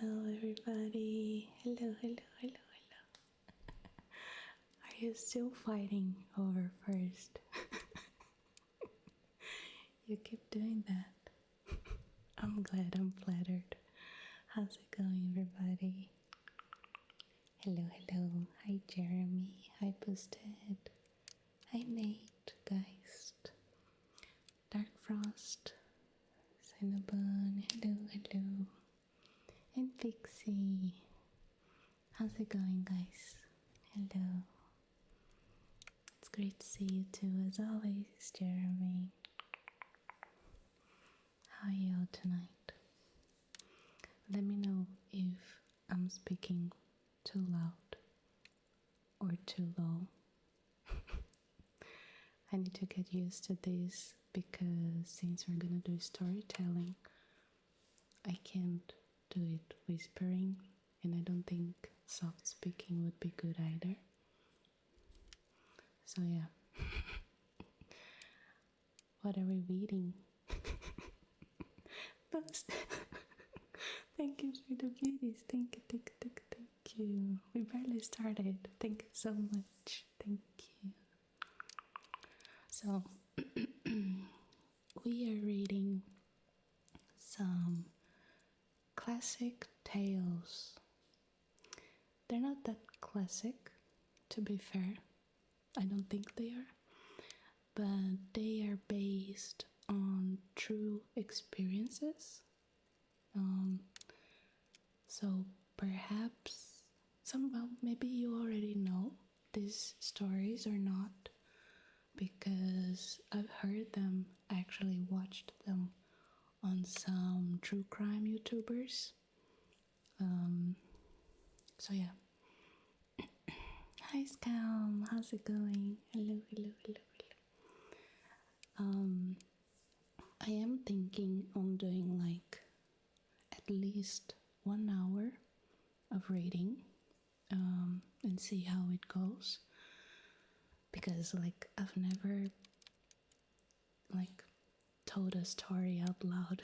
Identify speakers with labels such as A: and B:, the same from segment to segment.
A: Hello, everybody. Hello, hello, hello, hello. Are you still fighting over first? You keep doing that. I'm glad, I'm flattered. How's it going, everybody? Hello, hello. Hi, Jeremy. Hi, Busted. Hi, Nate. Geist. Dark Frost. Cinnabon. Hello, hello. And Pixie. How's it going, guys? Hello. It's great to see you too, as always, Jeremy. How are you all tonight? Let me know if I'm speaking too loud or too low. I need to get used to this because since we're gonna do storytelling, I can't do it whispering, and I don't think soft speaking would be good either. So yeah. What are we reading? Thank you for the beauties. Thank you, thank you, thank you, thank you. We barely started. Thank you so much. Thank you. So, we are reading some classic tales. They're not that classic, to be fair. I don't think they are. But they are based on true experiences. So perhaps maybe you already know these stories or not, because I've heard them, actually watched them on some true crime YouTubers. So yeah. Hi Scam, how's it going? Hello, hello, hello, hello. I am thinking on doing like at least 1 hour of reading, and see how it goes, because like I've never like told a story out loud.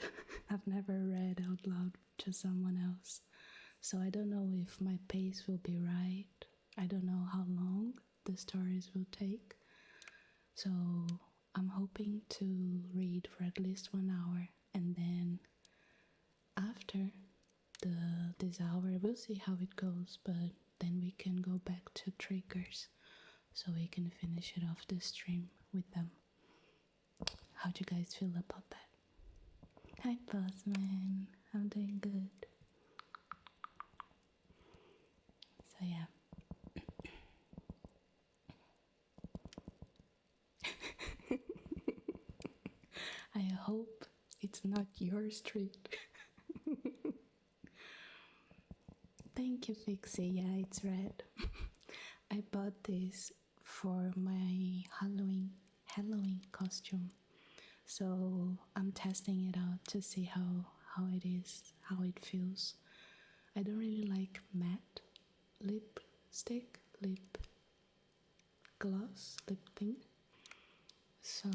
A: I've never read out loud to someone else, so I don't know if my pace will be right. I don't know how long the stories will take, so I'm hoping to read for at least 1 hour, and then after this hour we'll see how it goes, but then we can go back to triggers so we can finish it off the stream with them. How do you guys feel about that? Hi Bossman, I'm doing good. So yeah. I hope it's not your street. Thank you, Fixie. Yeah, it's red. I bought this for my Halloween costume. So I'm testing it out to see how it is, how it feels. I don't really like matte lipstick, lip gloss, lip thing. So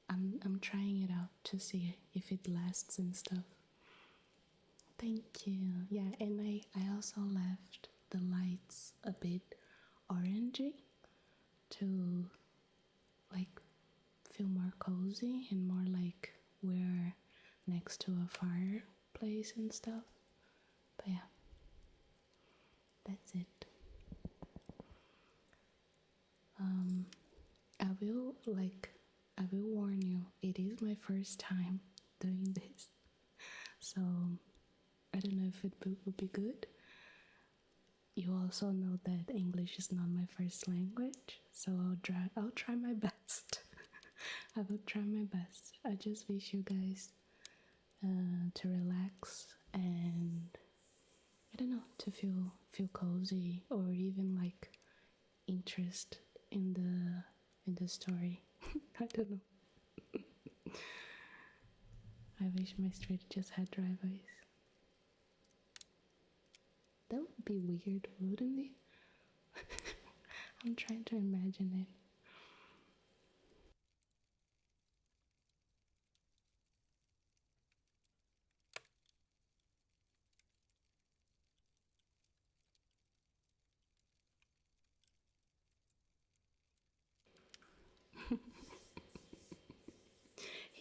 A: I'm trying it out to see if it lasts and stuff. Thank you. Yeah, and I also left the lights a bit orangey to like feel more cozy and more like we're next to a fireplace and stuff. But yeah, that's it. I will warn you, it is my first time doing this, so I don't know if it would be good. You also know that English is not my first language, so I'll try my best. I will try my best. I just wish you guys to relax and I don't know, to feel cozy or even like interest in the story. I don't know. I wish my street just had driveways. That would be weird, wouldn't it? I'm trying to imagine it.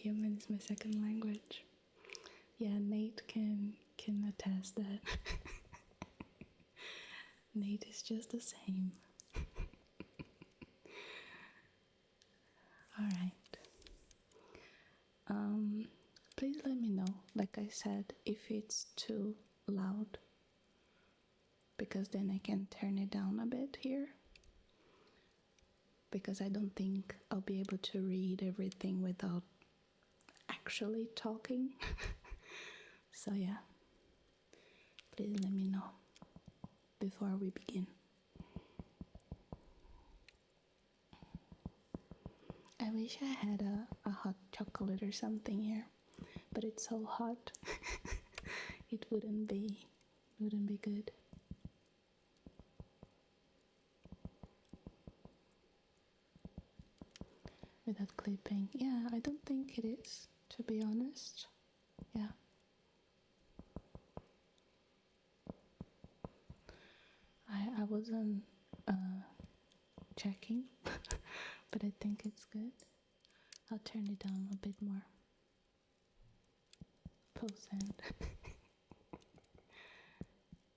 A: Human is my second language. Yeah, Nate can attest that. Nate is just the same. Alright. Please let me know, like I said, if it's too loud, because then I can turn it down a bit here, because I don't think I'll be able to read everything without actually talking. So yeah, please let me know before we begin. I wish I had a hot chocolate or something here, but it's so hot. It wouldn't be good. Without clipping. Yeah, I don't think it is, to be honest. Yeah. I wasn't checking, but I think it's good. I'll turn it down a bit more. Post send.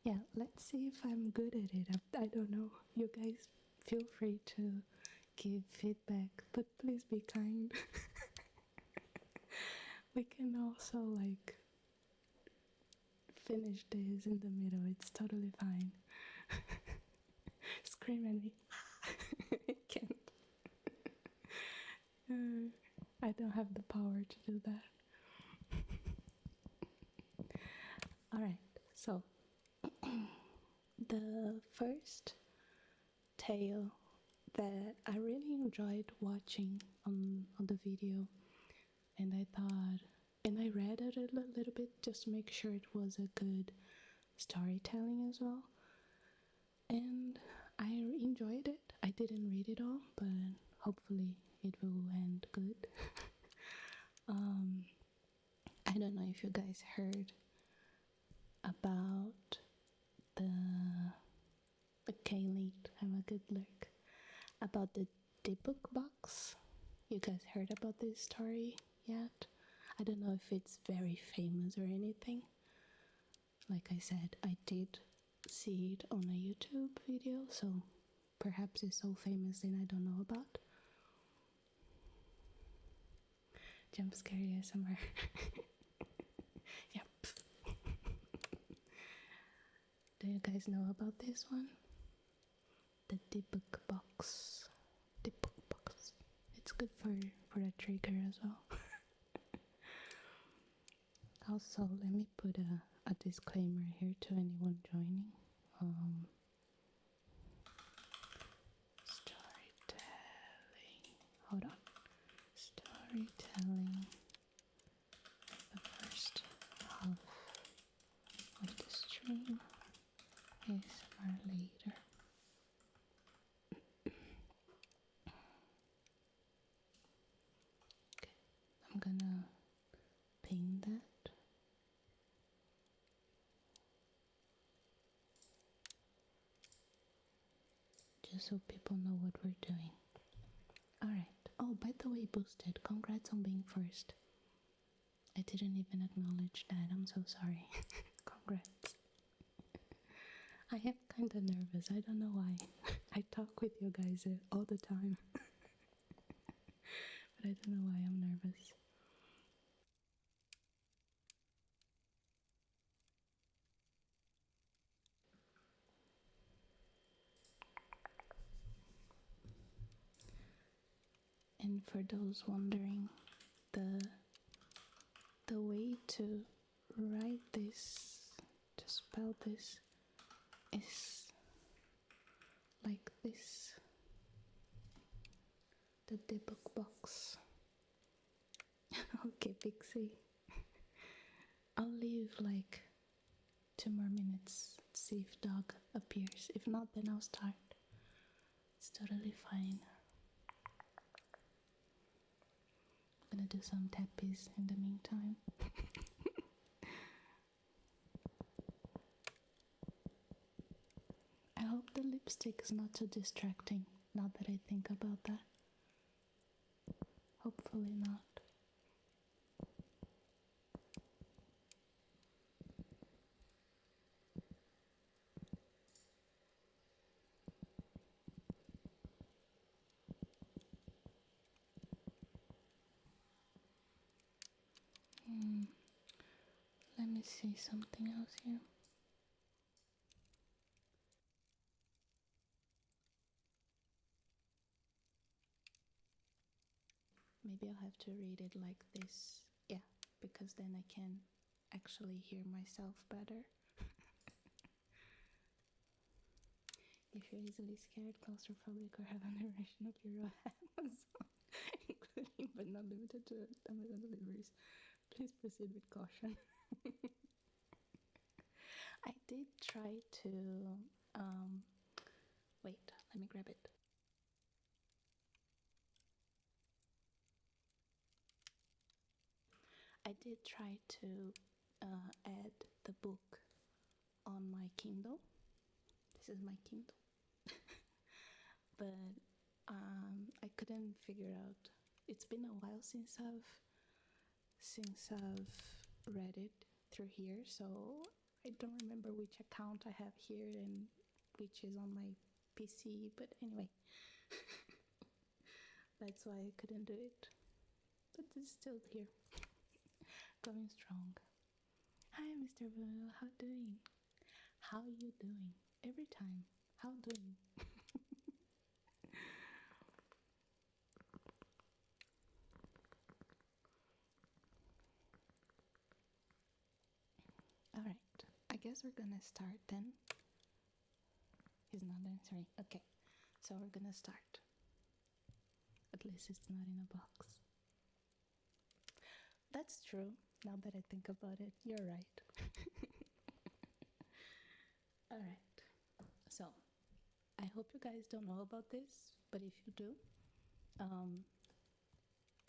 A: Yeah, let's see if I'm good at it. I don't know. You guys feel free to give feedback, but please be kind. We can also like finish this in the middle. It's totally fine. Scream at me. I can't. I don't have the power to do that. Alright, so the first tale that I really enjoyed watching on the video, and I thought, and I read it a little bit just to make sure it was a good storytelling as well, and I enjoyed it. I didn't read it all, but hopefully it will end good. I don't know if you guys heard about okay, Nate, I'm a good lurk, about the book box. You guys heard about this story yet? I don't know if it's very famous or anything. Like I said, I did see it on a YouTube video, so perhaps it's so famous that I don't know about. Jump scare ASMR. Yep. Do you guys know about this one? The book box. The book box. It's good for a trigger as well. Also, let me put a disclaimer here to anyone joining. Storytelling. Hold on. Storytelling. The first half of the stream is later. Okay, I'm gonna pin that. Just so people know what we're doing. Alright. Oh, by the way, Boosted, congrats on being first. I didn't even acknowledge that. I'm so sorry. Congrats. I am kinda nervous. I don't know why. I talk with you guys all the time. But I don't know why I'm nervous. And for those wondering, the way to write this, to spell this, is like this. The book box. Okay, Pixie. I'll leave like 2 more minutes, see if dog appears. If not, then I'll start. It's totally fine. I'm gonna do some tappies in the meantime. I hope the lipstick is not too distracting, now that I think about that. Hopefully not. me see something else here. Maybe I'll have to read it like this. Yeah, because then I can actually hear myself better. If you're easily scared, claustrophobic, or have an aversion of your Amazon, including but not limited to Amazon deliveries, please proceed with caution. I did try to. Wait, let me grab it. I did try to add the book on my Kindle. This is my Kindle. But I couldn't figure out. It's been a while since I've read it through here, so I don't remember which account I have here and which is on my PC. But anyway, that's why I couldn't do it. But it's still here, going strong. Hi, Mr. Blue. How doing? How you doing? Every time. How doing? Alright, I guess we're gonna start then. He's not answering. Okay, so we're gonna start. At least it's not in a box. That's true, now that I think about it. You're right. Alright, so I hope you guys don't know about this, but if you do, I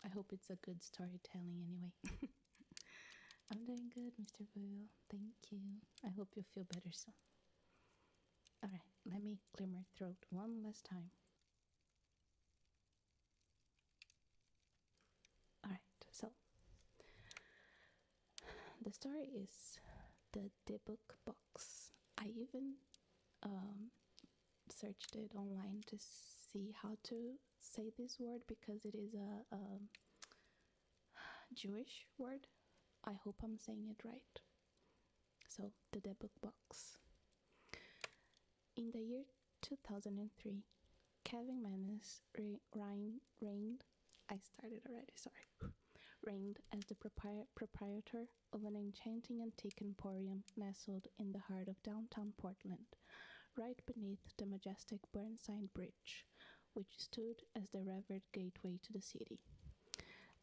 A: hope it's a good storytelling anyway. I'm doing good, Mr. Boo. Thank you. I hope you feel better soon. Alright, let me clear my throat one last time. Alright, so the story is the debug box. I even searched it online to see how to say this word because it is a Jewish word. I hope I'm saying it right. So, the debug box. In the year 2003, Kevin Manus reigned. I started already, sorry. Reigned as the proprietor of an enchanting antique emporium nestled in the heart of downtown Portland, right beneath the majestic Burnside Bridge, which stood as the revered gateway to the city.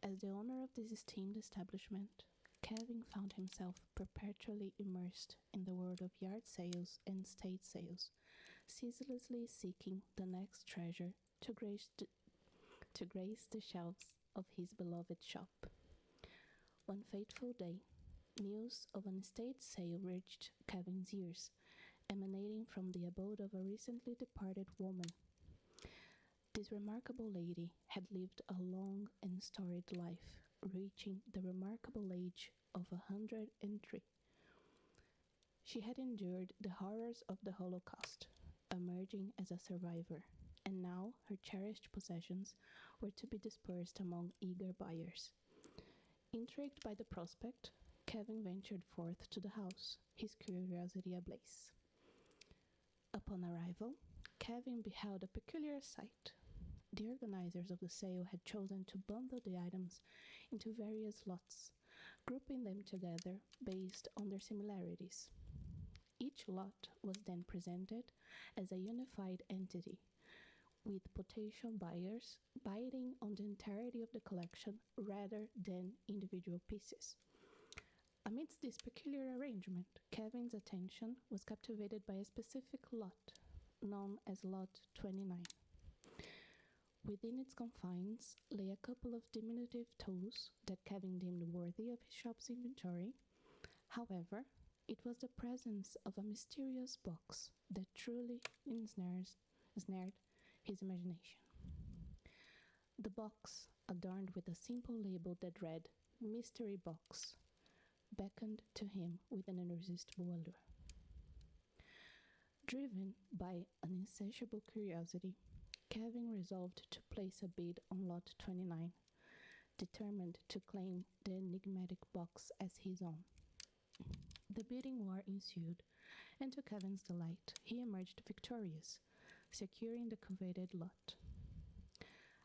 A: As the owner of this esteemed establishment, Kevin found himself perpetually immersed in the world of yard sales and estate sales, ceaselessly seeking the next treasure to grace the shelves of his beloved shop. One fateful day, news of an estate sale reached Kevin's ears, emanating from the abode of a recently departed woman. This remarkable lady had lived a long and storied life, reaching the remarkable age of 103. She had endured the horrors of the Holocaust, emerging as a survivor, and now her cherished possessions were to be dispersed among eager buyers. Intrigued by the prospect, Kevin ventured forth to the house, his curiosity ablaze. Upon arrival, Kevin beheld a peculiar sight. The organizers of the sale had chosen to bundle the items into various lots, grouping them together based on their similarities. Each lot was then presented as a unified entity, with potential buyers bidding on the entirety of the collection rather than individual pieces. Amidst this peculiar arrangement, Kevin's attention was captivated by a specific lot, known as Lot 29. Within its confines lay a couple of diminutive tools that Kevin deemed worthy of his shop's inventory. However, it was the presence of a mysterious box that truly ensnared his imagination. The box, adorned with a simple label that read "Mystery Box," beckoned to him with an irresistible allure. Driven by an insatiable curiosity, Kevin resolved to place a bid on Lot 29, determined to claim the enigmatic box as his own. The bidding war ensued, and to Kevin's delight, he emerged victorious, securing the coveted lot.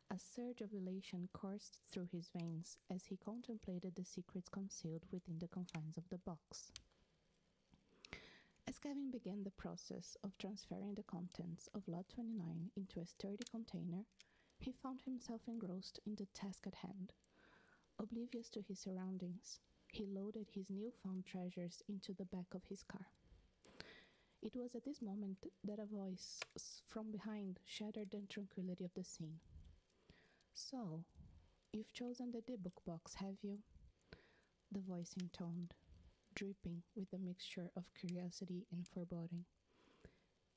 A: A surge of elation coursed through his veins as he contemplated the secrets concealed within the confines of the box. As Kevin began the process of transferring the contents of Lot 29 into a sturdy container, he found himself engrossed in the task at hand. Oblivious to his surroundings, he loaded his newfound treasures into the back of his car. It was at this moment that a voice from behind shattered the tranquility of the scene. "So, you've chosen the debug box, have you?" The voice intoned, dripping with a mixture of curiosity and foreboding.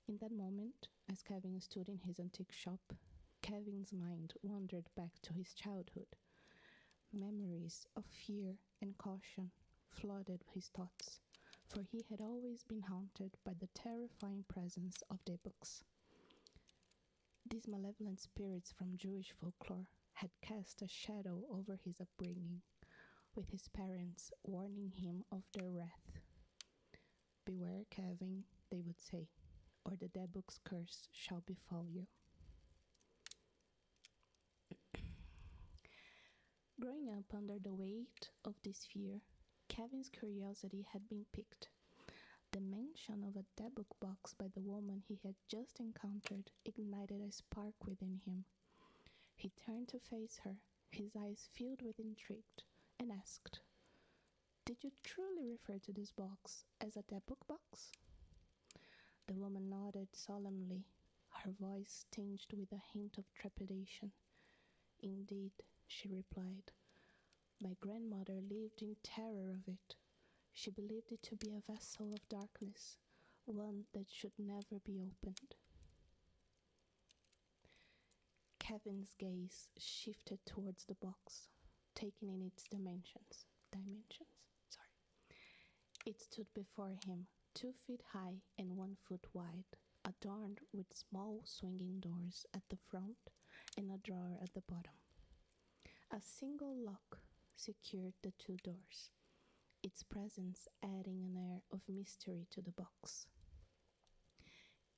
A: In that moment, as Kevin stood in his antique shop, Kevin's mind wandered back to his childhood. Memories of fear and caution flooded his thoughts, for he had always been haunted by the terrifying presence of debugs. These malevolent spirits from Jewish folklore had cast a shadow over his upbringing, with his parents warning him of their wrath. "Beware, Kevin," they would say, "or the debug's curse shall befall you." Growing up under the weight of this fear, Kevin's curiosity had been piqued. The mention of a debug box by the woman he had just encountered ignited a spark within him. He turned to face her, his eyes filled with intrigue, and asked, "Did you truly refer to this box as a debug box?" The woman nodded solemnly, her voice tinged with a hint of trepidation. "Indeed," she replied. "My grandmother lived in terror of it. She believed it to be a vessel of darkness, one that should never be opened." Kevin's gaze shifted towards the box, taking in its dimensions. It stood before him, 2 feet high and 1 foot wide, adorned with small swinging doors at the front and a drawer at the bottom. A single lock secured the 2 doors, its presence adding an air of mystery to the box.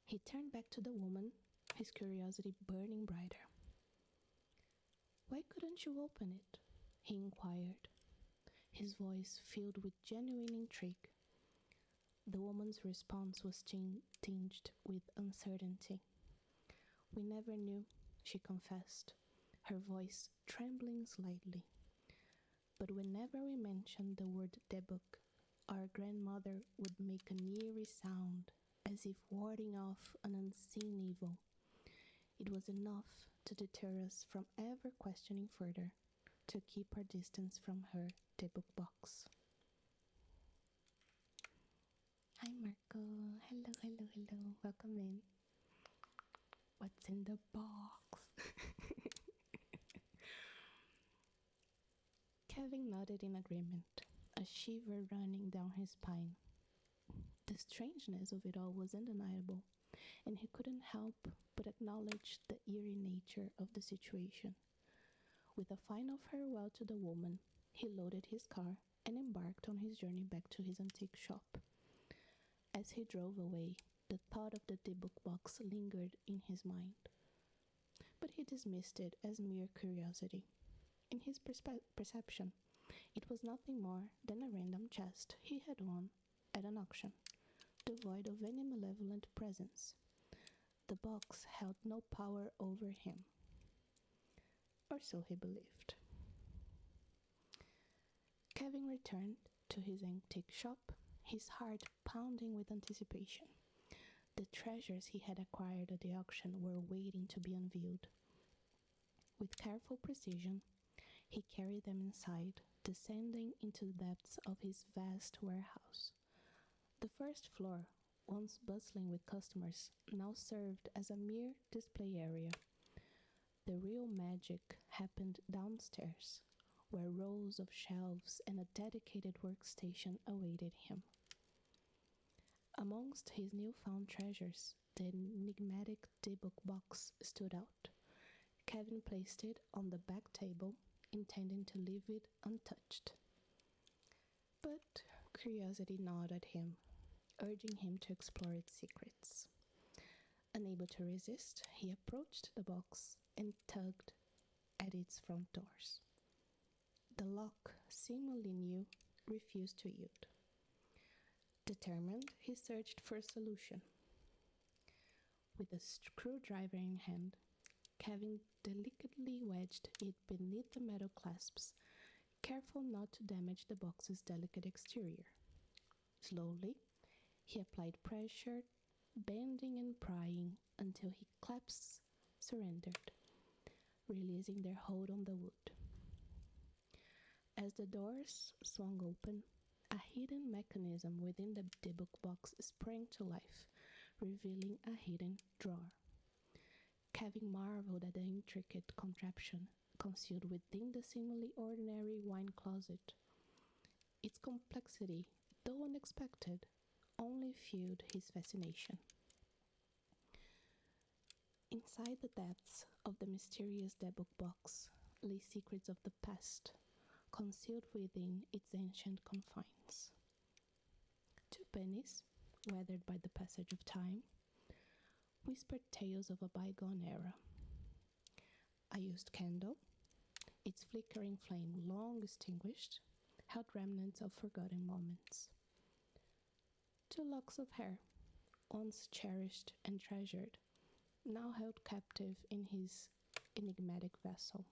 A: He turned back to the woman, his curiosity burning brighter. "Why couldn't you open it?" he inquired, his voice filled with genuine intrigue. The woman's response was tinged with uncertainty. "We never knew," she confessed, her voice trembling slightly. "But whenever we mentioned the word debug, our grandmother would make an eerie sound, as if warding off an unseen evil. It was enough to deter us from ever questioning further, to keep our distance from her debug box." Hi Marco, hello, welcome in. What's in the box? Kevin nodded in agreement, a shiver running down his spine. The strangeness of it all was undeniable, and he couldn't help but acknowledge the eerie nature of the situation. With a final farewell to the woman, he loaded his car and embarked on his journey back to his antique shop. As he drove away, the thought of the debug box lingered in his mind, but he dismissed it as mere curiosity. In his perception, it was nothing more than a random chest he had won at an auction, devoid of any malevolent presence. The box held no power over him, or so he believed. Kevin returned to his antique shop, his heart pounding with anticipation. The treasures he had acquired at the auction were waiting to be unveiled. With careful precision, he carried them inside, descending into the depths of his vast warehouse. The first floor, once bustling with customers, now served as a mere display area. The real magic happened downstairs, where rows of shelves and a dedicated workstation awaited him. Amongst his newfound treasures, the enigmatic debug box stood out. Kevin placed it on the back table, intending to leave it untouched. But Curiosity gnawed at him, urging him to explore its secrets. Unable to resist, he approached the box and tugged at its front doors. The lock, seemingly new, refused to yield. Determined, he searched for a solution. With a screwdriver in hand, Kevin delicately wedged it beneath the metal clasps, careful not to damage the box's delicate exterior. Slowly, he applied pressure, bending and prying until his clasps surrendered, releasing their hold on the wood. As the doors swung open, a hidden mechanism within the book box sprang to life, revealing a hidden drawer. Kevin marveled at the intricate contraption concealed within the seemingly ordinary wine closet. Its complexity, though unexpected, only fueled his fascination. Inside the depths of the mysterious debug box lay secrets of the past, concealed within its ancient confines. Two pennies, weathered by the passage of time, whispered tales of a bygone era. A used candle, its flickering flame long extinguished, held remnants of forgotten moments. Two locks of hair, once cherished and treasured, now held captive in his enigmatic vessel.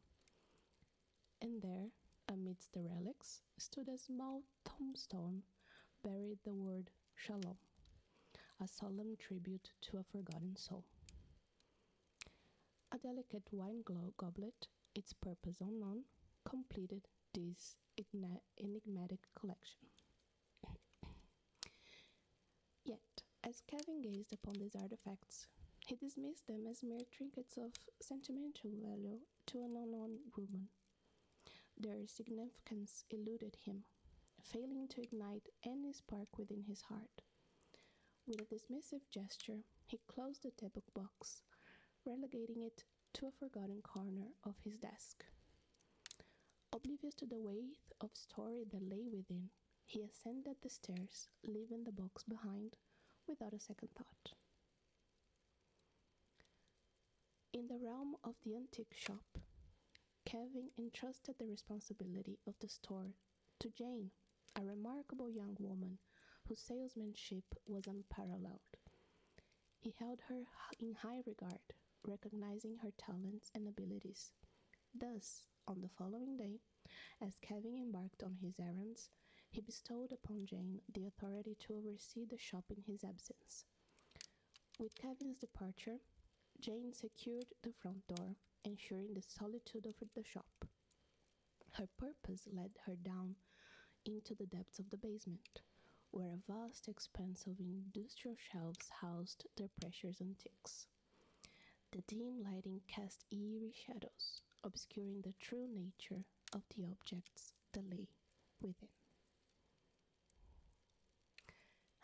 A: And there, amidst the relics, stood a small tombstone buried the word Shalom, a solemn tribute to a forgotten soul. A delicate wine goblet, its purpose unknown, completed this enigmatic collection. Yet, as Kevin gazed upon these artifacts, he dismissed them as mere trinkets of sentimental value to an unknown woman. Their significance eluded him, failing to ignite any spark within his heart. With a dismissive gesture, he closed the taboo box, relegating it to a forgotten corner of his desk. Oblivious to the weight of story that lay within, he ascended the stairs, leaving the box behind without a second thought. In the realm of the antique shop, Kevin entrusted the responsibility of the store to Jane, a remarkable young woman whose salesmanship was unparalleled. He held her in high regard, recognizing her talents and abilities. Thus, on the following day, as Kevin embarked on his errands, he bestowed upon Jane the authority to oversee the shop in his absence. With Kevin's departure, Jane secured the front door, ensuring the solitude of the shop. Her purpose led her down into the depths of the basement, where a vast expanse of industrial shelves housed their precious antiques. The dim lighting cast eerie shadows, obscuring the true nature of the objects that lay within.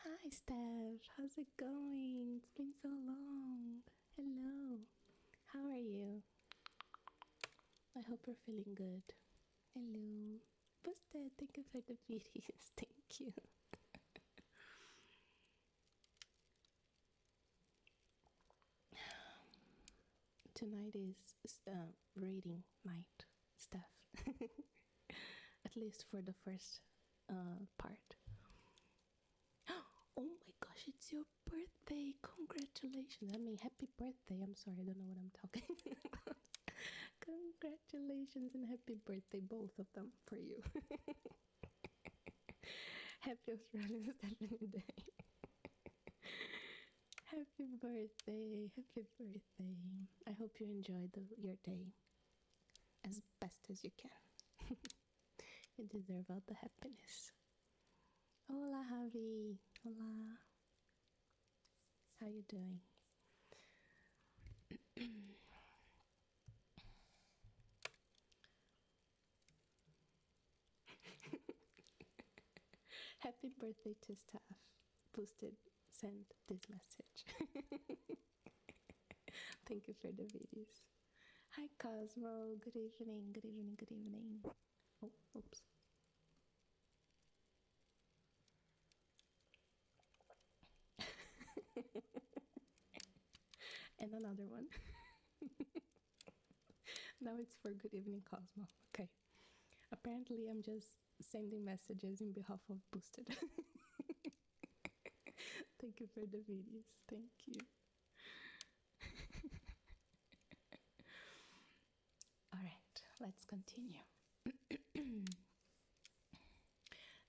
A: Hi, Steph. How's it going? It's been so long. Hello. How are you? I hope you're feeling good. Hello. Busted. Thank you for the videos. Thank you. Tonight is reading night stuff. At least for the first part. Oh my gosh, it's your birthday. Congratulations. I mean, happy birthday. I'm sorry, I don't know what I'm talking about. Congratulations and happy birthday, both of them, for you. Happy Australian Stephanie Day. Happy birthday. Happy birthday. I hope you enjoyed your day as best as you can. You deserve all the happiness. Hola, Javi. Hola. How you doing? Happy birthday to staff. Posted, sent this message. Thank you for the videos. Hi, Cosmo. Good evening. Good evening. Good evening. Oh, oops. another one. Now it's for Good Evening Cosmo. Okay. Apparently, I'm just sending messages in behalf of Boosted. Thank you for the videos. Thank you. All right, let's continue.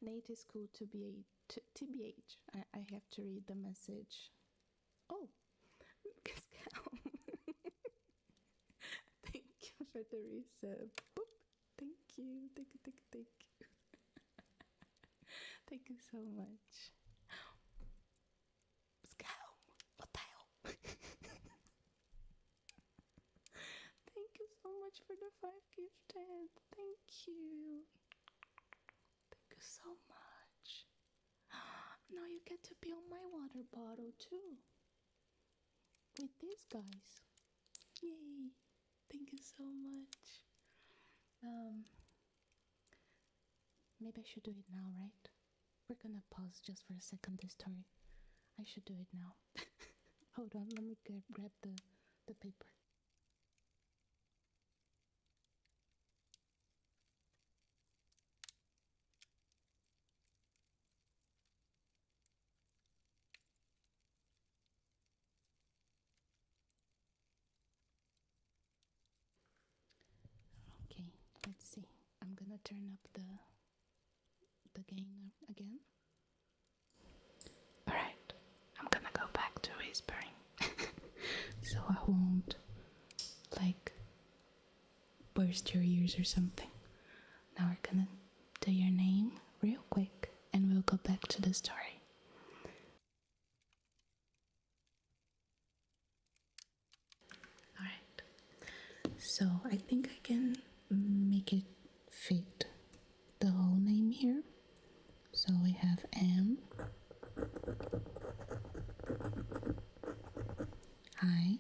A: Nate is cool to be TBH. I have to read the message. Oh, Pascal. Thank you for the resub. Boop. Thank you. Thank you. Thank you. Thank you. Thank you so much. Pascal, what the hell? Thank you so much for the 5 gifted. Thank you. Thank you so much. Now you get to be on my water bottle too. With these guys. Yay. Thank you so much. Maybe I should do it now, right? We're gonna pause just for a second this story. I should do it now. Hold on, let me grab the paper. Okay, let's see. I'm gonna turn up the gain again. Alright, I'm gonna go back to whispering. So I won't like burst your ears or something. Now we're gonna do your name real quick and we'll go back to the story. Alright, so I think I can make it fit the whole name here. So we have M, I,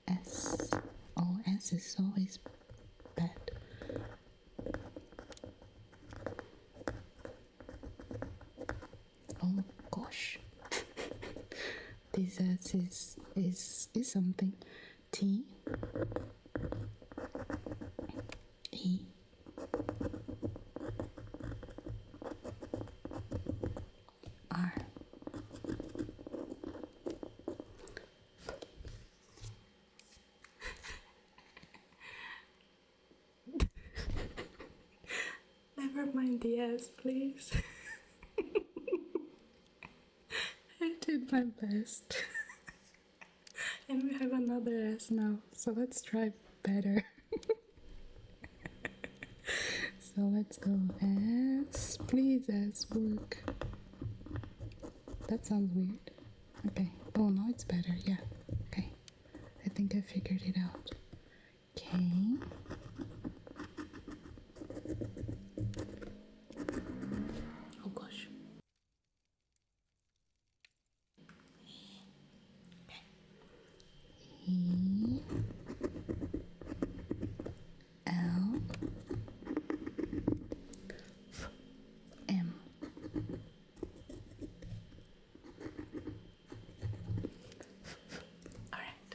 A: S. Oh, S is always bad. Oh gosh, this S is something. T, E, R. Never mind the S, please. I did my best. And we have another S now, so let's try better. So let's go S. Please, S, work. That sounds weird. Okay. Oh, no, it's better. Yeah. Okay. I think I figured it out. K. Oh, gosh. Okay. E. L. F. M. Alright.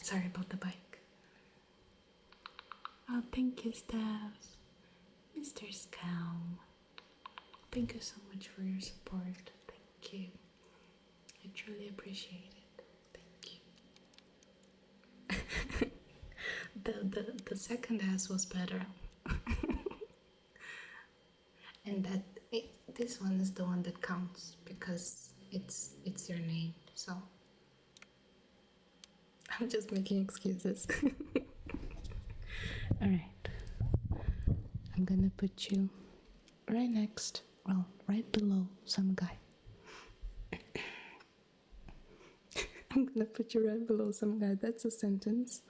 A: Sorry about the bike. Oh, thank you, Steph. Mr. Scam. Thank you so much for your support. Thank you. I truly appreciate it. Thank you. The second S was better. And this one is the one that counts because it's your name. So I'm just making excuses. Alright. I'm gonna put you right next, well, right below some guy. I'm gonna put you right below some guy. That's a sentence.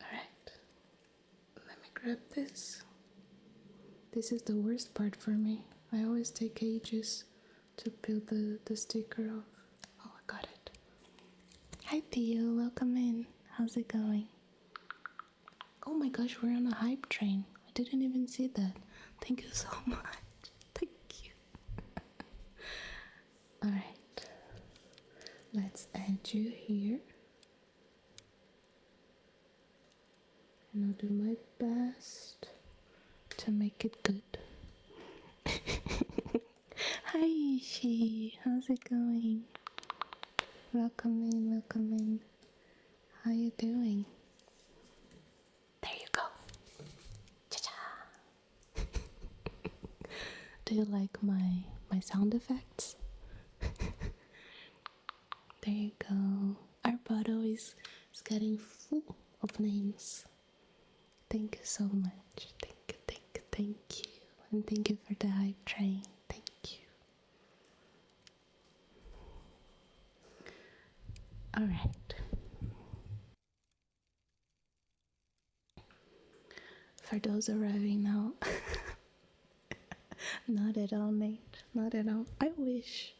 A: Alright. Let me grab this. This is the worst part for me. I always take ages to peel the sticker off. Oh, I got it. Hi Theo, welcome in. How's it going? Oh my gosh, we're on a hype train. I didn't even see that. Thank you so much. Thank you. Alright, let's add you here. And I'll do my best to make it good. Hi Ishi, how's it going? Welcome in, welcome in. How you doing? There you go. Cha-cha. Do you like my sound effects? There you go. Our bottle is getting full of names. Thank you so much. Thank you, thank you, thank you. And thank you for the hype train. Thank you. Alright. For those arriving now, not at all, Nate. Not at all. I wish.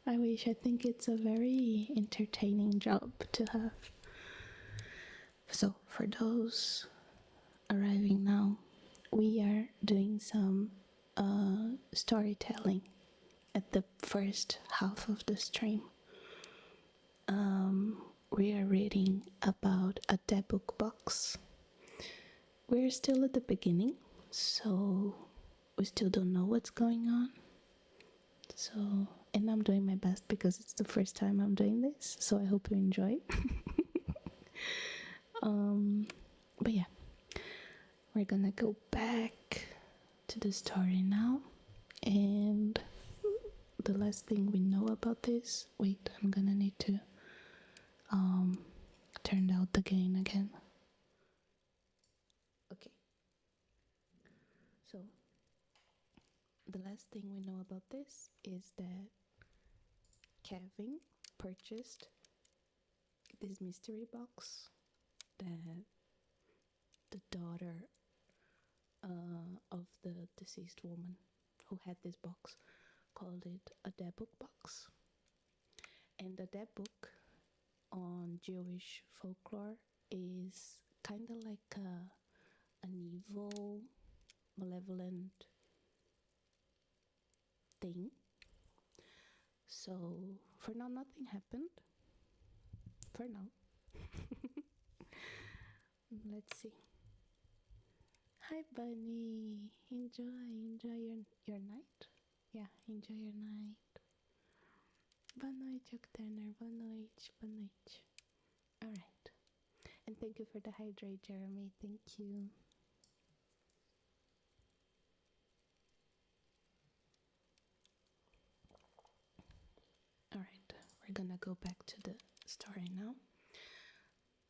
A: I think it's a very entertaining job to have. So, for those arriving now, we are doing some storytelling at the first half of the stream. We are reading about a debug box. We're still at the beginning, so we still don't know what's going on. So, and I'm doing my best because it's the first time I'm doing this, so I hope you enjoy. But yeah, we're gonna go back to the story now, and the last thing we know about this. Wait, I'm gonna need to turn out the gain again. Okay. So the last thing we know about this is that Kevin purchased this mystery box that the daughter of the deceased woman who had this box called it a debug box. And a debug on Jewish folklore is kind of like an evil, malevolent thing. So for now, nothing happened. For now. Let's see. Hi, Bunny. Enjoy your night. Yeah, enjoy your night. Boa noite, Octaner. Boa noite, boa noite. Alright. And thank you for the hydrate, Jeremy. Thank you. Alright, we're gonna go back to the story now.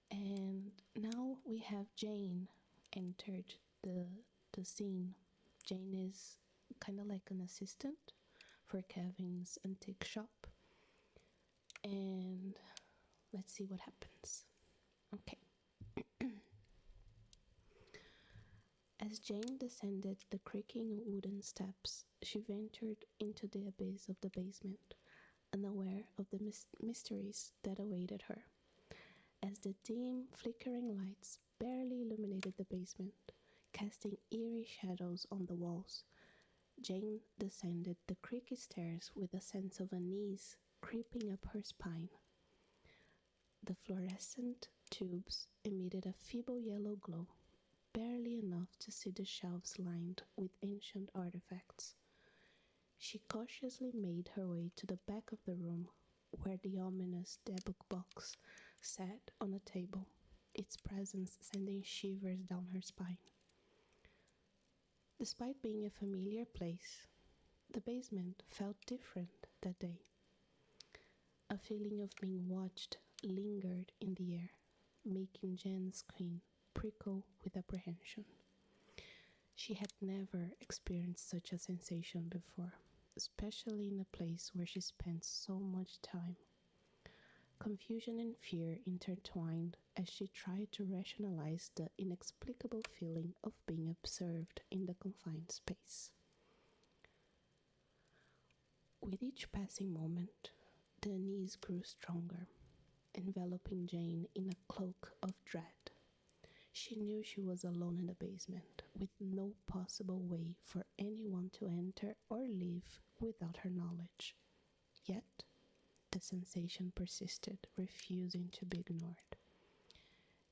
A: And now we have Jane entered the scene. Jane is kind of like an assistant for Kevin's antique shop. And let's see what happens. Okay. As Jane descended the creaking wooden steps, she ventured into the abyss of the basement, unaware of the mysteries that awaited her. As the dim, flickering lights barely illuminated the basement, casting eerie shadows on the walls, Jane descended the creaky stairs with a sense of unease creeping up her spine. The fluorescent tubes emitted a feeble yellow glow, barely enough to see the shelves lined with ancient artifacts. She cautiously made her way to the back of the room, where the ominous debug box sat on a table, its presence sending shivers down her spine. Despite being a familiar place, the basement felt different that day. A feeling of being watched lingered in the air, making Jen's skin prickle with apprehension. She had never experienced such a sensation before, especially in a place where she spent so much time. Confusion and fear intertwined as she tried to rationalize the inexplicable feeling of being observed in the confined space. With each passing moment, the unease grew stronger, enveloping Jane in a cloak of dread. She knew she was alone in the basement, with no possible way for anyone to enter or leave without her knowledge. Yet, the sensation persisted, refusing to be ignored.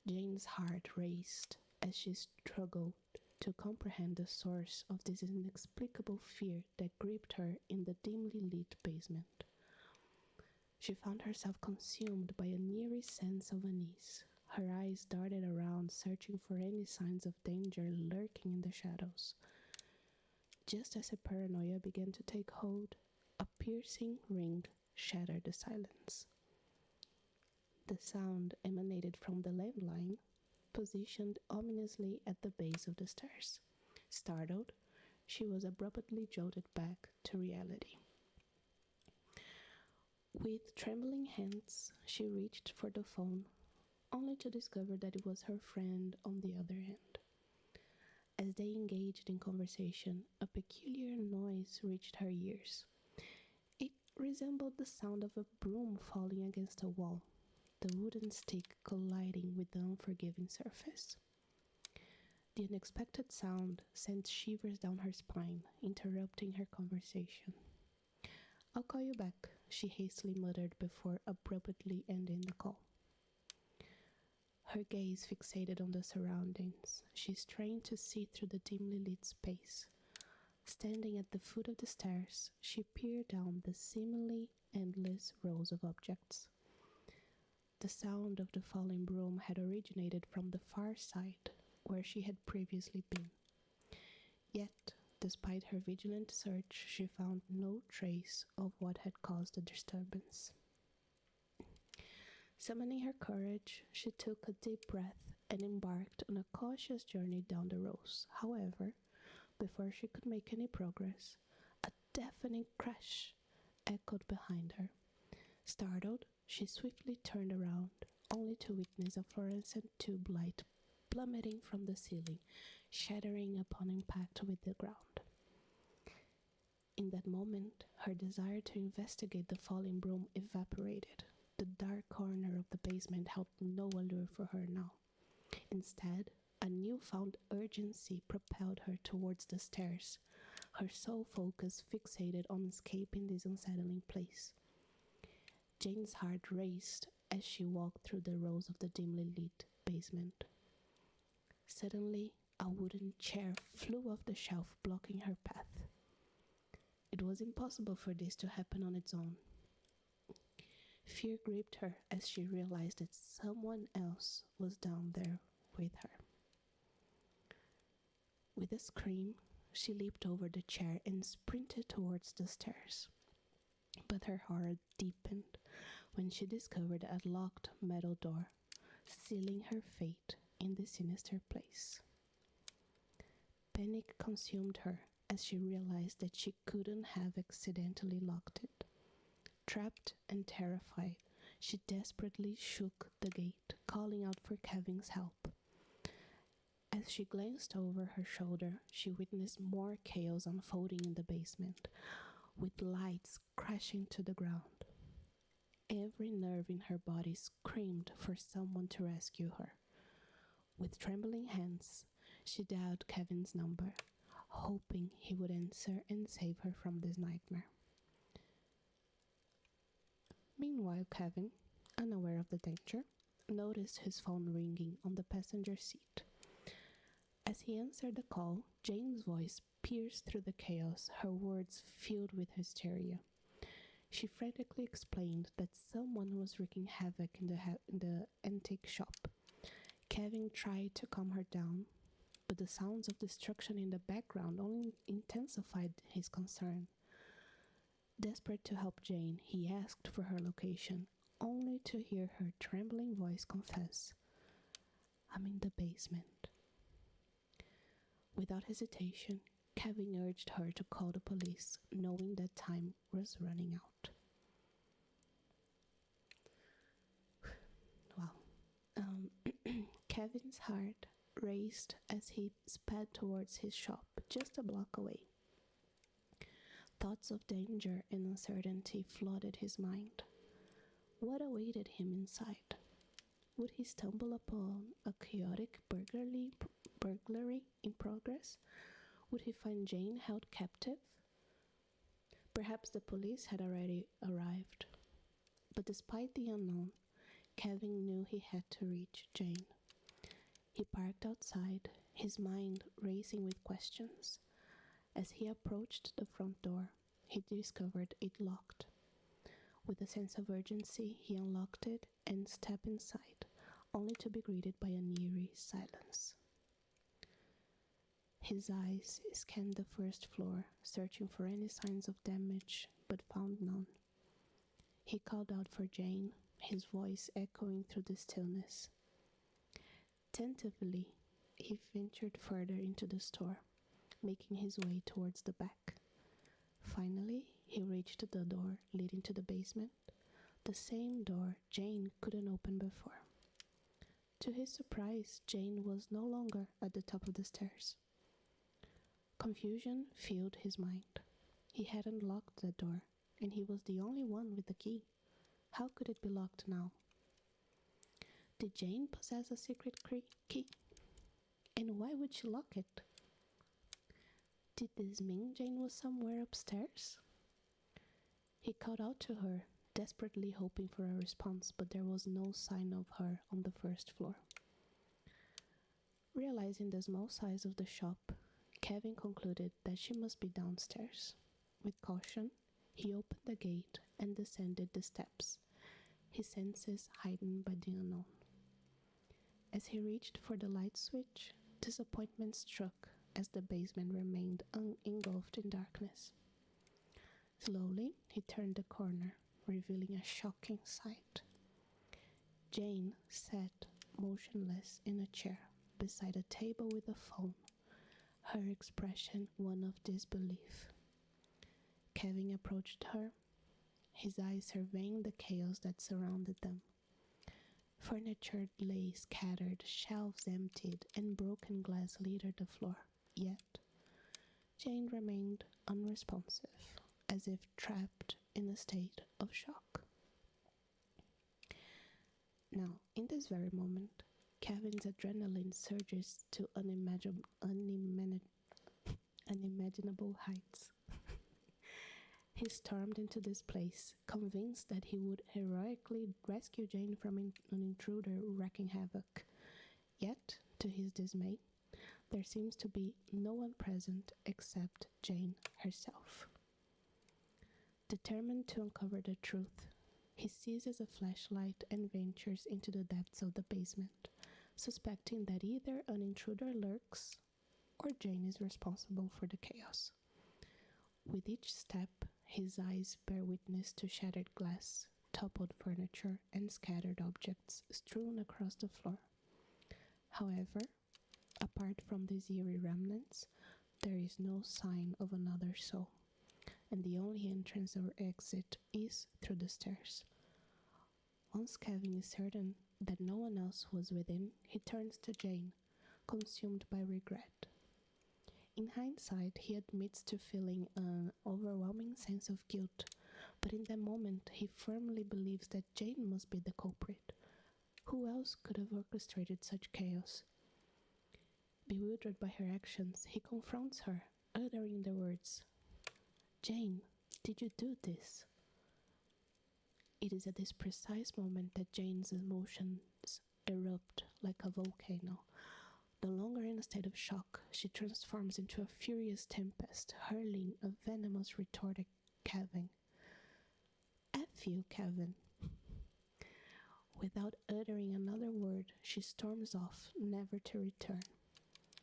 A: Jane's heart raced as she struggled to comprehend the source of this inexplicable fear that gripped her in the dimly lit basement. She found herself consumed by an eerie sense of unease. Her eyes darted around, searching for any signs of danger lurking in the shadows. Just as her paranoia began to take hold, a piercing ring shattered the silence. The sound emanated from the landline, positioned ominously at the base of the stairs. Startled, she was abruptly jolted back to reality. With trembling hands, she reached for the phone, only to discover that it was her friend on the other end. As they engaged in conversation, a peculiar noise reached her ears. It resembled the sound of a broom falling against a wall, the wooden stick colliding with the unforgiving surface. The unexpected sound sent shivers down her spine, interrupting her conversation. "I'll call you back," she hastily muttered before abruptly ending the call. Her gaze fixated on the surroundings. She strained to see through the dimly lit space. Standing at the foot of the stairs, she peered down the seemingly endless rows of objects. The sound of the falling broom had originated from the far side, where she had previously been. Yet, despite her vigilant search, she found no trace of what had caused the disturbance. Summoning her courage, she took a deep breath and embarked on a cautious journey down the rows. However, before she could make any progress, a deafening crash echoed behind her. Startled, she swiftly turned around, only to witness a fluorescent tube light plummeting from the ceiling, shattering upon impact with the ground. In that moment, her desire to investigate the falling broom evaporated. The dark corner of the basement held no allure for her now. Instead, a newfound urgency propelled her towards the stairs, her sole focus fixated on escaping this unsettling place. Jane's heart raced as she walked through the rows of the dimly lit basement. Suddenly, a wooden chair flew off the shelf, blocking her path. It was impossible for this to happen on its own. Fear gripped her as she realized that someone else was down there with her. With a scream, she leaped over the chair and sprinted towards the stairs. But her horror deepened when she discovered a locked metal door, sealing her fate in this sinister place. Panic consumed her as she realized that she couldn't have accidentally locked it. Trapped and terrified, she desperately shook the gate, calling out for Kevin's help. As she glanced over her shoulder, she witnessed more chaos unfolding in the basement, with lights crashing to the ground. Every nerve in her body screamed for someone to rescue her. With trembling hands, she dialed Kevin's number, hoping he would answer and save her from this nightmare. Meanwhile, Kevin, unaware of the danger, noticed his phone ringing on the passenger seat. As he answered the call, Jane's voice pierced through the chaos, her words filled with hysteria. She frantically explained that someone was wreaking havoc in the antique shop. Kevin tried to calm her down, but the sounds of destruction in the background only intensified his concern. Desperate to help Jane, he asked for her location, only to hear her trembling voice confess, "I'm in the basement." Without hesitation, Kevin urged her to call the police, knowing that time was running out. Wow. Kevin's heart raced as he sped towards his shop, just a block away. Thoughts of danger and uncertainty flooded his mind. What awaited him inside? Would he stumble upon a chaotic burglary in progress? Would he find Jane held captive? Perhaps the police had already arrived. But despite the unknown, Kevin knew he had to reach Jane. He parked outside, his mind racing with questions. As he approached the front door, he discovered it locked. With a sense of urgency, he unlocked it and stepped inside, only to be greeted by an eerie silence. His eyes scanned the first floor, searching for any signs of damage, but found none. He called out for Jane, his voice echoing through the stillness. Tentatively, he ventured further into the store, making his way towards the back. Finally, he reached the door leading to the basement, the same door Jane couldn't open before. To his surprise, Jane was no longer at the top of the stairs. Confusion filled his mind. He hadn't locked the door, and he was the only one with the key. How could it be locked now? Did Jane possess a secret key? And why would she lock it? Did this mean Jane was somewhere upstairs? He called out to her, desperately hoping for a response, but there was no sign of her on the first floor. Realizing the small size of the shop, Kevin concluded that she must be downstairs. With caution, he opened the gate and descended the steps, his senses heightened by the unknown. As he reached for the light switch, disappointment struck as the basement remained engulfed in darkness. Slowly, he turned the corner, revealing a shocking sight. Jane sat motionless in a chair beside a table with a phone, her expression one of disbelief. Kevin approached her, his eyes surveying the chaos that surrounded them. Furniture lay scattered, shelves emptied, and broken glass littered the floor. Yet, Jane remained unresponsive, as if trapped in a state of shock. Now, in this very moment, Kevin's adrenaline surges to unimaginable heights. He stormed into this place, convinced that he would heroically rescue Jane from an intruder wreaking havoc. Yet, to his dismay, there seems to be no one present except Jane herself. Determined to uncover the truth, he seizes a flashlight and ventures into the depths of the basement, suspecting that either an intruder lurks or Jane is responsible for the chaos. With each step, his eyes bear witness to shattered glass, toppled furniture, and scattered objects strewn across the floor. However, apart from these eerie remnants, there is no sign of another soul, and the only entrance or exit is through the stairs. Once Kevin is certain that no one else was within, he turns to Jane, consumed by regret. In hindsight, he admits to feeling an overwhelming sense of guilt, but in that moment, he firmly believes that Jane must be the culprit. Who else could have orchestrated such chaos? Bewildered by her actions, he confronts her, uttering the words, "Jane, did you do this?" It is at this precise moment that Jane's emotions erupt like a volcano. No longer in a state of shock, she transforms into a furious tempest, hurling a venomous retort at Kevin. "F you, Kevin." Without uttering another word, she storms off, never to return.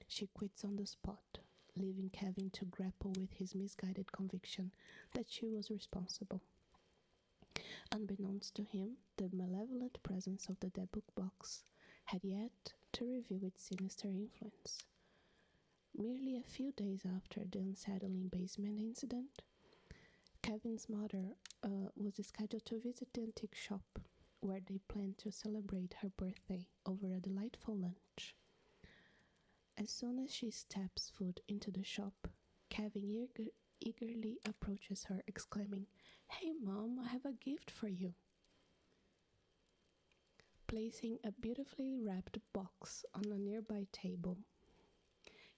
A: She quits on the spot, leaving Kevin to grapple with his misguided conviction that she was responsible. Unbeknownst to him, the malevolent presence of the dead book box had yet to reveal its sinister influence. Merely a few days after the unsettling basement incident, Kevin's mother was scheduled to visit the antique shop, where they planned to celebrate her birthday over a delightful lunch. As soon as she steps foot into the shop, Kevin eagerly approaches her, exclaiming, "Hey Mom, I have a gift for you." Placing a beautifully wrapped box on a nearby table,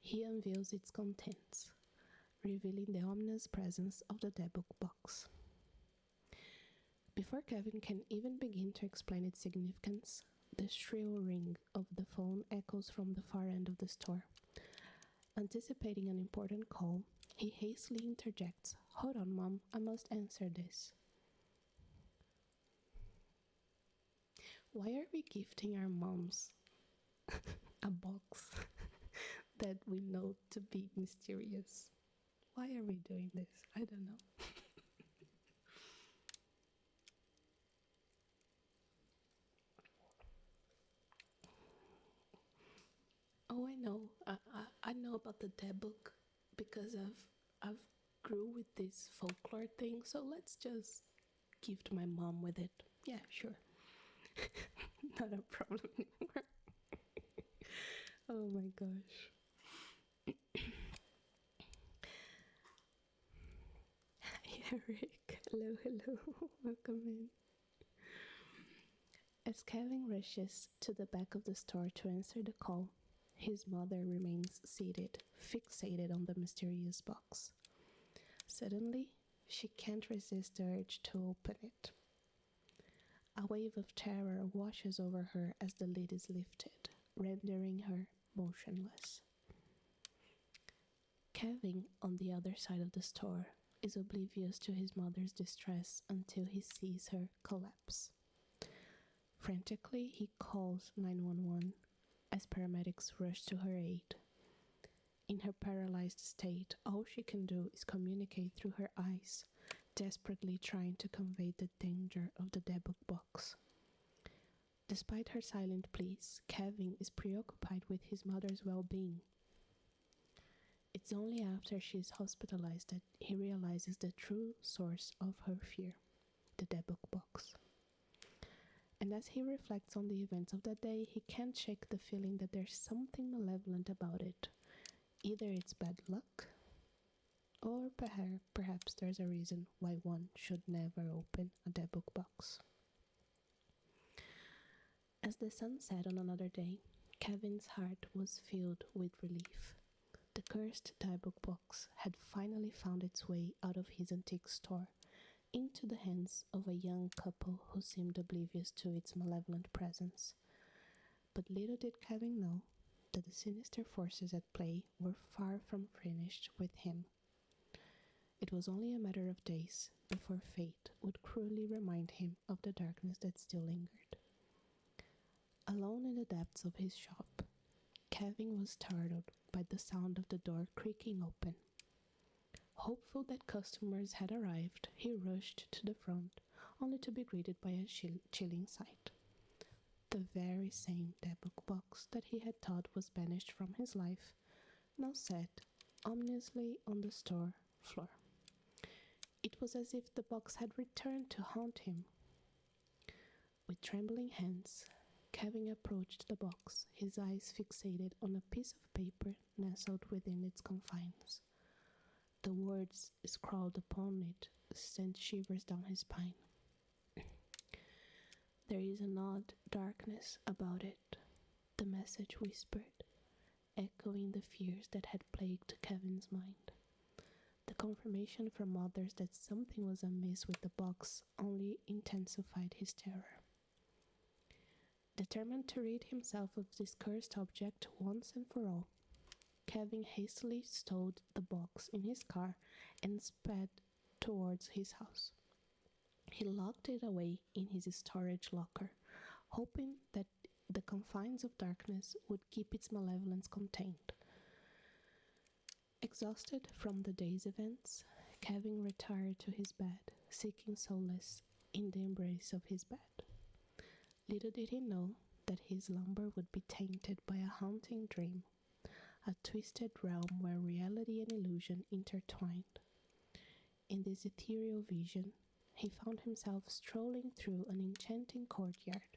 A: he unveils its contents. revealing the ominous presence of the debug box. Before Kevin can even begin to explain its significance, the shrill ring of the phone echoes from the far end of the store. Anticipating an important call, he hastily interjects, "Hold on, Mom, I must answer this." Why are we gifting our moms a box that we know to be mysterious? Why are we doing this? I don't know. Oh, I know. I know about the dead book because I've grew with this folklore thing. So let's just gift my mom with it. Yeah, sure. Not a problem anymore. Oh my gosh. Hi, Eric. Hello, hello. Welcome in. As Kevin rushes to the back of the store to answer the call, his mother remains seated, fixated on the mysterious box. Suddenly, she can't resist the urge to open it. A wave of terror washes over her as the lid is lifted, rendering her motionless. Kevin, on the other side of the store, is oblivious to his mother's distress until he sees her collapse. Frantically, he calls 911 as paramedics rush to her aid. In her paralyzed state, all she can do is communicate through her eyes, desperately trying to convey the danger of the debug box. Despite her silent pleas, Kevin is preoccupied with his mother's well-being. It's only after she is hospitalized that he realizes the true source of her fear, the debug box. And as he reflects on the events of that day, he can't shake the feeling that there's something malevolent about it. Either it's bad luck, or perhaps there's a reason why one should never open a debug box. As the sun set on another day, Kevin's heart was filled with relief. The cursed debug box had finally found its way out of his antique store into the hands of a young couple who seemed oblivious to its malevolent presence. But little did Kevin know that the sinister forces at play were far from finished with him. It was only a matter of days before fate would cruelly remind him of the darkness that still lingered. Alone in the depths of his shop, Kevin was startled by the sound of the door creaking open. Hopeful that customers had arrived, he rushed to the front, only to be greeted by a chilling sight. The very same debug box that he had thought was banished from his life now sat ominously on the store floor. It was as if the box had returned to haunt him. With trembling hands, Kevin approached the box, his eyes fixated on a piece of paper nestled within its confines. The words scrawled upon it sent shivers down his spine. "There is an odd darkness about it," the message whispered, echoing the fears that had plagued Kevin's mind. The confirmation from others that something was amiss with the box only intensified his terror. Determined to rid himself of this cursed object once and for all, Kevin hastily stowed the box in his car and sped towards his house. He locked it away in his storage locker, hoping that the confines of darkness would keep its malevolence contained. Exhausted from the day's events, Kevin retired to his bed, seeking solace in the embrace of his bed. Little did he know that his slumber would be tainted by a haunting dream, a twisted realm where reality and illusion intertwined. In this ethereal vision, he found himself strolling through an enchanting courtyard,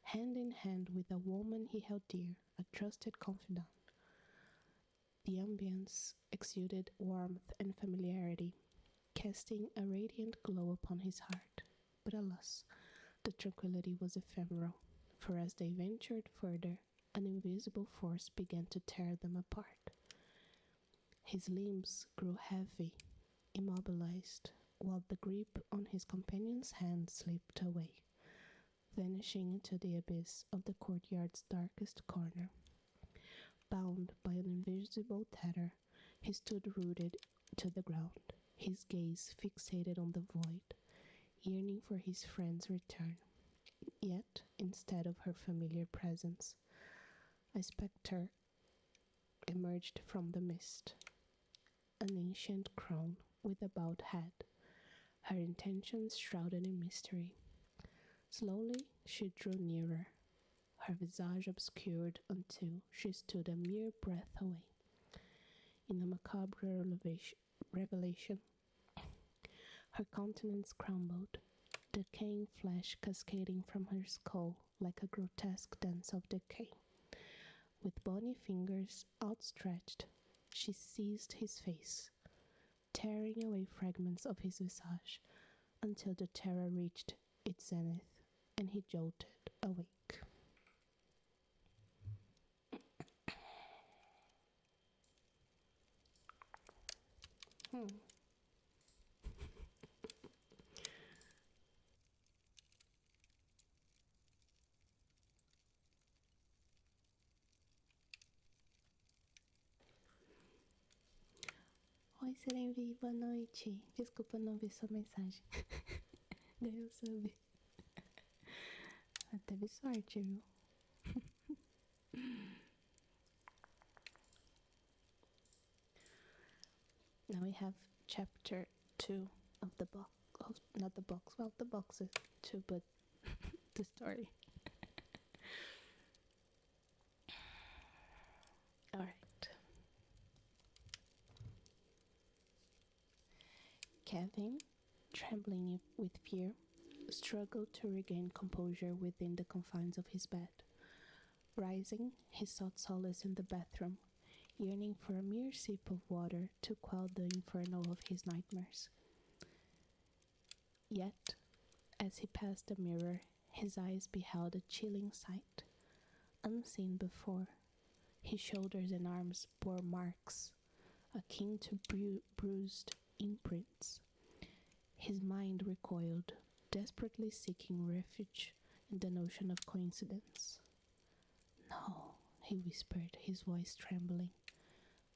A: hand in hand with a woman he held dear, a trusted confidant. The ambience exuded warmth and familiarity, casting a radiant glow upon his heart. But alas, the tranquility was ephemeral, for as they ventured further, an invisible force began to tear them apart. His limbs grew heavy, immobilized, while the grip on his companion's hand slipped away, vanishing into the abyss of the courtyard's darkest corner. Bound by an invisible tether, he stood rooted to the ground, his gaze fixated on the void, yearning for his friend's return. Yet, instead of her familiar presence, a spectre emerged from the mist, an ancient crone with a bowed head, her intentions shrouded in mystery. Slowly she drew nearer, her visage obscured until she stood a mere breath away. In a macabre revelation, her countenance crumbled, decaying flesh cascading from her skull like a grotesque dance of decay. With bony fingers outstretched, she seized his face, tearing away fragments of his visage until the terror reached its zenith and he jolted awake. Oi, Serenvi, boa noite. Desculpa não ver sua mensagem. Ganhou sub. Teve sorte, viu? Now we have chapter 2 of the book. Not the box. Well, the box is 2, but the story. Alright. Kevin, trembling with fear, struggled to regain composure within the confines of his bed. Rising, he sought solace in the bathroom, yearning for a mere sip of water to quell the inferno of his nightmares. Yet, as he passed the mirror, his eyes beheld a chilling sight. Unseen before, his shoulders and arms bore marks, akin to bruised imprints. His mind recoiled, desperately seeking refuge in the notion of coincidence. No, he whispered, his voice trembling.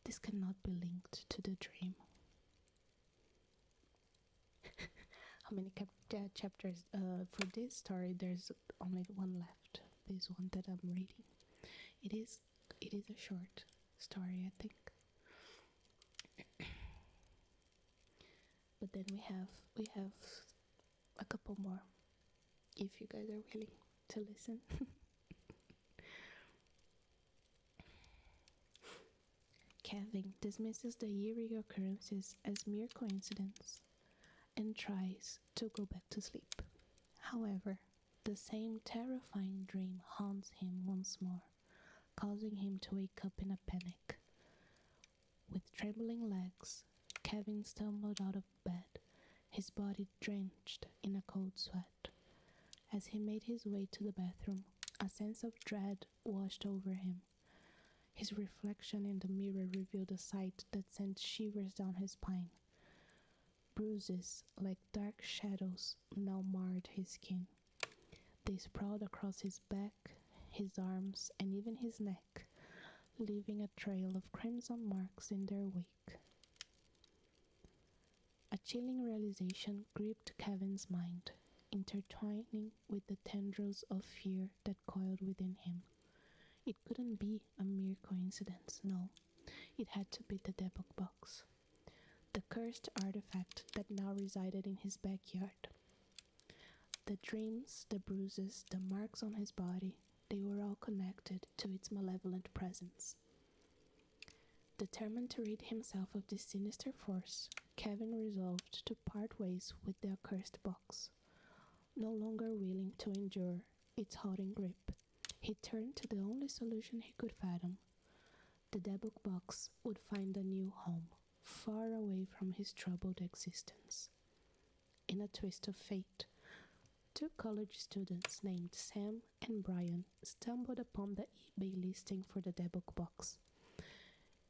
A: This cannot be linked to the dream. How many chapters? For this story, there's only one left. This one that I'm reading. It is a short story, I think. But then we have a couple more, if you guys are willing to listen. Kevin dismisses the eerie occurrences as mere coincidence and tries to go back to sleep. However, the same terrifying dream haunts him once more, causing him to wake up in a panic. With trembling legs, Kevin stumbled out of bed, his body drenched in a cold sweat. As he made his way to the bathroom, a sense of dread washed over him. His reflection in the mirror revealed a sight that sent shivers down his spine. Bruises, like dark shadows, now marred his skin. They sprawled across his back, his arms, and even his neck, leaving a trail of crimson marks in their wake. A chilling realization gripped Kevin's mind, intertwining with the tendrils of fear that coiled within him. It couldn't be a mere coincidence, no. It had to be the debug box, the cursed artifact that now resided in his backyard. The dreams, the bruises, the marks on his body, they were all connected to its malevolent presence. Determined to rid himself of this sinister force, Kevin resolved to part ways with the accursed box. No longer willing to endure its haunting grip, he turned to the only solution he could fathom. The debug box would find a new home, far away from his troubled existence. In a twist of fate, two college students named Sam and Brian stumbled upon the eBay listing for the debug box.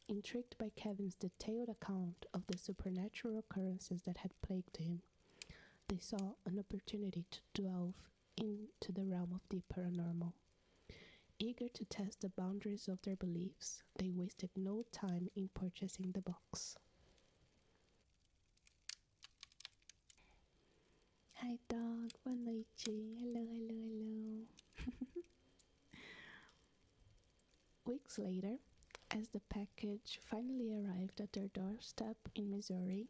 A: Intrigued by Kevin's detailed account of the supernatural occurrences that had plagued him, they saw an opportunity to delve into the realm of the paranormal. Eager to test the boundaries of their beliefs, they wasted no time in purchasing the box. Hi dog, boa noite. Hello, hello, hello. Weeks later, as the package finally arrived at their doorstep in Missouri,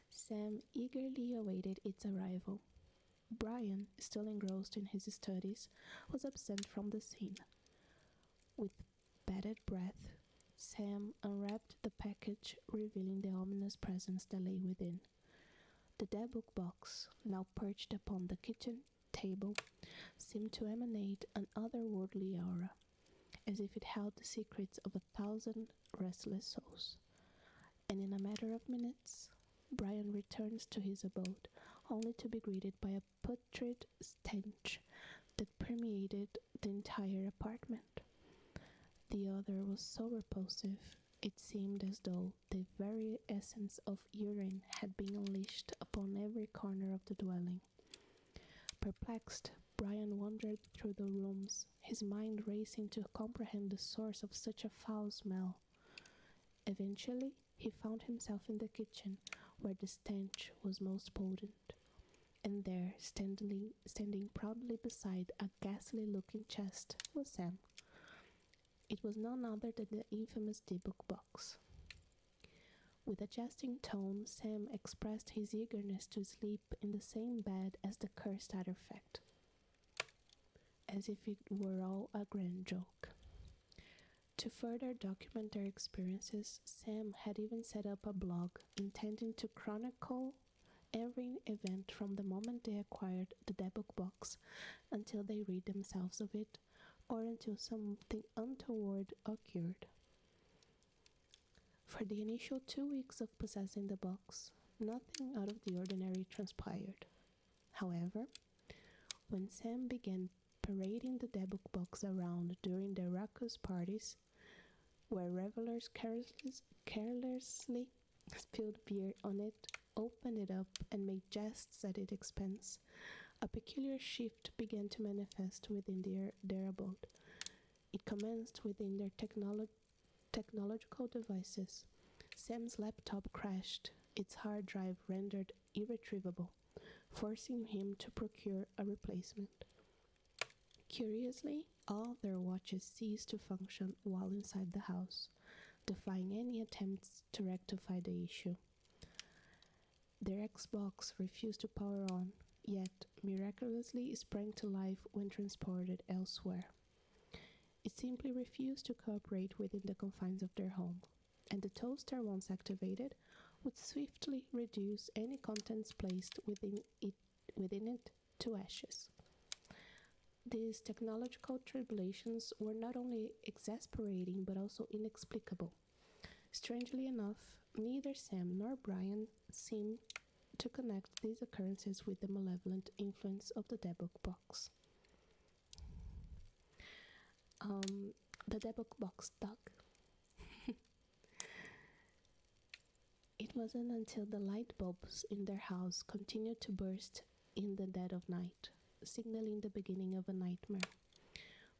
A: Sam eagerly awaited its arrival. Brian, still engrossed in his studies, was absent from the scene. With bated breath, Sam unwrapped the package, revealing the ominous presence that lay within. The debug box, now perched upon the kitchen table, seemed to emanate an otherworldly aura, as if it held the secrets of 1,000 restless souls. And in a matter of minutes, Brian returns to his abode, only to be greeted by a putrid stench that permeated the entire apartment. The odor was so repulsive, it seemed as though the very essence of urine had been unleashed upon every corner of the dwelling. Perplexed, Brian wandered through the rooms, his mind racing to comprehend the source of such a foul smell. Eventually, he found himself in the kitchen, where the stench was most potent. And there, standing proudly beside a ghastly-looking chest, was Sam. It was none other than the infamous debug box. With a jesting tone, Sam expressed his eagerness to sleep in the same bed as the cursed artifact, as if it were all a grand joke. To further document their experiences, Sam had even set up a blog intending to chronicle every event from the moment they acquired the debug box until they rid themselves of it, or until something untoward occurred. For the initial 2 weeks of possessing the box, nothing out of the ordinary transpired. However, when Sam began parading the debug box around during their raucous parties, where revelers carelessly spilled beer on it, opened it up, and made jests at its expense, a peculiar shift began to manifest within their abode. It commenced within their technological devices. Sam's laptop crashed, its hard drive rendered irretrievable, forcing him to procure a replacement. Curiously, all their watches ceased to function while inside the house, defying any attempts to rectify the issue. Their Xbox refused to power on, yet miraculously sprang to life when transported elsewhere. It simply refused to cooperate within the confines of their home, and the toaster, once activated, would swiftly reduce any contents placed within it to ashes. These technological tribulations were not only exasperating but also inexplicable. Strangely enough, neither Sam nor Brian seemed to connect these occurrences with the malevolent influence of the debug box. The debug box dog. It wasn't until the light bulbs in their house continued to burst in the dead of night, signaling the beginning of a nightmare.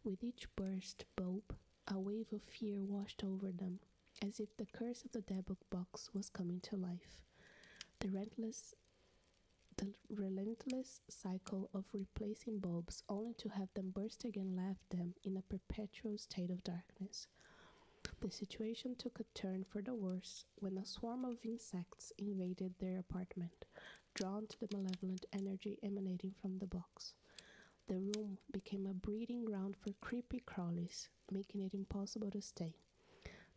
A: With each burst bulb, a wave of fear washed over them, as if the curse of the debug box was coming to life. The relentless cycle of replacing bulbs only to have them burst again left them in a perpetual state of darkness. The situation took a turn for the worse when a swarm of insects invaded their apartment, drawn to the malevolent energy emanating from the box. The room became a breeding ground for creepy crawlies, making it impossible to stay.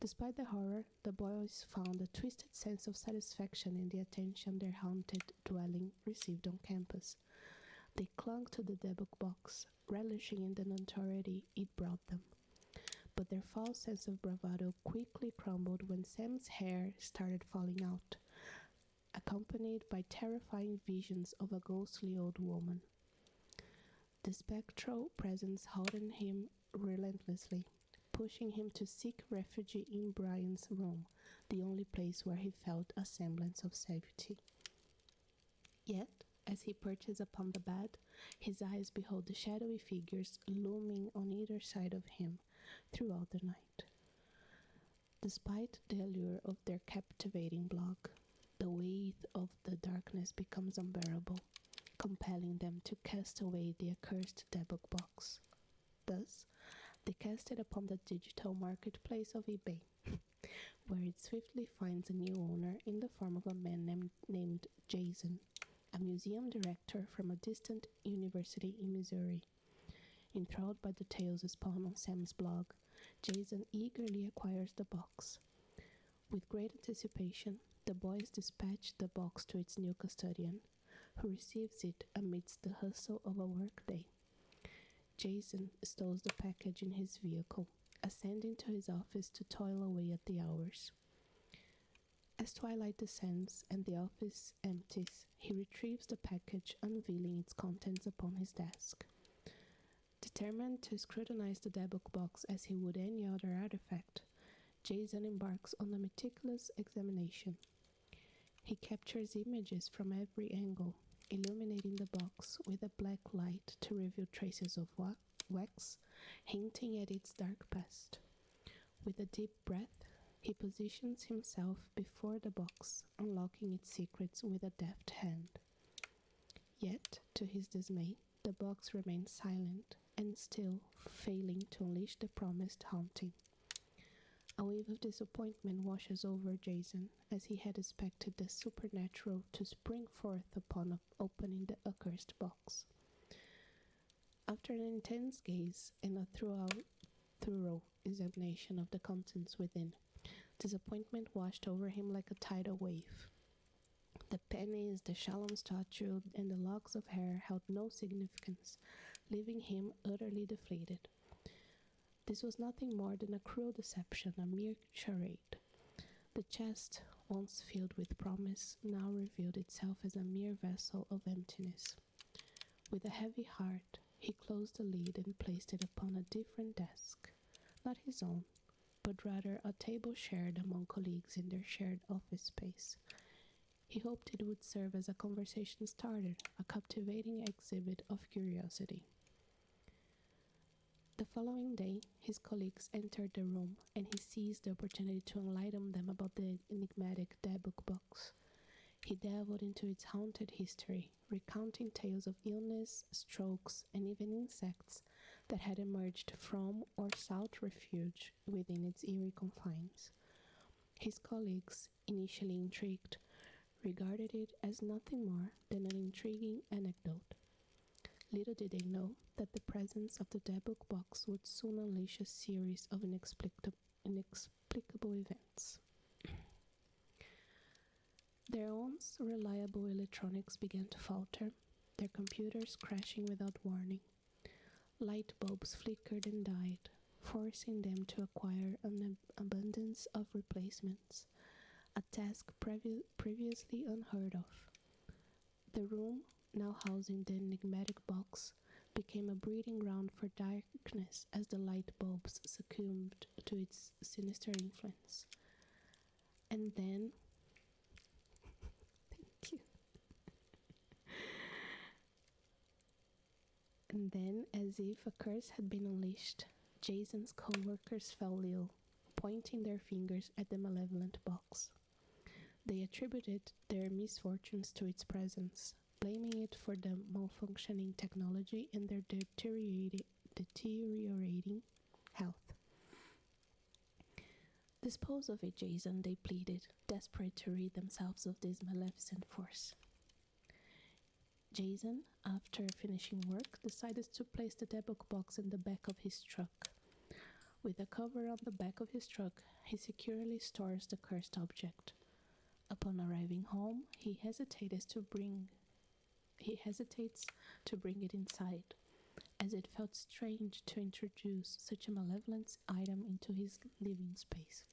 A: Despite the horror, the boys found a twisted sense of satisfaction in the attention their haunted dwelling received on campus. They clung to the debug box, relishing in the notoriety it brought them. But their false sense of bravado quickly crumbled when Sam's hair started falling out, accompanied by terrifying visions of a ghostly old woman. The spectral presence haunted him relentlessly, pushing him to seek refuge in Brian's room, the only place where he felt a semblance of safety. Yet, as he perches upon the bed, his eyes behold the shadowy figures looming on either side of him throughout the night. Despite the allure of their captivating block, the weight of the darkness becomes unbearable, compelling them to cast away the accursed debug box. Thus, they cast it upon the digital marketplace of eBay, where it swiftly finds a new owner in the form of a man named Jason, a museum director from a distant university in Missouri. Enthralled by the tales spawned on Sam's blog, Jason eagerly acquires the box. With great anticipation, the boys dispatch the box to its new custodian, who receives it amidst the hustle of a workday. Jason stows the package in his vehicle, ascending to his office to toil away at the hours. As twilight descends and the office empties, he retrieves the package, unveiling its contents upon his desk. Determined to scrutinize the debug box as he would any other artifact, Jason embarks on a meticulous examination. He captures images from every angle, illuminating the box with a black light to reveal traces of wax, hinting at its dark past. With a deep breath, he positions himself before the box, unlocking its secrets with a deft hand. Yet, to his dismay, the box remains silent and still, failing to unleash the promised haunting. A wave of disappointment washes over Jason, as he had expected the supernatural to spring forth upon opening the accursed box. After an intense gaze and a thorough examination of the contents within, disappointment washed over him like a tidal wave. The pennies, the Shalom statue, and the locks of hair held no significance, leaving him utterly deflated. This was nothing more than a cruel deception, a mere charade. The chest, once filled with promise, now revealed itself as a mere vessel of emptiness. With a heavy heart, he closed the lid and placed it upon a different desk, not his own, but rather a table shared among colleagues in their shared office space. He hoped it would serve as a conversation starter, a captivating exhibit of curiosity. The following day, his colleagues entered the room, and he seized the opportunity to enlighten them about the enigmatic debug box. He delved into its haunted history, recounting tales of illness, strokes, and even insects that had emerged from or sought refuge within its eerie confines. His colleagues, initially intrigued, regarded it as nothing more than an intriguing anecdote. Little did they know that the presence of the debug box would soon unleash a series of inexplicable events. Their once reliable electronics began to falter, their computers crashing without warning. Light bulbs flickered and died, forcing them to acquire an abundance of replacements, a task previously unheard of. The room, now housing the enigmatic box, became a breeding ground for darkness as the light bulbs succumbed to its sinister influence. And then, thank you. And then, as if a curse had been unleashed, Jason's co-workers fell ill, pointing their fingers at the malevolent box. They attributed their misfortunes to its presence, blaming it for the malfunctioning technology and their deteriorating health. Dispose of it, Jason, they pleaded, desperate to rid themselves of this maleficent force. Jason, after finishing work, decided to place the debug box in the back of his truck. With a cover on the back of his truck, he securely stores the cursed object. Upon arriving home, he hesitates to bring it inside, as it felt strange to introduce such a malevolent item into his living space.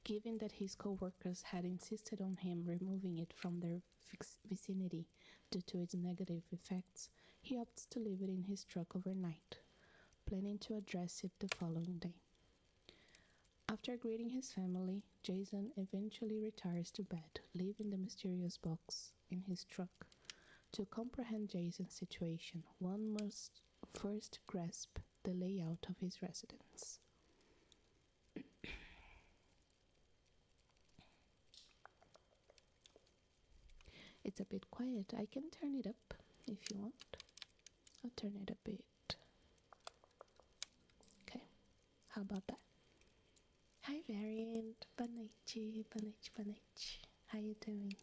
A: Given that his co-workers had insisted on him removing it from their vicinity due to its negative effects, he opts to leave it in his truck overnight, planning to address it the following day. After greeting his family, Jason eventually retires to bed, leaving the mysterious box in his truck. To comprehend Jason's situation, one must first grasp the layout of his residence. It's a bit quiet. I can turn it up if you want. I'll turn it a bit. Okay, how about that? Hi Variant, boa noite, boa noite, boa noite. How you doing?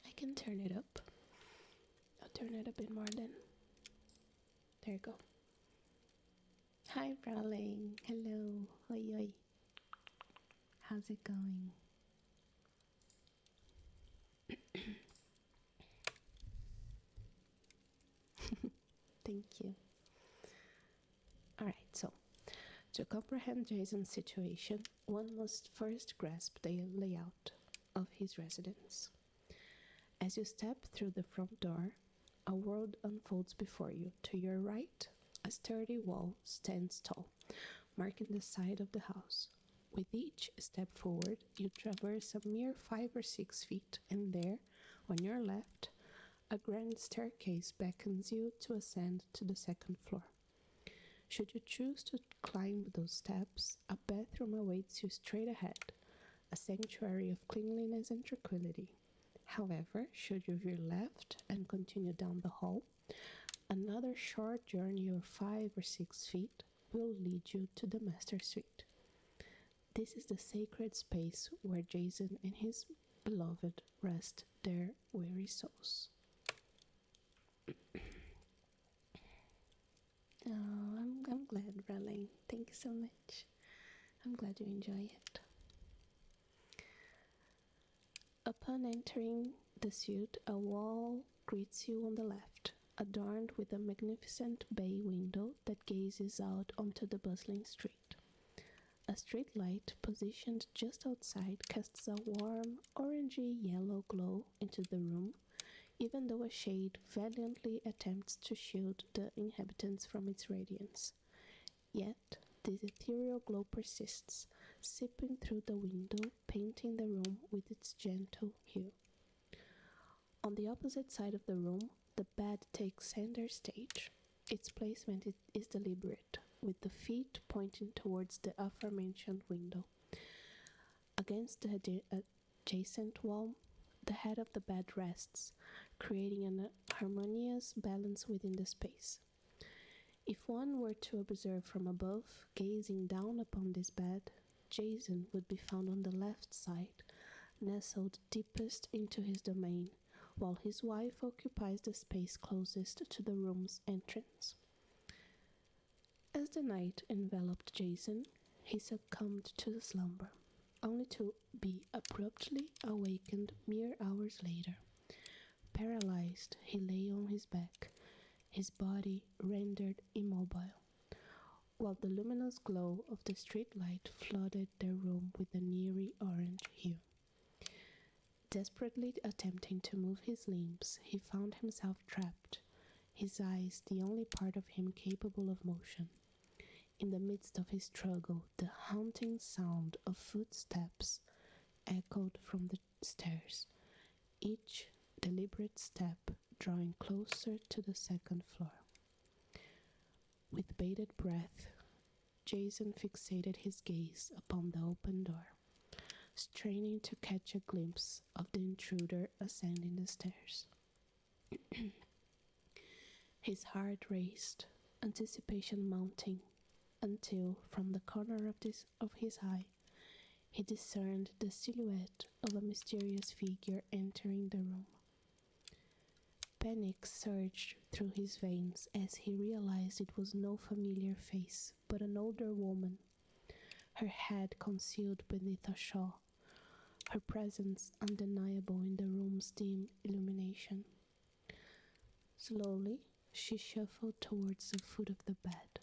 A: I can turn it up. I'll turn it a bit more then. There you go. Hi Brawling, hello, oi oi. How's it going? Thank you. Alright, so to comprehend Jason's situation, one must first grasp the layout of his residence. As you step through the front door, a world unfolds before you. To your right, a sturdy wall stands tall, marking the side of the house. With each step forward, you traverse a mere 5 or 6 feet, and there, on your left, a grand staircase beckons you to ascend to the second floor. Should you choose to climb those steps, a bathroom awaits you straight ahead, a sanctuary of cleanliness and tranquility. However, should you veer left and continue down the hall, another short journey of 5 or 6 feet will lead you to the master suite. This is the sacred space where Jason and his beloved rest their weary souls. Oh, I'm glad, Raleigh. Thank you so much. I'm glad you enjoy it. Upon entering the suite, a wall greets you on the left, adorned with a magnificent bay window that gazes out onto the bustling street. A street light positioned just outside casts a warm, orangey-yellow glow into the room, even though a shade valiantly attempts to shield the inhabitants from its radiance. Yet, this ethereal glow persists, seeping through the window, painting the room with its gentle hue. On the opposite side of the room, the bed takes center stage. Its placement is deliberate, with the feet pointing towards the aforementioned window. Against the adjacent wall, the head of the bed rests, creating an harmonious balance within the space. If one were to observe from above, gazing down upon this bed, Jason would be found on the left side, nestled deepest into his domain, while his wife occupies the space closest to the room's entrance. As the night enveloped Jason, he succumbed to slumber, only to be abruptly awakened mere hours later. Paralyzed, he lay on his back, his body rendered immobile, while the luminous glow of the streetlight flooded their room with an eerie orange hue. Desperately attempting to move his limbs, he found himself trapped, his eyes the only part of him capable of motion. In the midst of his struggle, the haunting sound of footsteps echoed from the stairs, each deliberate step drawing closer to the second floor. With bated breath, Jason fixated his gaze upon the open door, straining to catch a glimpse of the intruder ascending the stairs. His heart raced, anticipation mounting, until, from the corner of his eye, he discerned the silhouette of a mysterious figure entering the room. Panic surged through his veins as he realized it was no familiar face, but an older woman, her head concealed beneath a shawl, her presence undeniable in the room's dim illumination. Slowly, she shuffled towards the foot of the bed,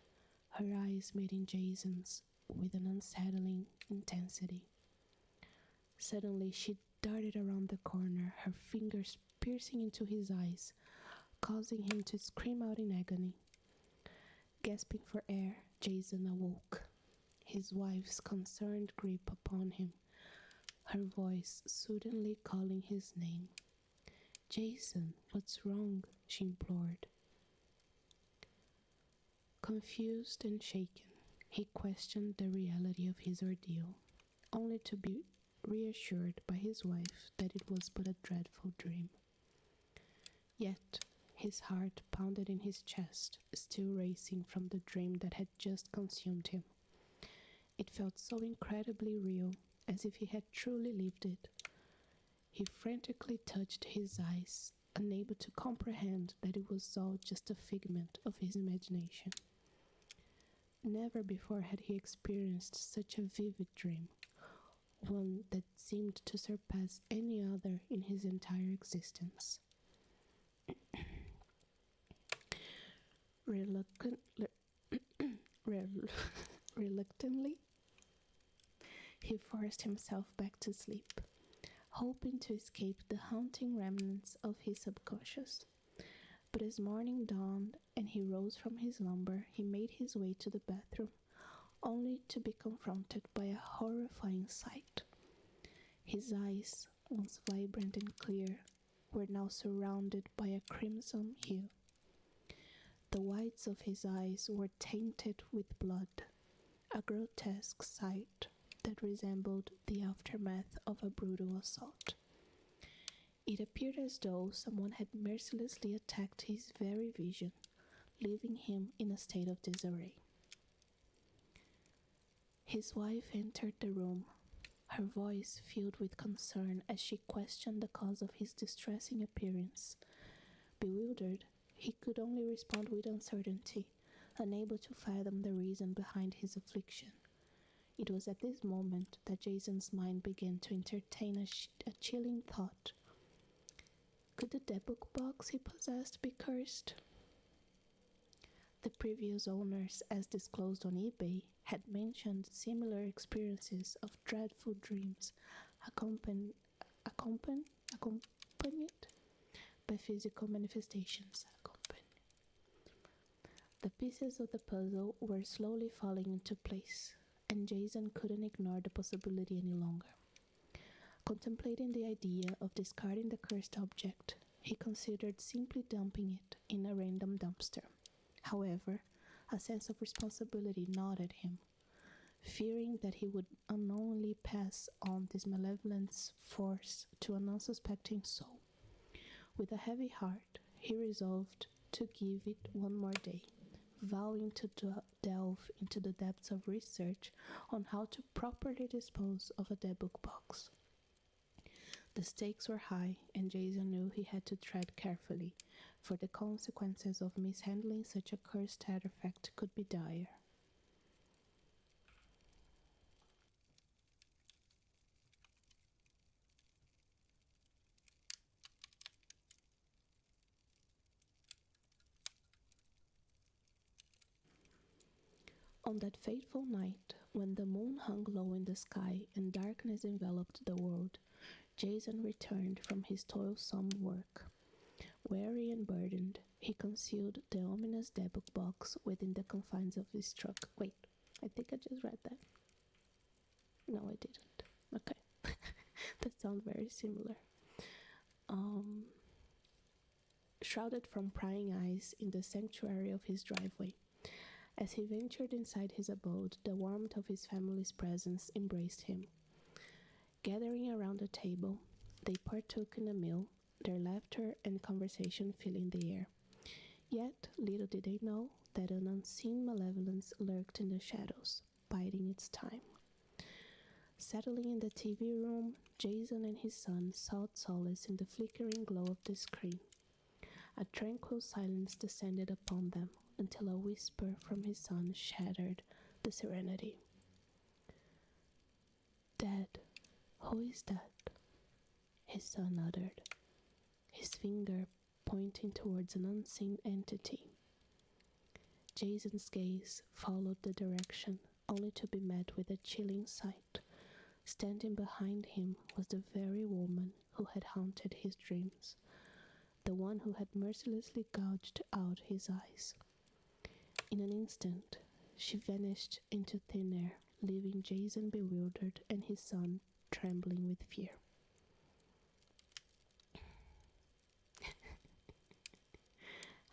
A: her eyes meeting Jason's with an unsettling intensity. Suddenly, she darted around the corner, her fingers piercing into his eyes, causing him to scream out in agony. Gasping for air, Jason awoke, his wife's concerned grip upon him, her voice suddenly calling his name. "Jason, what's wrong?" she implored. Confused and shaken, he questioned the reality of his ordeal, only to be reassured by his wife that it was but a dreadful dream. Yet, his heart pounded in his chest, still racing from the dream that had just consumed him. It felt so incredibly real, as if he had truly lived it. He frantically touched his eyes, unable to comprehend that it was all just a figment of his imagination. Never before had he experienced such a vivid dream, one that seemed to surpass any other in his entire existence. Reluctantly, he forced himself back to sleep, hoping to escape the haunting remnants of his subconscious. But as morning dawned and he rose from his slumber, he made his way to the bathroom, only to be confronted by a horrifying sight. His eyes, once vibrant and clear, were now surrounded by a crimson hue. The whites of his eyes were tainted with blood, a grotesque sight that resembled the aftermath of a brutal assault. It appeared as though someone had mercilessly attacked his very vision, leaving him in a state of disarray. His wife entered the room, her voice filled with concern as she questioned the cause of his distressing appearance. Bewildered, he could only respond with uncertainty, unable to fathom the reason behind his affliction. It was at this moment that Jason's mind began to entertain a chilling thought. Could the debug box he possessed be cursed? The previous owners, as disclosed on eBay, had mentioned similar experiences of dreadful dreams accompanied by physical manifestations. The pieces of the puzzle were slowly falling into place, and Jason couldn't ignore the possibility any longer. Contemplating the idea of discarding the cursed object, he considered simply dumping it in a random dumpster. However, a sense of responsibility gnawed at him, fearing that he would unknowingly pass on this malevolent force to an unsuspecting soul. With a heavy heart, he resolved to give it one more day, vowing to delve into the depths of research on how to properly dispose of a debug box. The stakes were high, and Jason knew he had to tread carefully, for the consequences of mishandling such a cursed artifact could be dire. On that fateful night, when the moon hung low in the sky and darkness enveloped the world, Jason returned from his toilsome work. Weary and burdened, he concealed the ominous debug box within the confines of his truck. Wait, I think I just read that. No, I didn't. Okay. That sounds very similar. Shrouded from prying eyes in the sanctuary of his driveway. As he ventured inside his abode, the warmth of his family's presence embraced him. Gathering around the table, they partook in a meal, their laughter and conversation filling the air. Yet, little did they know that an unseen malevolence lurked in the shadows, biding its time. Settling in the TV room, Jason and his son sought solace in the flickering glow of the screen. A tranquil silence descended upon them until a whisper from his son shattered the serenity. "Dad, who is that?" his son uttered, his finger pointing towards an unseen entity. Jason's gaze followed the direction, only to be met with a chilling sight. Standing behind him was the very woman who had haunted his dreams, the one who had mercilessly gouged out his eyes. In an instant, she vanished into thin air, leaving Jason bewildered and his son trembling with fear.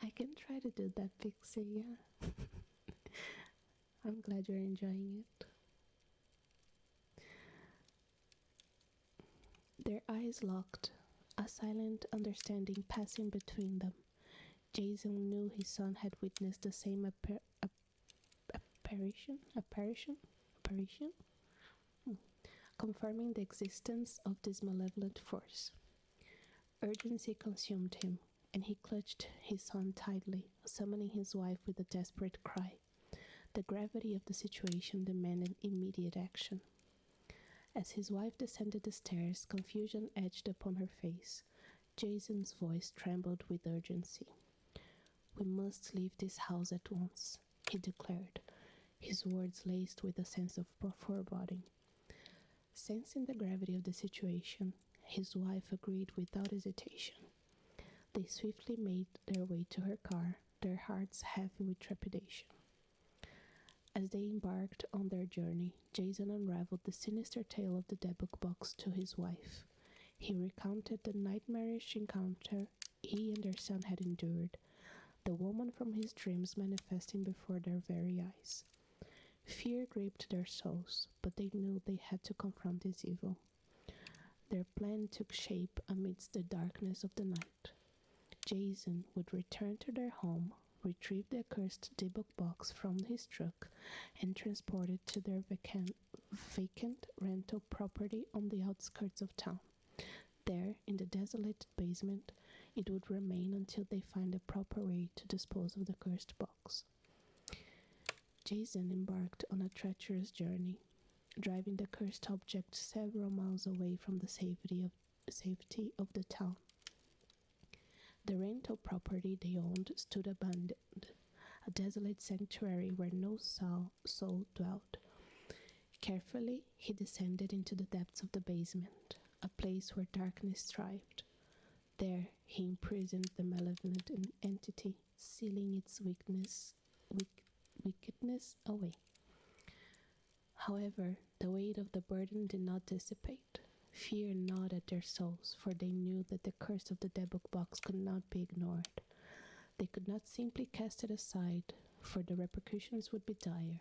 A: I can try to do that, Pixie, yeah. I'm glad you're enjoying it. Their eyes locked, a silent understanding passing between them. Jason knew his son had witnessed the same apparition? Confirming the existence of this malevolent force. Urgency consumed him, and he clutched his son tightly, summoning his wife with a desperate cry. The gravity of the situation demanded immediate action. As his wife descended the stairs, confusion edged upon her face. Jason's voice trembled with urgency. "We must leave this house at once," he declared, his words laced with a sense of foreboding. Sensing the gravity of the situation, his wife agreed without hesitation. They swiftly made their way to her car, their hearts heavy with trepidation. As they embarked on their journey, Jason unraveled the sinister tale of the debug box to his wife. He recounted the nightmarish encounter he and their son had endured, the woman from his dreams manifesting before their very eyes. Fear gripped their souls, but they knew they had to confront this evil. Their plan took shape amidst the darkness of the night. Jason would return to their home, retrieve the accursed debug box from his truck, and transport it to their vacant rental property on the outskirts of town. There, in the desolate basement, it would remain until they find a proper way to dispose of the cursed box. Jason embarked on a treacherous journey, driving the cursed object several miles away from the safety of the town. The rental property they owned stood abandoned, a desolate sanctuary where no soul dwelt. Carefully, he descended into the depths of the basement, a place where darkness thrived. There, he imprisoned the malevolent entity, sealing its wickedness away. However, the weight of the burden did not dissipate. Fear gnawed at their souls, for they knew that the curse of the debug box could not be ignored. They could not simply cast it aside, for the repercussions would be dire.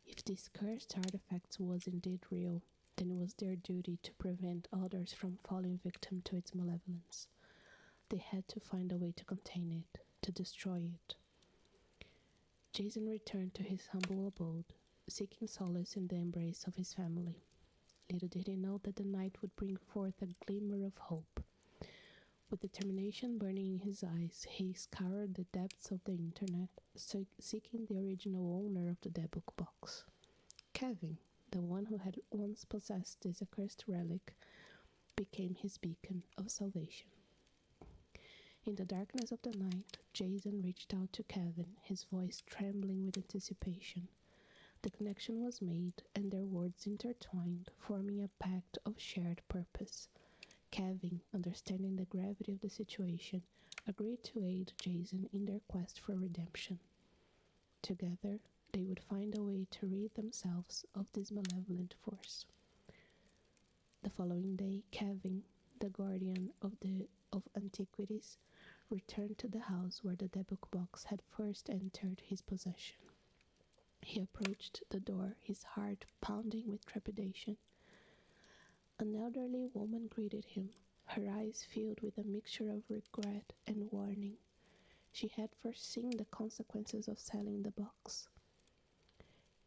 A: If this cursed artifact was indeed real, then it was their duty to prevent others from falling victim to its malevolence. They had to find a way to contain it, to destroy it. Jason returned to his humble abode, seeking solace in the embrace of his family. Little did he know that the night would bring forth a glimmer of hope. With determination burning in his eyes, he scoured the depths of the internet, seeking the original owner of the debug box. Kevin, the one who had once possessed this accursed relic, became his beacon of salvation. In the darkness of the night, Jason reached out to Kevin, his voice trembling with anticipation. The connection was made, and their words intertwined, forming a pact of shared purpose. Kevin, understanding the gravity of the situation, agreed to aid Jason in their quest for redemption. Together, they would find a way to rid themselves of this malevolent force. The following day, Kevin, the guardian of antiquities, returned to the house where the debug box had first entered his possession. He approached the door, his heart pounding with trepidation. An elderly woman greeted him, her eyes filled with a mixture of regret and warning. She had foreseen the consequences of selling the box.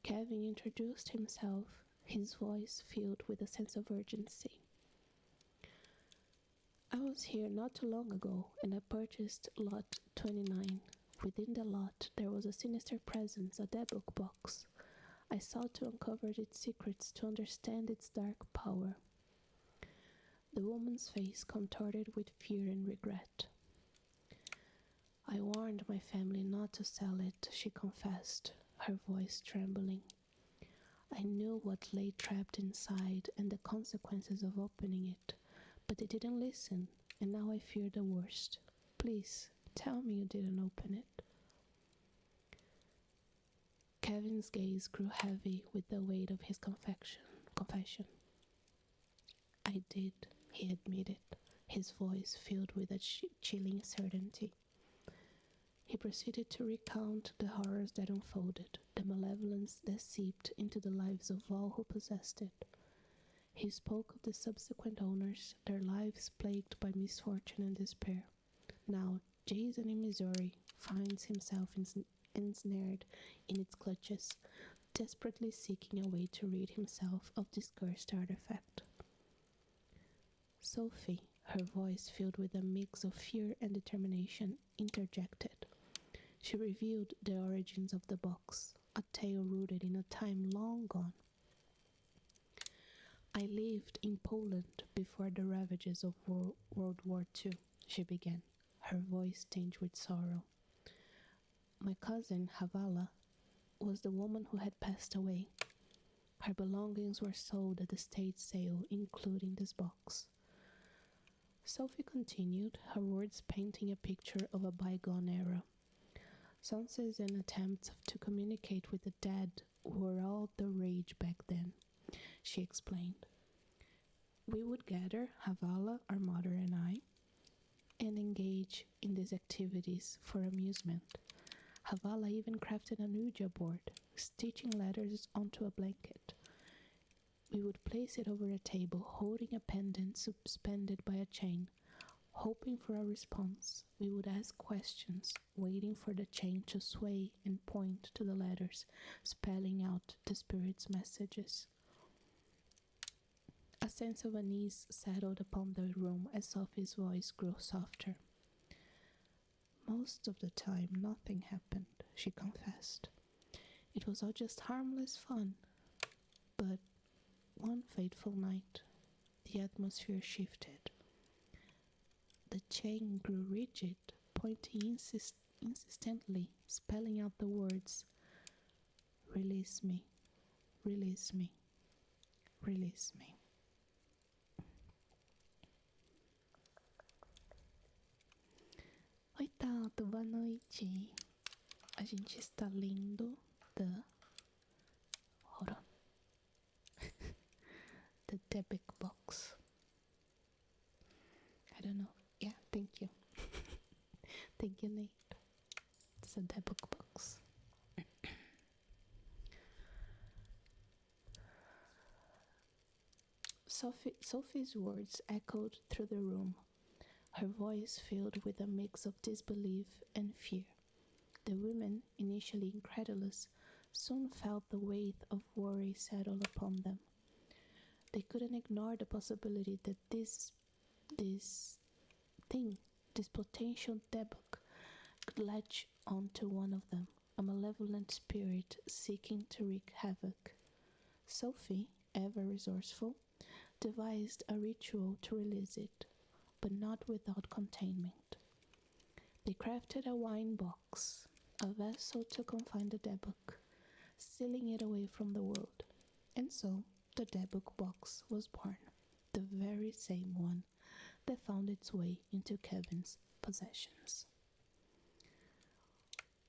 A: Kevin introduced himself, his voice filled with a sense of urgency. "I was here not too long ago, and I purchased lot 29. Within the lot, there was a sinister presence, a debug box. I sought to uncover its secrets, to understand its dark power." The woman's face contorted with fear and regret. "I warned my family not to sell it," she confessed, her voice trembling. I knew what lay trapped inside and the consequences of opening it, but they didn't listen, and now I fear the worst. Please, tell me you didn't open it. Kevin's gaze grew heavy with the weight of his confession. I did, he admitted, his voice filled with a chilling certainty. He proceeded to recount the horrors that unfolded, the malevolence that seeped into the lives of all who possessed it. He spoke of the subsequent owners, their lives plagued by misfortune and despair. Now, Jason in Missouri finds himself ensnared in its clutches, desperately seeking a way to rid himself of this cursed artifact. Sophie, her voice filled with a mix of fear and determination, interjected. She revealed the origins of the box, a tale rooted in a time long gone. I lived in Poland before the ravages of World War II, she began, her voice tinged with sorrow. My cousin, Havala, was the woman who had passed away. Her belongings were sold at the state sale, including this box. Sophie continued, her words painting a picture of a bygone era. Sonses and attempts to communicate with the dead were all the rage back then, she explained. We would gather, Havala, our mother and I, and engage in these activities for amusement. Havala even crafted an Ouija board, stitching letters onto a blanket. We would place it over a table, holding a pendant suspended by a chain. Hoping for a response, we would ask questions, waiting for the chain to sway and point to the letters, spelling out the spirit's messages. A sense of unease settled upon the room as Sophie's voice grew softer. Most of the time, nothing happened, she confessed. It was all just harmless fun. But one fateful night, the atmosphere shifted. The chain grew rigid, pointing insistently, spelling out the words, "Release me, release me, release me." Oi, Tato, boa noite. A gente está lendo hold on, the Debic box. I don't know. Yeah, thank you. Thank you, Nate. It's a Debic box. Sophie's words echoed through the room, her voice filled with a mix of disbelief and fear. The women, initially incredulous, soon felt the weight of worry settle upon them. They couldn't ignore the possibility that this potential debug could latch onto one of them, a malevolent spirit seeking to wreak havoc. Sophie, ever resourceful, devised a ritual to release it, but not without containment. They crafted a wine box, a vessel to confine the debug, sealing it away from the world. And so, the debug box was born, the very same one that found its way into Kevin's possessions.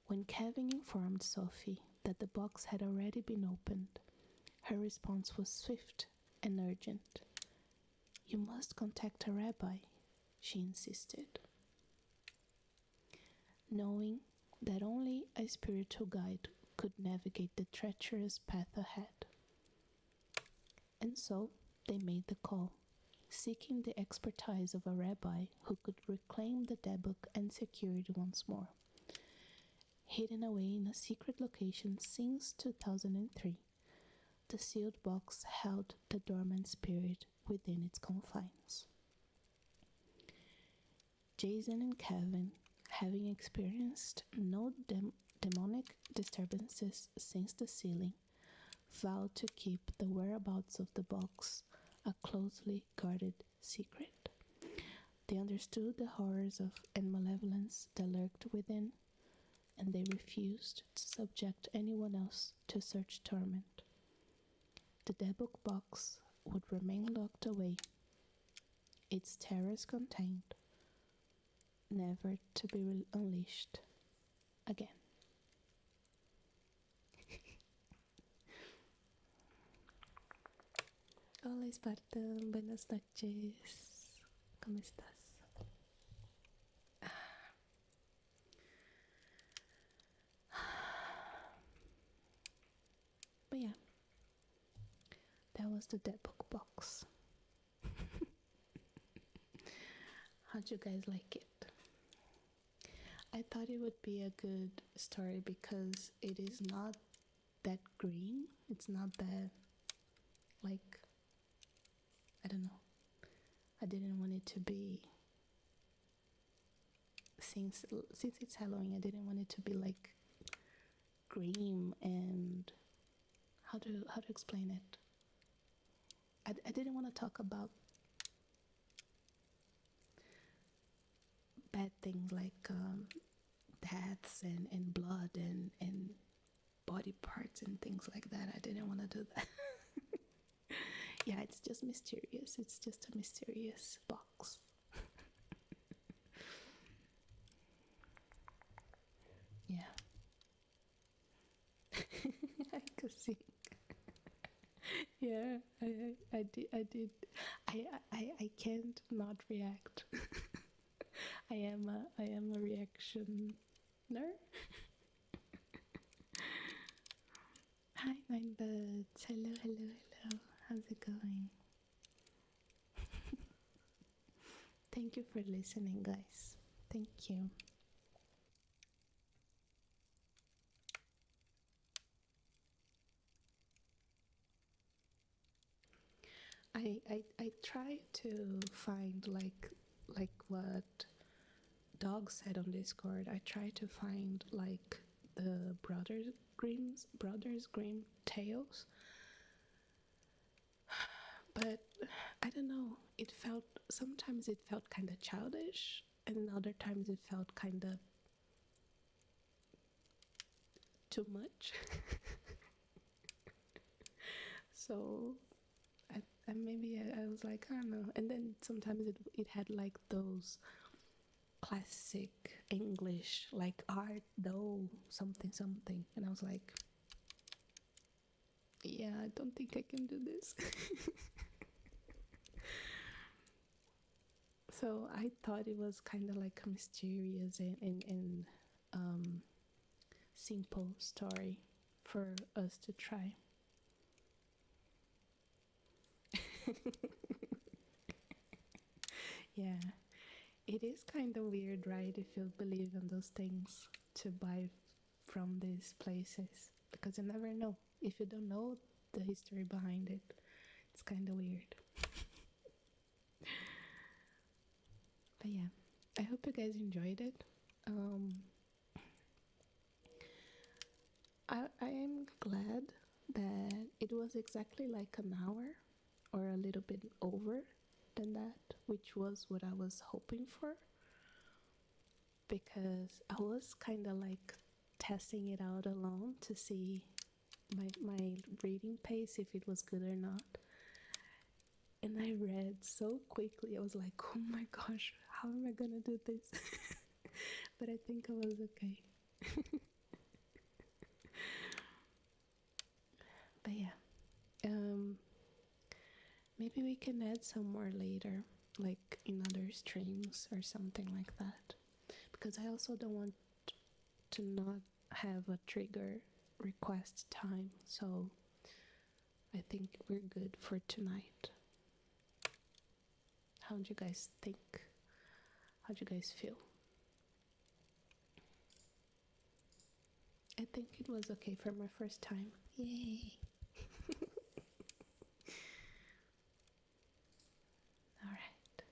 A: When Kevin informed Sophie that the box had already been opened, her response was swift and urgent. "You must contact a rabbi," she insisted. Knowing that only a spiritual guide could navigate the treacherous path ahead. And so they made the call, seeking the expertise of a rabbi who could reclaim the debug and secure it once more. Hidden away in a secret location since 2003, the sealed box held the dormant spirit within its confines. Jason and Kevin, having experienced no demonic disturbances since the sealing, vowed to keep the whereabouts of the box a closely guarded secret. They understood the horrors and malevolence that lurked within, and they refused to subject anyone else to such torment. The debug box would remain locked away, its terrors contained, never to be unleashed again. Hola Spartan, buenas noches. ¿Cómo estás? But yeah, that was the debug box. How'd you guys like it? I thought it would be a good story because it is not that green. It's not that, like, I don't know. I didn't want it to be, since it's Halloween, I didn't want it to be like green and how to explain it. I didn't want to talk about bad things like deaths and blood and body parts and things like that. I didn't want to do that. Yeah, it's just mysterious. It's just a mysterious box. Yeah. I could see. Yeah, I did. I can't not react. I am a reactioner. Hi, Ninebirds. Hello, hello, hello. How's it going? Thank you for listening, guys. Thank you. I try to find like what Dog said on Discord. I try to find like the Brothers Grimm tales, but I don't know. Sometimes it felt kind of childish, and other times it felt kind of too much. So I was like, I don't know. And then sometimes it had like those classic English, like art though something something, and I was like, yeah, I don't think I can do this. So I thought it was kind of like a mysterious and simple story for us to try. Yeah, it is kind of weird, right? If you believe in those things, to buy from these places, because you never know. If you don't know the history behind it, it's kind of weird. But yeah, I hope you guys enjoyed it. I am glad that it was exactly like an hour or a little bit over than that, which was what I was hoping for, because I was kind of like testing it out alone to see my reading pace, if it was good or not. And I read so quickly. I was like, oh my gosh, how am I gonna do this? But I think I was okay. But yeah, maybe we can add some more later, like in other streams or something like that, because I also don't want to not have a trigger request time. So I think we're good for tonight. How'd you guys think? How'd you guys feel? I think it was okay for my first time. Yay! Alright.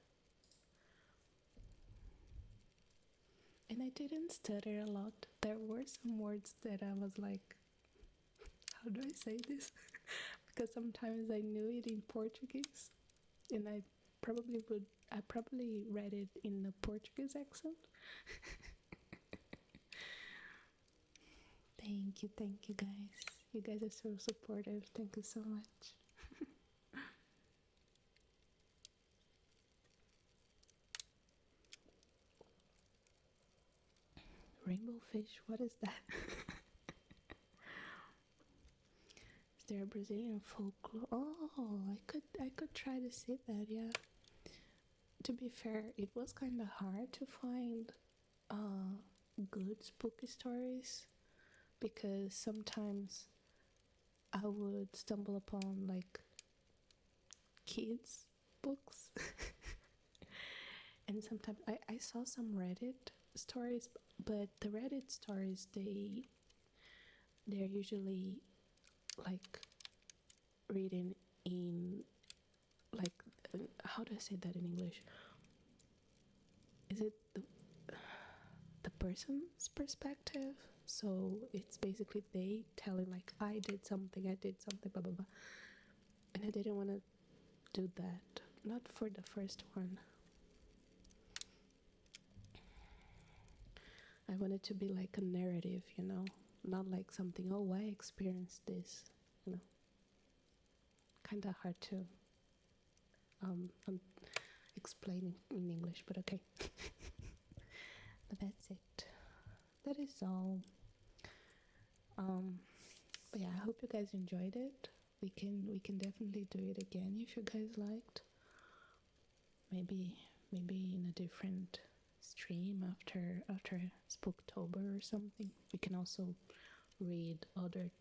A: And I didn't stutter a lot. There were some words that I was like, how do I say this? Because sometimes I knew it in Portuguese, and I probably read it in a Portuguese accent. Thank you guys. You guys are so supportive. Thank you so much. Rainbow fish, what is that? Is there a Brazilian folklore? Oh, I could try to see that, yeah. To be fair, it was kind of hard to find good spooky stories because sometimes I would stumble upon like kids books and sometimes I saw some Reddit stories, but the Reddit stories they're usually like written in like how do I say that in English? Is it the person's perspective? So it's basically they telling like I did something, blah blah blah, and I didn't want to do that. Not for the first one. I want it to be like a narrative, you know, not like something. Oh, I experienced this, you know. Kind of hard to explain in English, but okay. But that's it. That is all. But yeah, I hope you guys enjoyed it. We can definitely do it again if you guys liked. Maybe in a different stream after Spooktober or something. We can also read other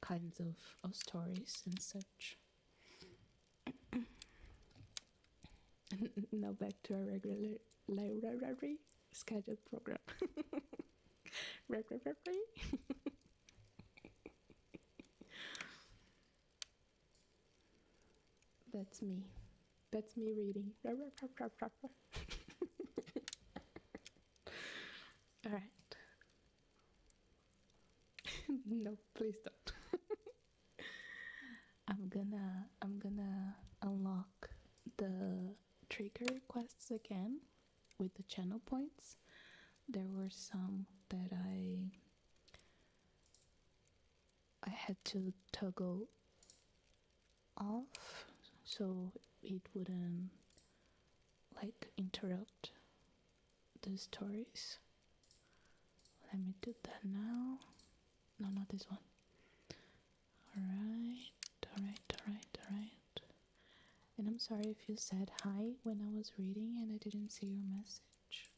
A: kinds of stories and such. Now back to our regular library scheduled program. That's me. That's me reading. All right. No, please don't. I'm gonna unlock the trigger quests again with the channel points. There were some that I had to toggle off so it wouldn't like interrupt the stories. Let me do that now. No, not this one. Alright. And I'm sorry if you said hi when I was reading and I didn't see your message.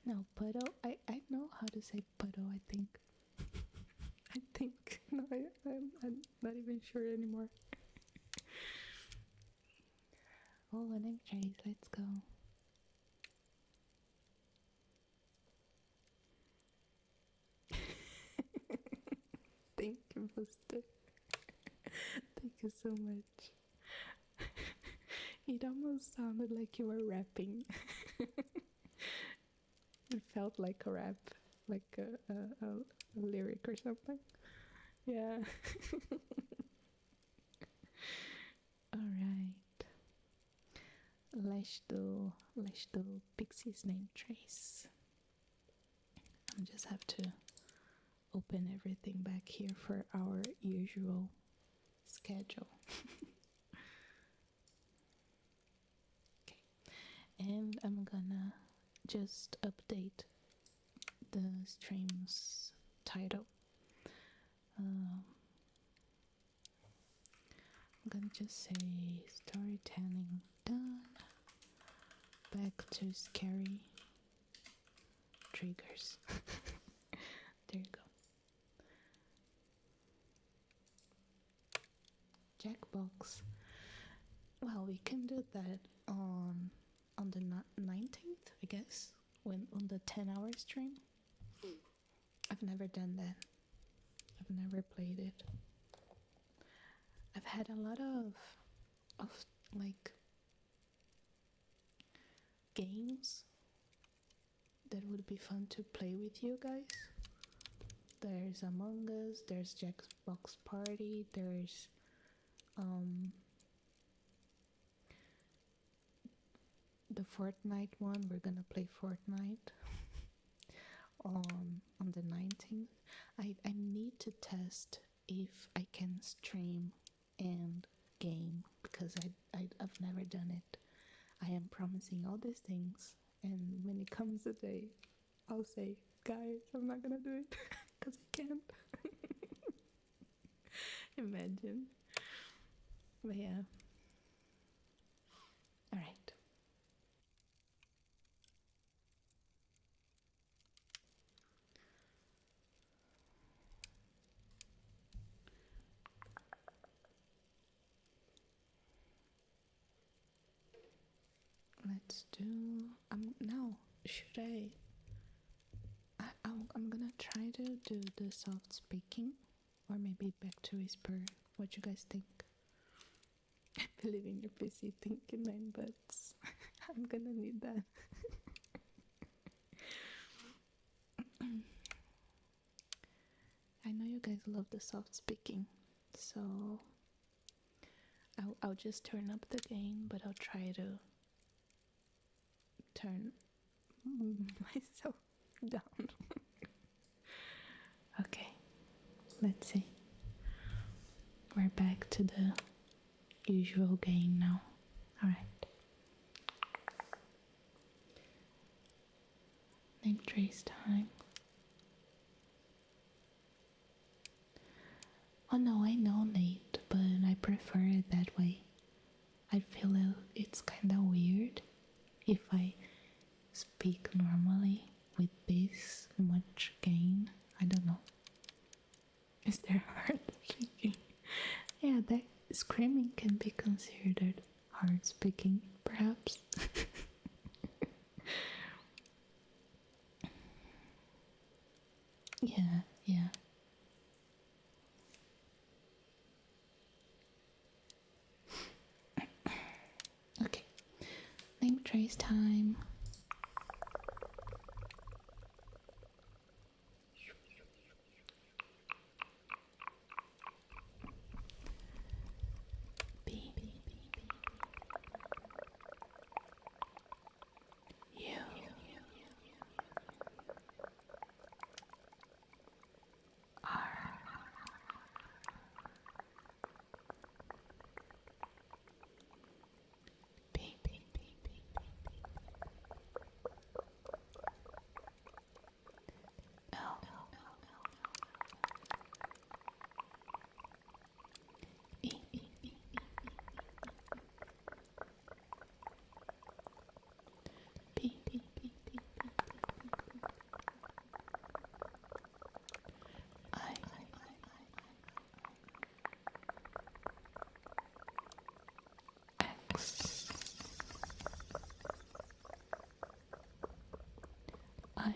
A: No, Puddle. I know how to say Puddle, I think. I think. No, I'm not even sure anymore. Oh, an egg chase. Let's go. Thank you, Buster. Thank you so much. It almost sounded like you were rapping. It felt like a rap, like a lyric or something. Yeah. Alright. Let's do Pixie's name trace. I just have to open everything back here for our usual schedule. Okay. And I'm gonna just update the stream's title. I'm gonna just say storytelling done. Back to scary triggers. There you go. Jackbox. Well, we can do that on the 19th, I guess, when on the 10-hour stream. I've never done that. I've never played it. I've had a lot of like games that would be fun to play with you guys. There's Among Us, there's Jackbox Party, there's the Fortnite one. We're gonna play Fortnite on the 19th. I need to test if I can stream and game because I've I've never done it. I am promising all these things, and when it comes the day, I'll say, guys, I'm not gonna do it because I can't. Imagine. But yeah. Alright. Let's do. Now, should I'm gonna try to do the soft speaking, or maybe back to whisper. What you guys think? I believe in your PC thinking, man, but I'm gonna need that. I know you guys love the soft speaking, so I'll just turn up the gain, but I'll try to turn myself down. Okay, let's see. We're back to the usual gain now. Alright. Name trace time. Oh no, I know, Nate, but I prefer it that way. I feel it's kinda weird if I speak normally with this much gain. I don't know. Is there hard speaking? Yeah, that screaming can be considered hard speaking, perhaps. Yeah. Okay. Name trace time. B. U. R. B. L. E. P. I. X. I.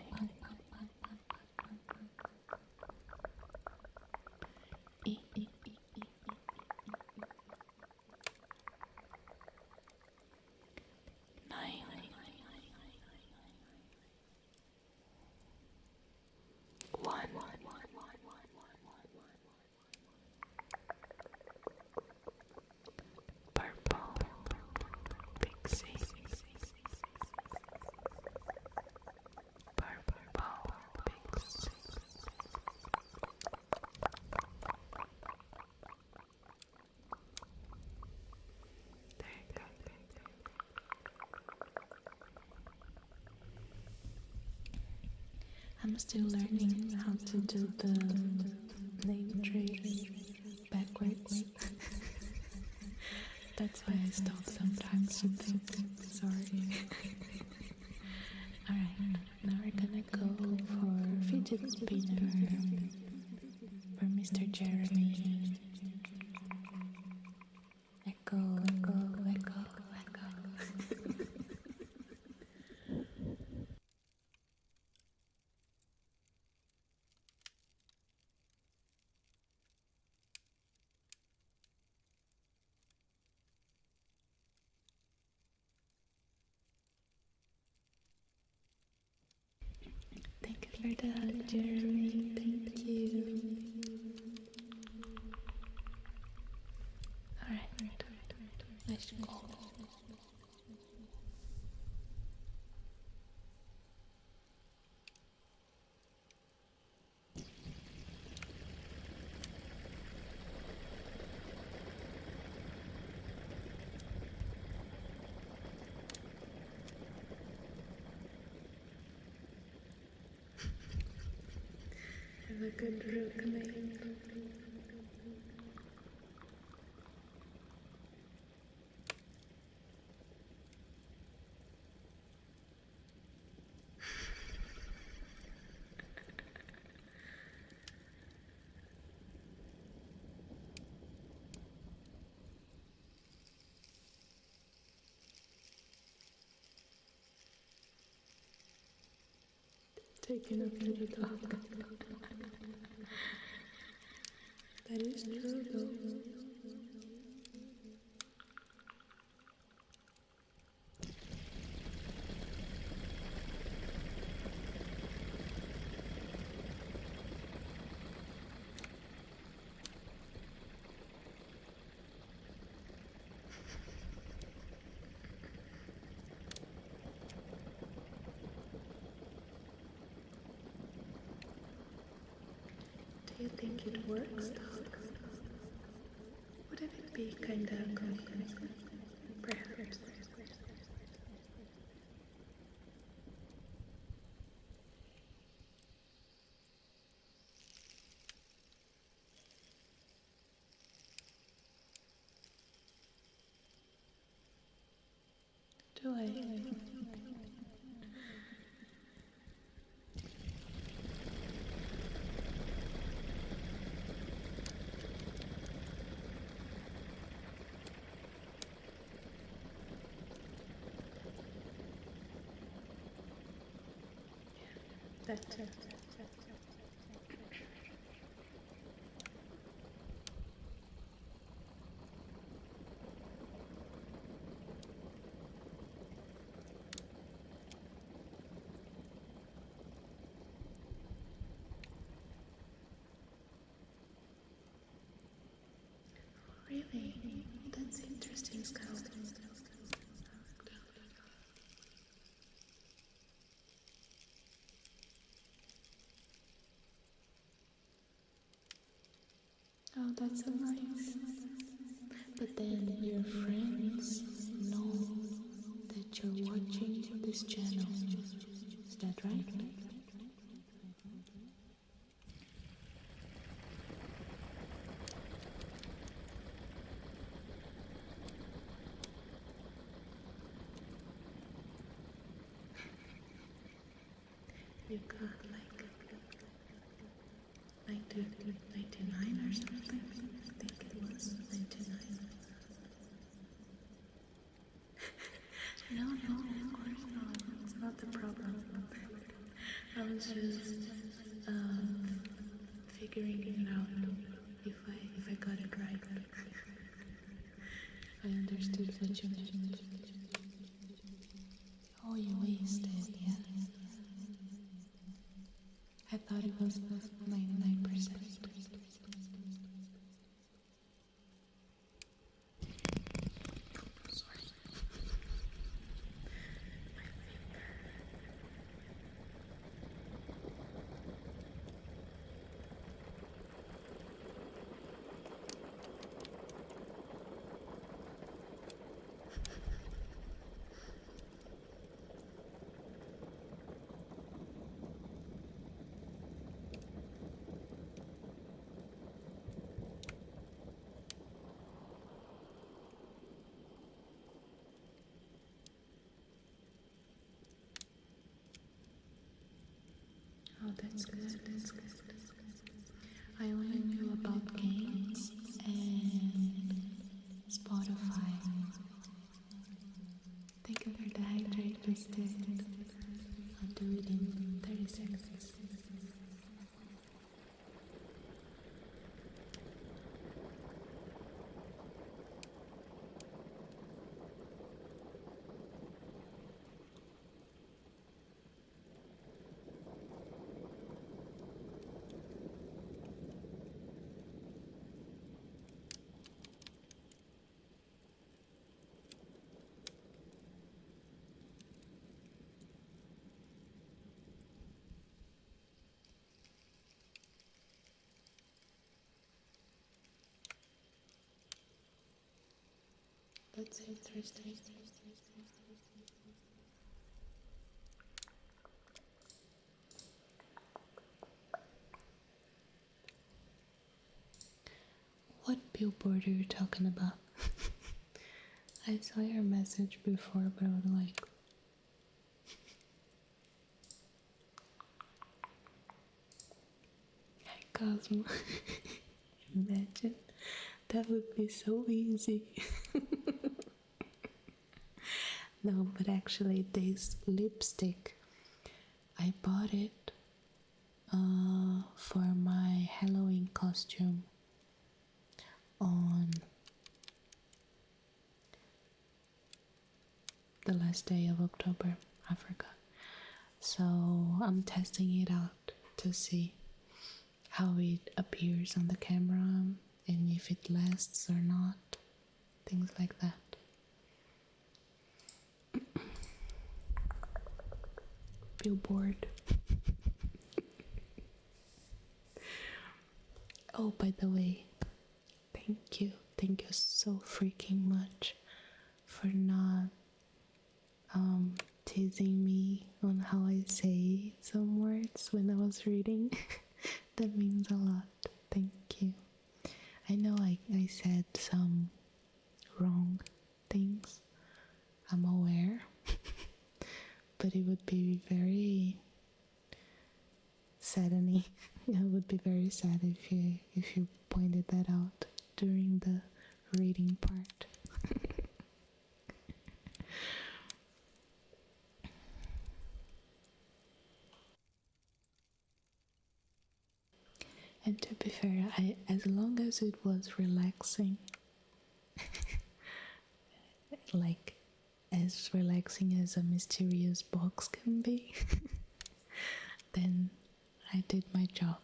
A: E. 9. 1. Purple pixie. Purple pixie. There you go. I'm still learning how to do the name trace backwards. That's why I stop sometimes with it. Sorry. Alright, now we're gonna go for fidget spinner for Mr. Jeremy. Echo. Thank you for the hug, Jeremy. Thank you. Alright, let's go. have a good roommate. Taking up to the dog. That is true though. Do you think it works, dog? Wouldn't it be kinda confusing? Perhaps. Do I? That's it. Really? That's interesting, Scout. Oh, that's so nice. But then your friends know that you're watching this channel. Is that right? You got like 99 or something. I think it was 99. No, of course not. It's not the problem. I was just figuring it out if I got it right. I understood what you meant. Oh, you wasted, yeah. I thought it was 99%. Sorry. Oh, that's good, that's good. I only knew about games and Spotify. Think of her hydrate instead. I'll do it in 30 seconds. That's interesting. billboard you're talking about? I saw your message before, but I was like, hey Cosmo, imagine that would be so easy. No, but actually, this lipstick, I bought it for my Halloween costume on the last day of October. I forgot. So I'm testing it out to see how it appears on the camera and if it lasts or not. Things like that. Billboard. Oh, by the way, thank you. Thank you so freaking much for not teasing me on how I say some words when I was reading. That means a lot. Thank you. I know I said some wrong things. I'm aware. But it would be very saddening. It would be very sad if you pointed that out during the reading part. And to be fair, as long as it was relaxing, like as relaxing as a mysterious box can be, then I did my job.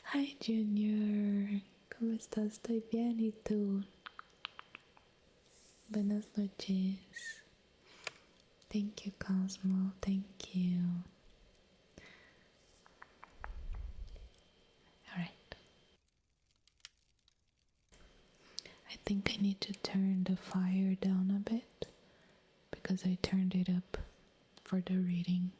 A: Hi Junior, ¿cómo estás? Estoy bien, ¿y tú? Buenas noches. Thank you, Cosmo. Thank you. Alright. I think I need to turn the fire down a bit because I turned it up for the reading.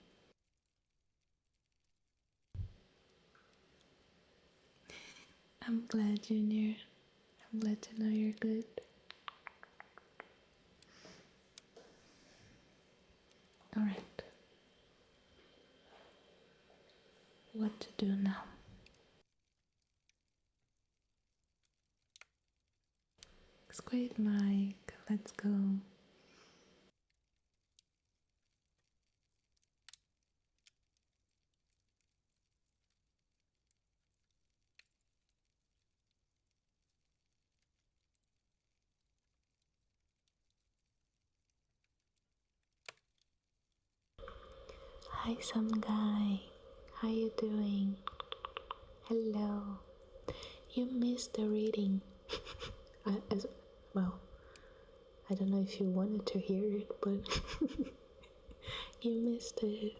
A: I'm glad, Junior. I'm glad to know you're good. Alright. What to do now? Squid Mike, let's go. Hi, some guy. How you doing? Hello. You missed the reading. Well, I don't know if you wanted to hear it, but you missed it.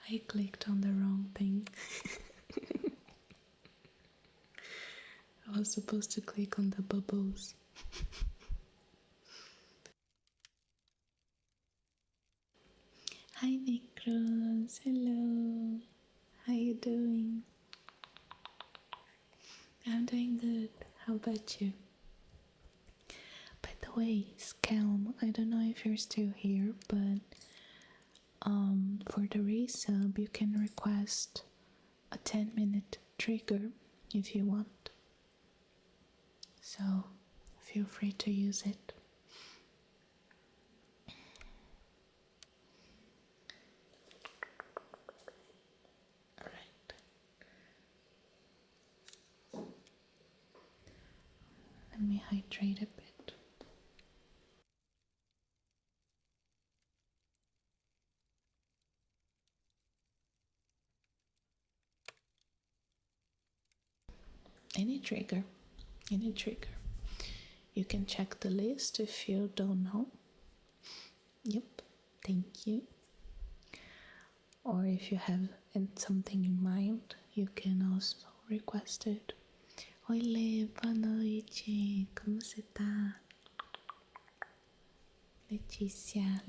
A: I clicked on the wrong thing. I was supposed to click on the bubbles. Hi Nikros, hello. How you doing? I'm doing good. How about you? By the way, Scalm, I don't know if you're still here, but for the resub you can request a 10-minute trigger if you want. So feel free to use it. Alright. Let me hydrate a bit. Any trigger. You can check the list if you don't know. Yep, thank you. Or if you have something in mind, you can also request it. Oi Lê, boa noite, como você tá? Letícia.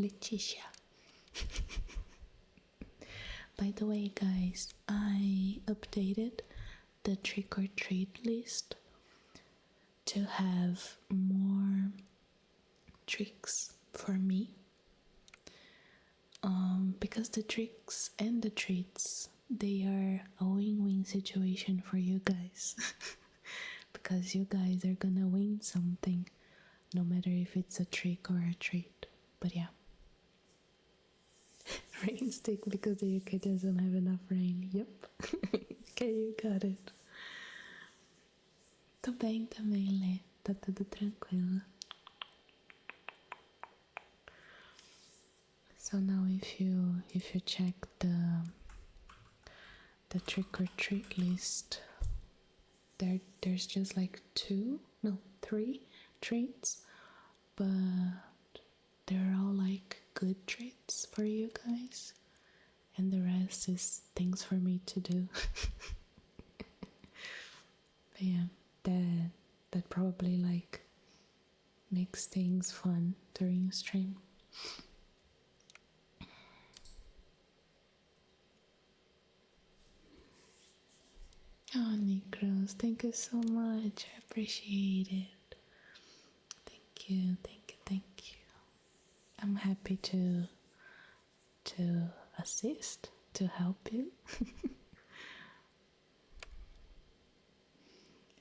A: By the way, guys, I updated the trick or treat list to have more tricks for me. Because the tricks and the treats, they are a win-win situation for you guys. Because you guys are gonna win something, no matter if it's a trick or a treat. But yeah. Rain stick because the UK doesn't have enough rain. Yep. Okay, you got it. Tô bem também, Lê. Tá tudo tranquilo. So now if you check the trick or treat list, there's just like 3 treats, but they're all like good treats for you guys, and the rest is things for me to do. But yeah, that probably like makes things fun during stream. Oh, Nikros, thank you so much. I appreciate it. Thank you. I'm happy to assist, to help you.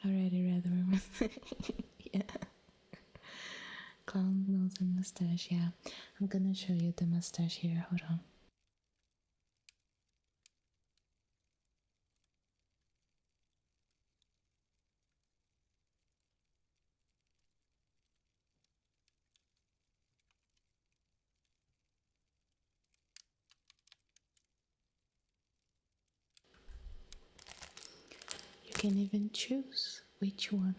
A: Already read the rumors. Yeah. Clown nose and mustache, yeah. I'm gonna show you the mustache here, hold on. You can even choose which one.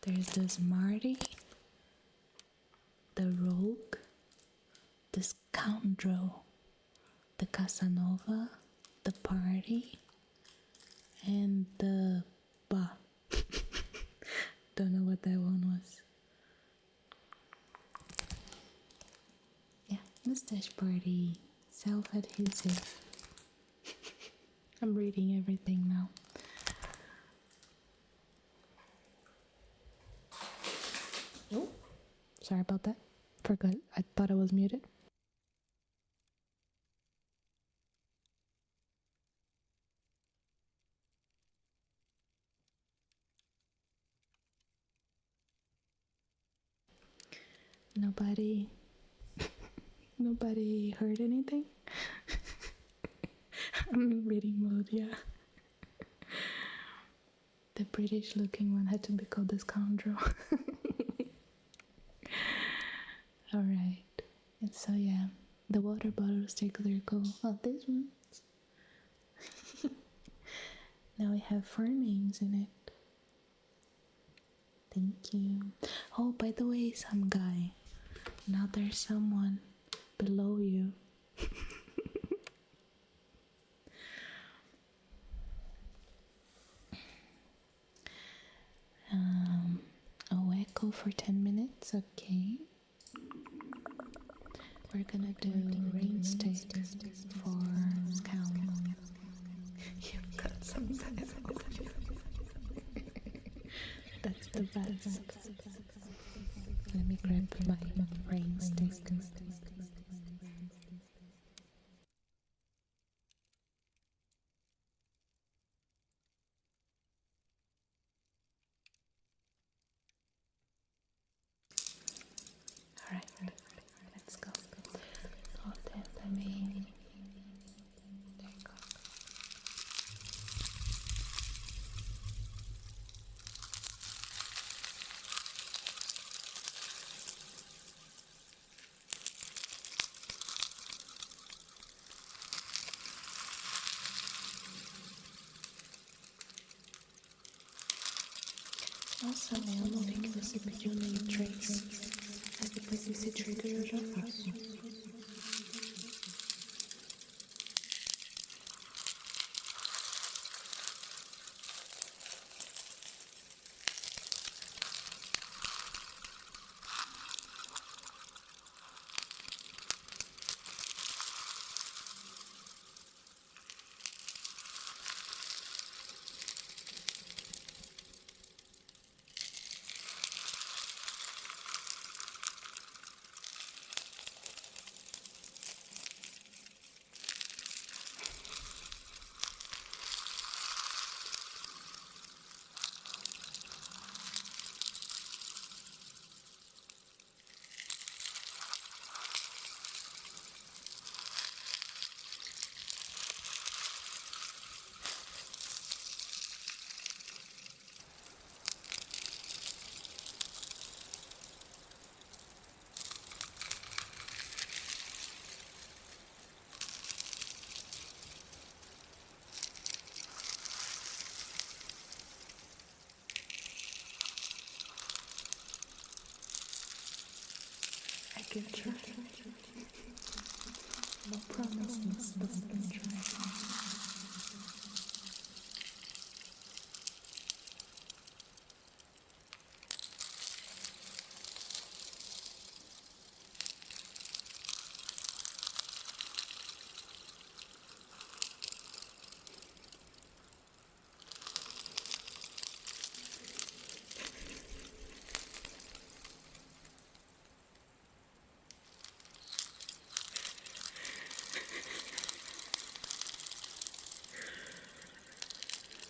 A: There's the Smarty, the Rogue, the Scoundrel, the Casanova, the Party, and the Ba. Don't know what that one was. Yeah, mustache party, self-adhesive. I'm reading everything now. Oh, sorry about that. Forgot. I thought I was muted. Nobody heard anything? I'm in reading mode, yeah. The British looking one had to be called the Scoundrel. Alright. And so yeah, the water bottle stickers are cool. Oh, this one. Now we have 4 names in it. Thank you. Oh, by the way, some guy, Now there's someone below you. Echo for 10 minutes, okay. We're gonna do rain stick for scalp. You've got some size. That's the best. Let me grab my rain stick. Alright, let's go. Hold it, let me. There you go. Also, é um nome que você pediu no trace, mas depois desse trigger eu já faço. I can try. No promises, but I can try.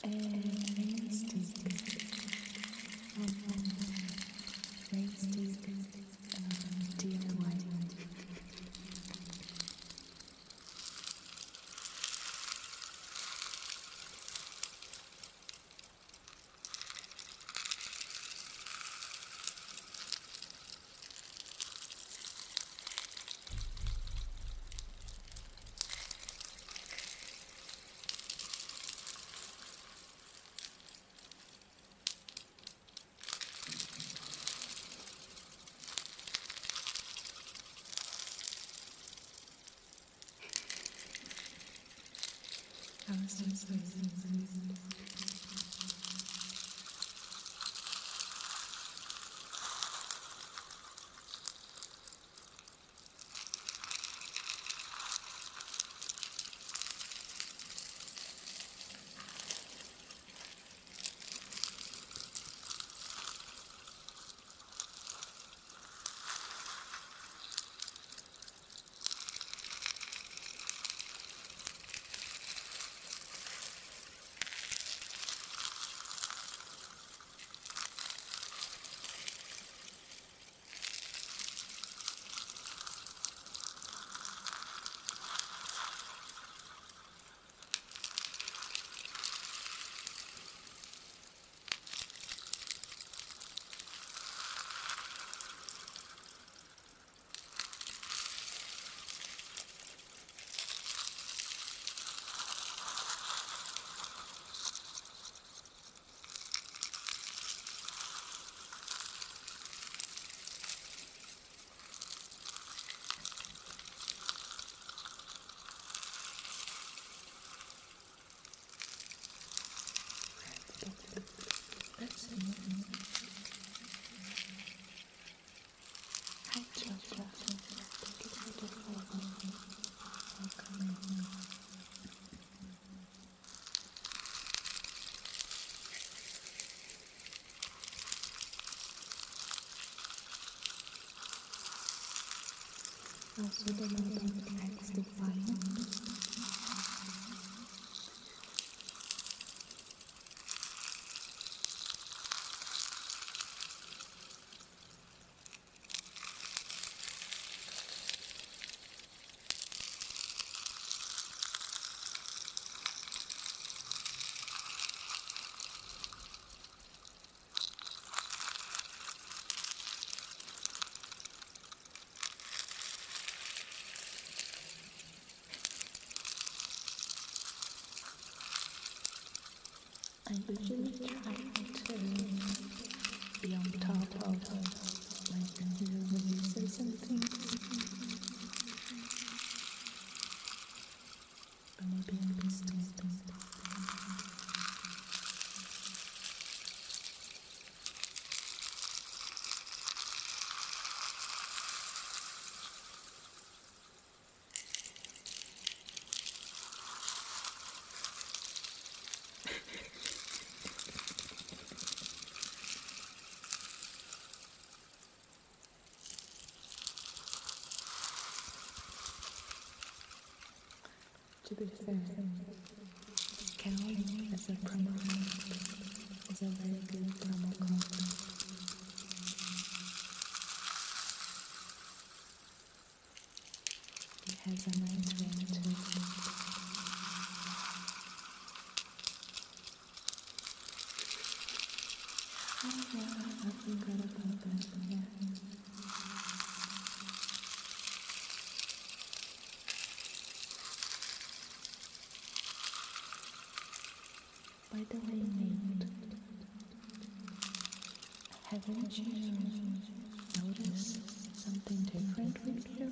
A: Rain stick. Rain stick DIY. I was just waiting. Also the lot of X to find. I usually try to be on top of like new releases and things, but maybe I missed it. To be fair, Cowie as a promo code is a very good promo code. It has a nice ring to it. Oh yeah, I forgot about that, yeah. By the way, Nate, haven't you noticed something different with you?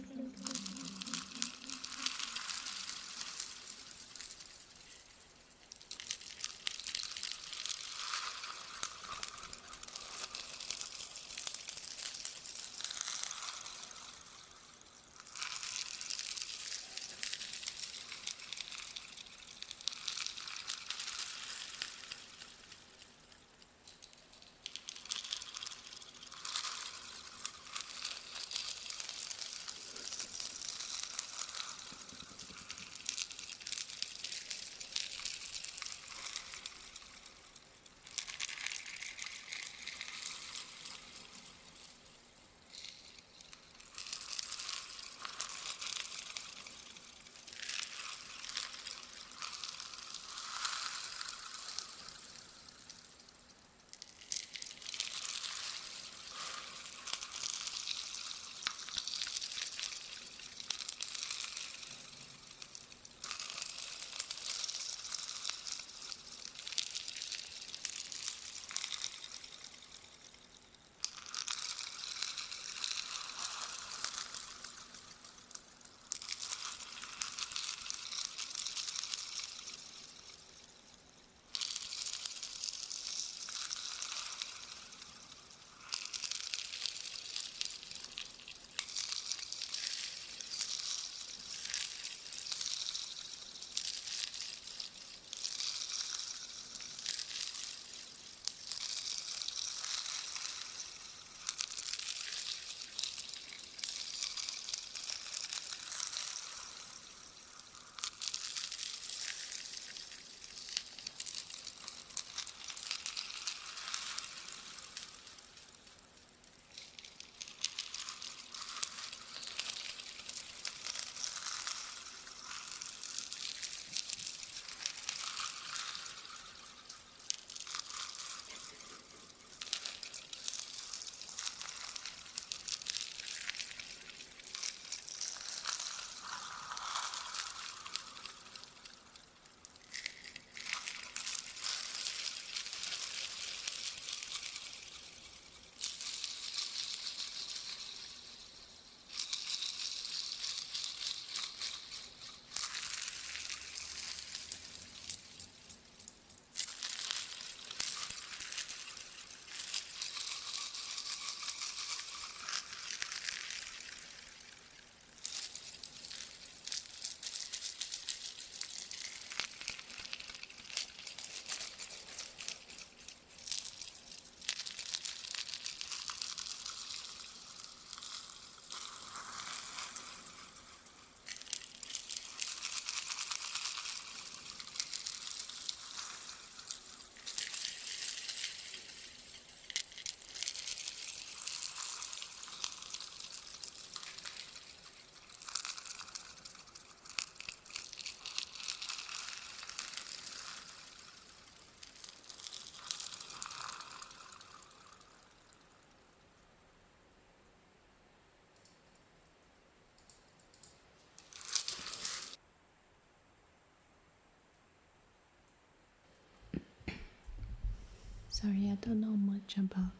A: Sorry, I don't know much about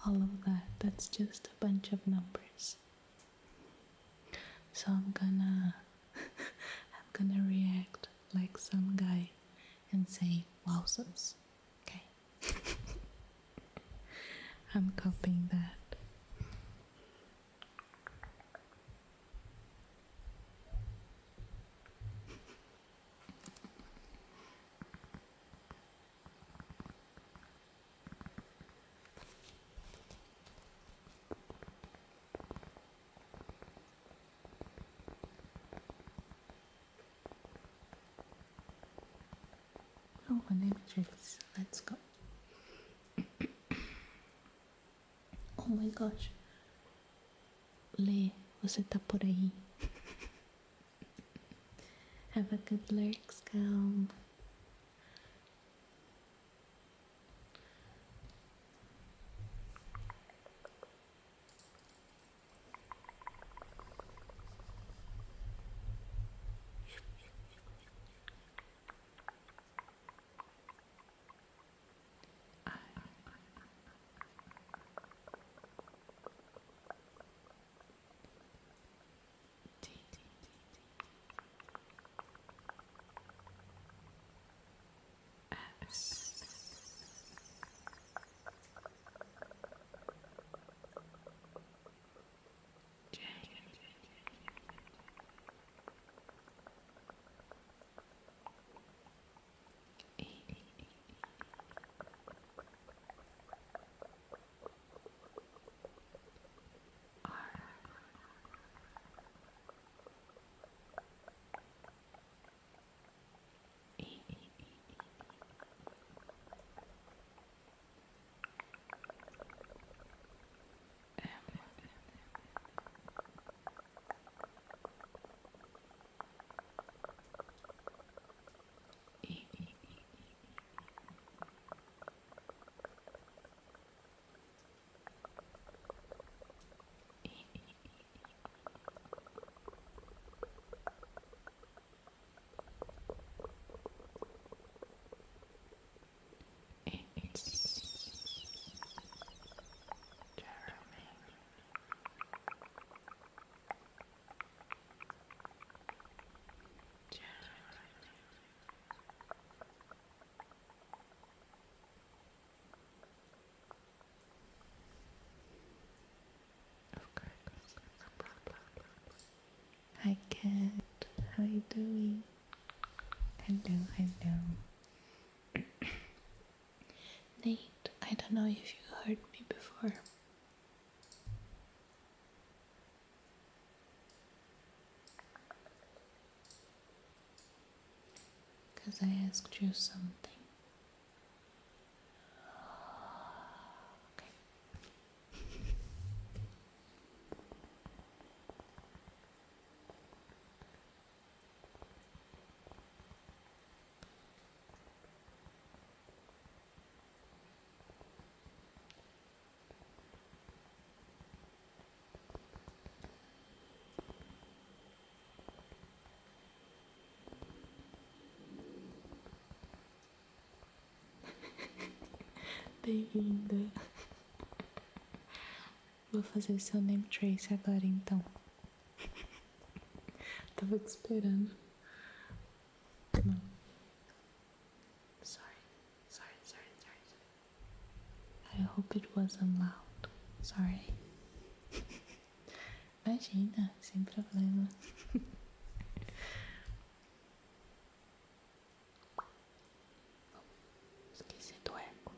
A: all of that. That's just a bunch of numbers. So I'm gonna react like some guy and say wowzers. Okay. I'm copying that. Oh, an matrix. Let's go. Oh my gosh. Lê, você tá por aí? Have a good lurk, Scum. Hi cat, how you doing? Hello, hello. Nate, I don't know if you heard me before. Because I asked you something. Okay. Bem-vinda. Vou fazer seu name trace agora então. Tava te esperando. Não. Sorry. I hope it wasn't loud. Sorry. Imagina, sem problema. Esqueci do eco.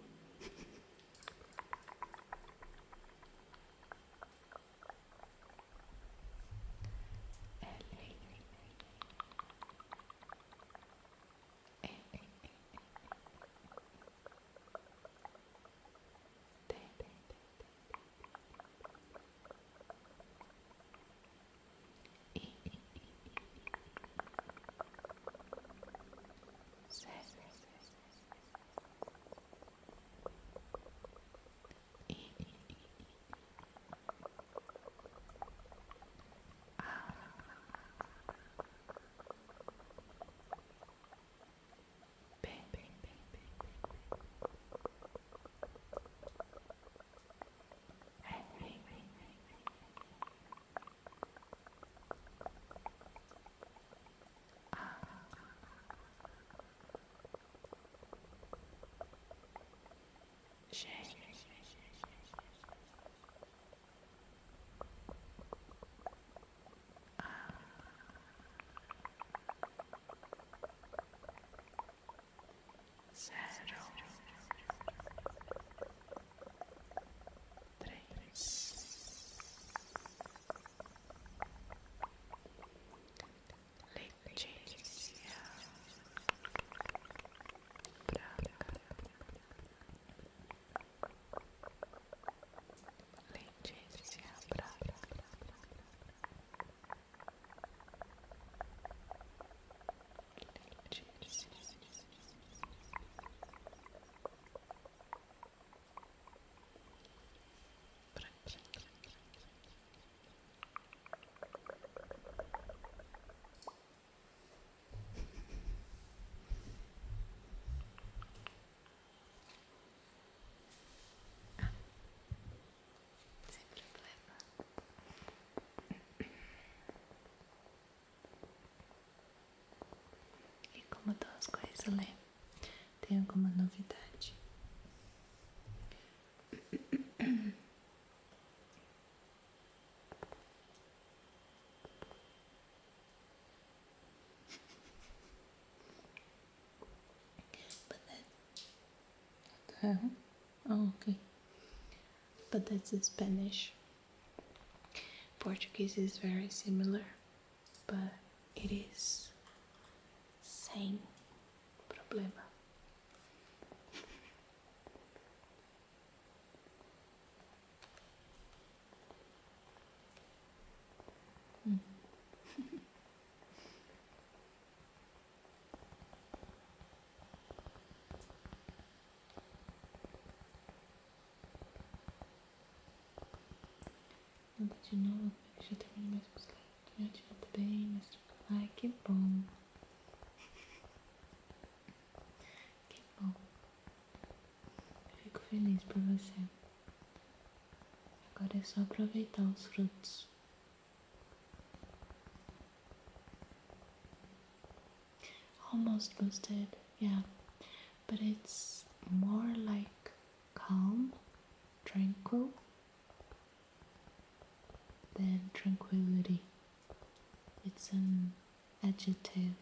A: Deixa eu ler. Tem alguma novidade? Oh, okay. But that's in Spanish. Portuguese is very similar, but it is sem problema. Nada de novo, já terminei mais um slide. Já tive bem, mas ai, que bom. Que bom. Fico feliz por você. Agora é só aproveitar os frutos. Almost busted, yeah. But it's more like calm, tranquil than tranquility. It's an adjective.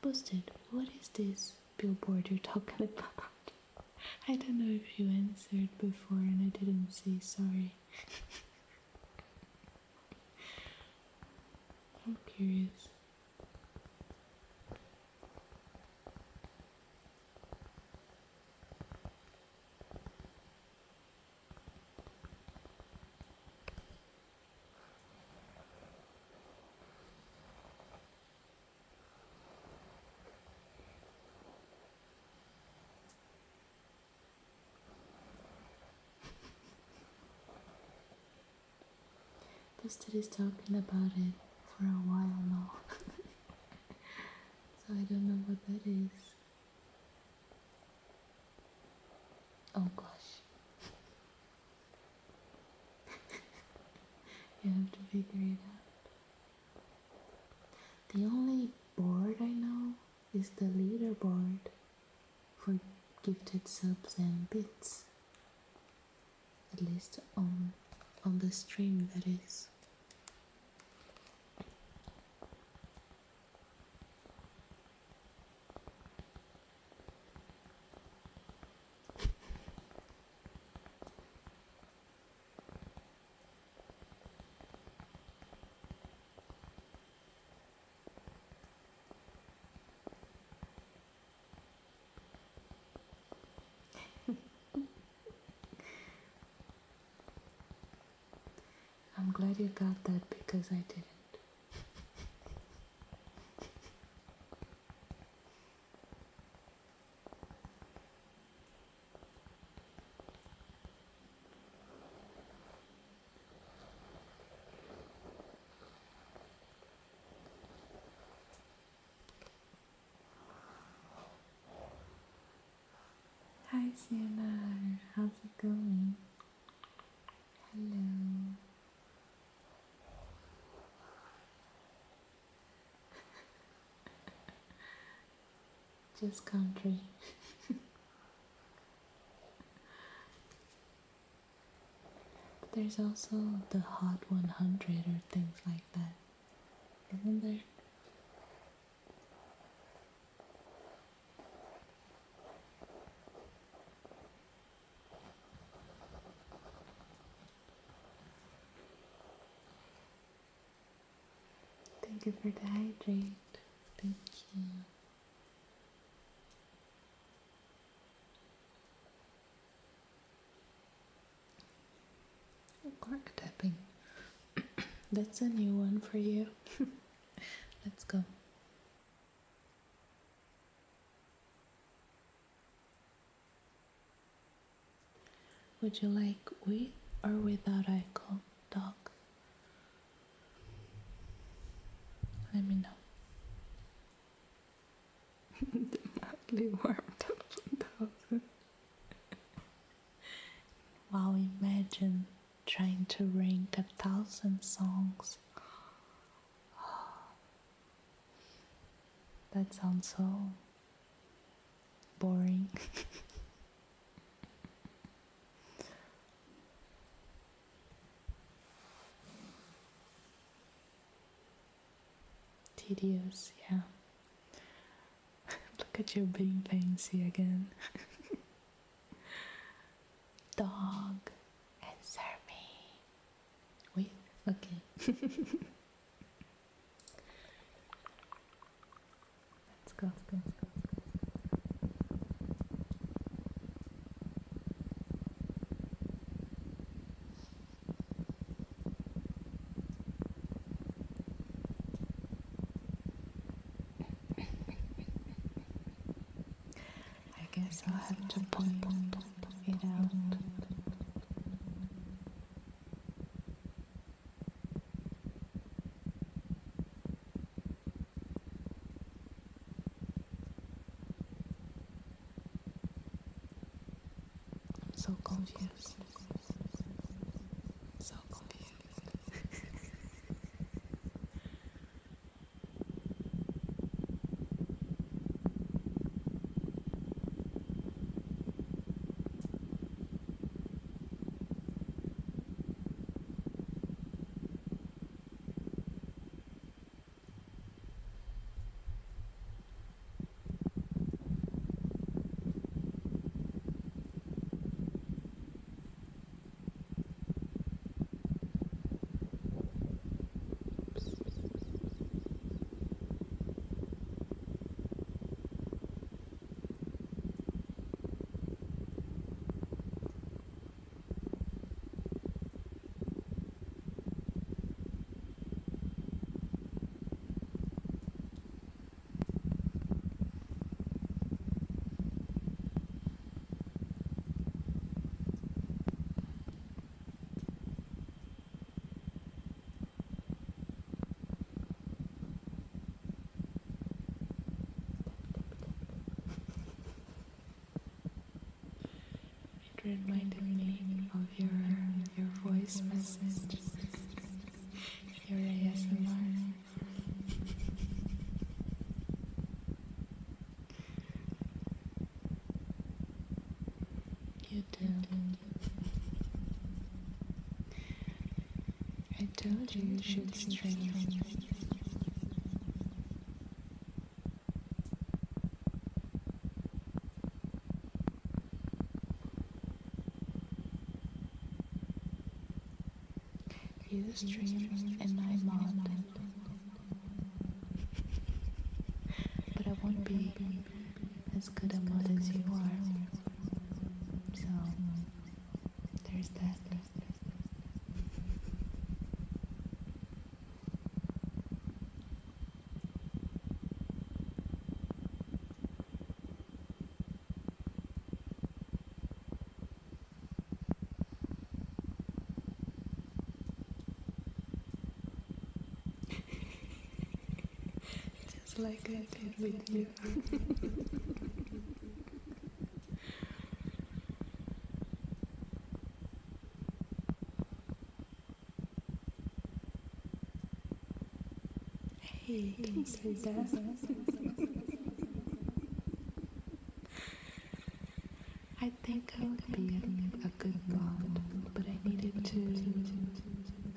A: Busted, what is this billboard you're talking about? I don't know if you answered before and I didn't say sorry. I'm curious. Busted is talking about it for a while now. So I don't know what that is. Oh gosh. You have to figure it out. The only board I know is the leaderboard for gifted subs and bits. At least on the stream, that is. I'm glad you got that because I didn't. Hi Sienna, how's it going? Hello. Just country. But there's also the Hot 100 or things like that, isn't there? Thank you for the hydrate. Thank you. Cork tapping. That's a new one for you. Let's go. Would you like with or without eye contact? Let me know. The mildly warmed up 1000. Wow, and songs. That sounds so boring. Tedious, yeah. Look at you being fancy again. Dog, answer me. Wait, okay. Let's go. I guess I'll have to point it out. I'm so confused. So confused. It reminded me of your voice message, your ASMR. You do. I told you should stream. You stream and I mod. But I won't be as good a mod as you are. So, there's that. Just like I did with you. Hey, don't say that. I think I would be a good mod, but I needed to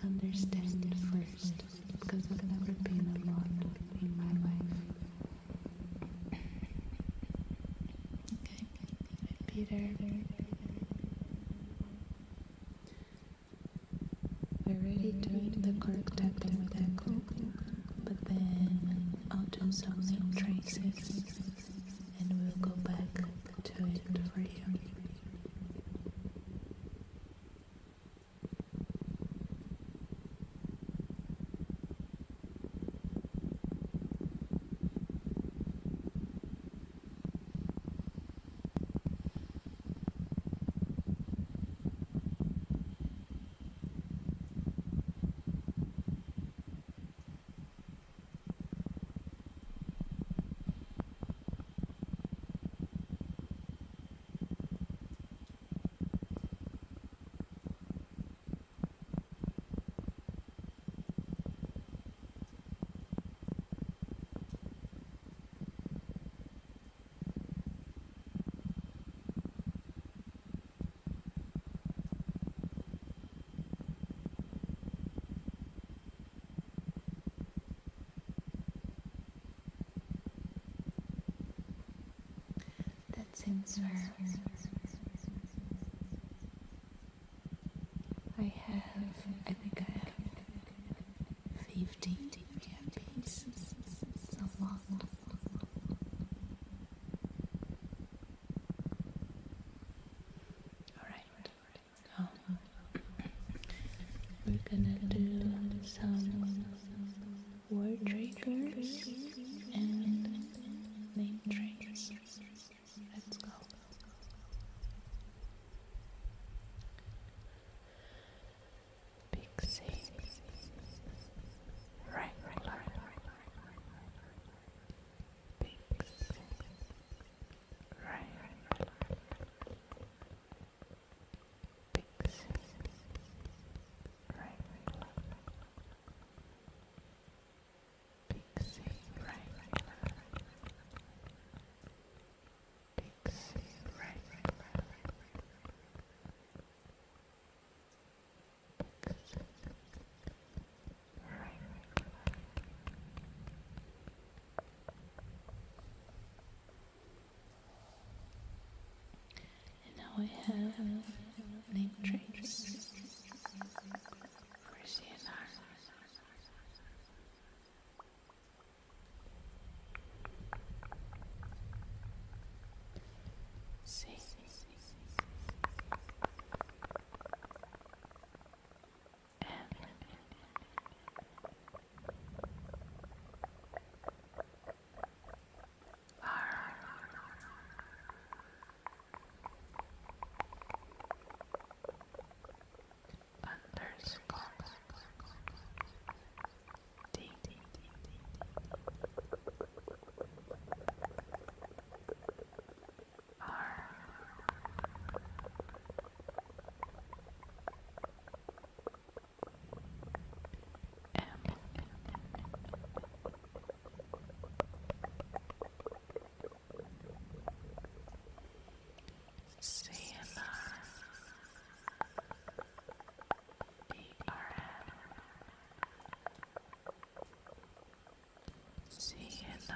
A: understand it first, because I've never been a mod in my life. Okay, Peter. We're already doing the cork tapping with Echo, but then I'll do some name traces and we'll go back to it for you. since I think I have 50 pieces. It's a lot. Alright, we're gonna do some word triggers and name traits. Let's go. Pixie, regular, pixie, regular, pixie, regular, pixie, regular, pixie, regular, pixie. And now I have name traits for CNR. C. Underscore D R M CNR BRN CNR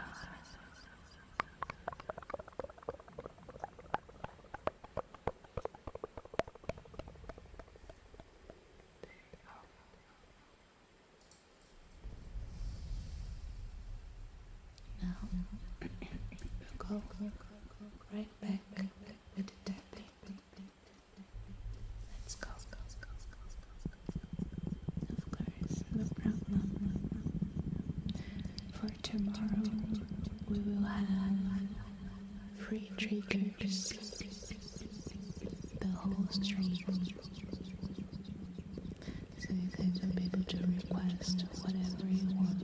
A: Now we'll go right back with the tapping. Let's go. Of course, no problem. For tomorrow, we will have free triggers the whole stream. So you guys will be able to request whatever you want,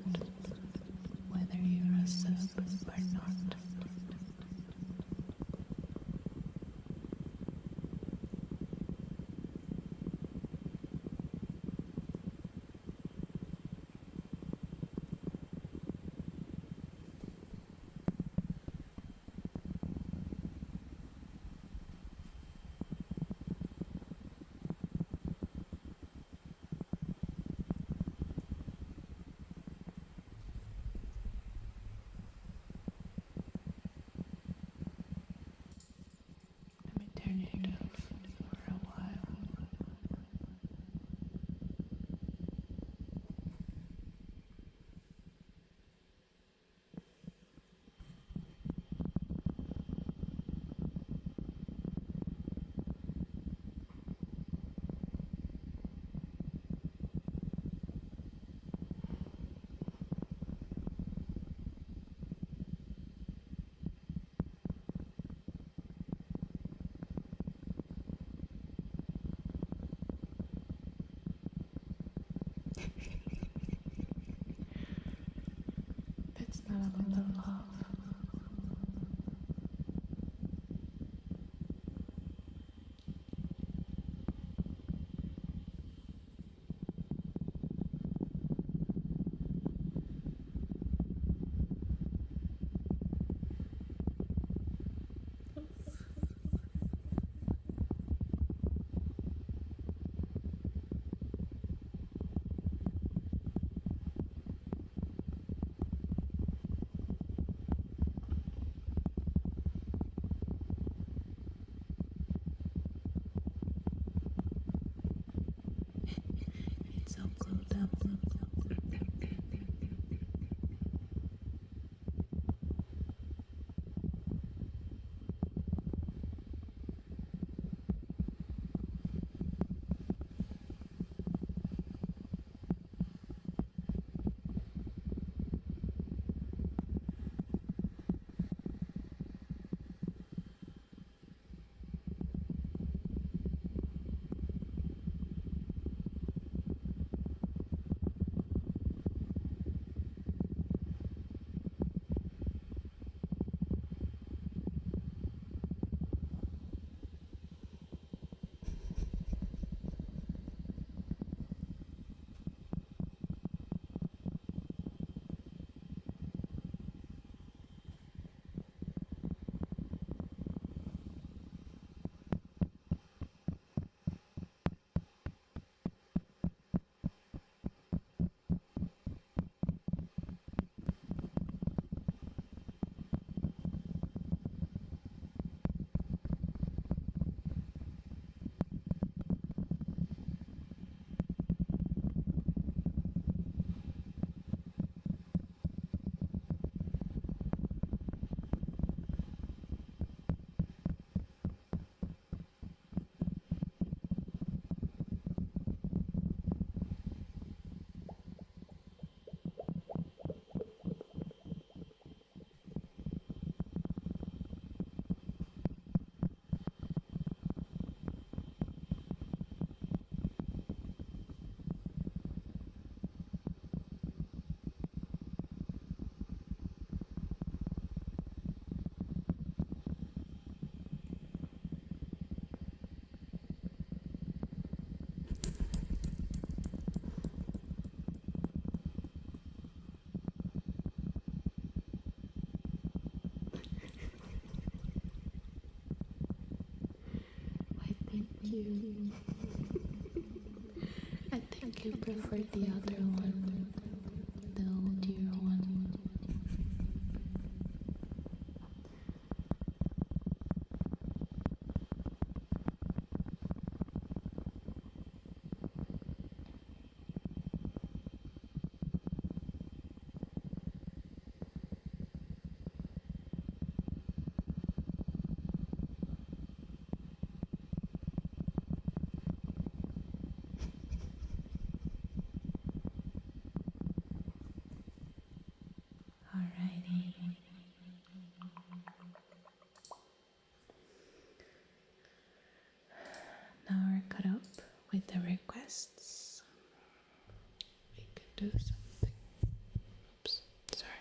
A: whether you're a sub or not. Let me turn it off for a while. That's not a lot of love. you. I think you prefer the other one, the old dear one. Alrighty. Now we're caught up with the requests. We could do something. Oops, sorry.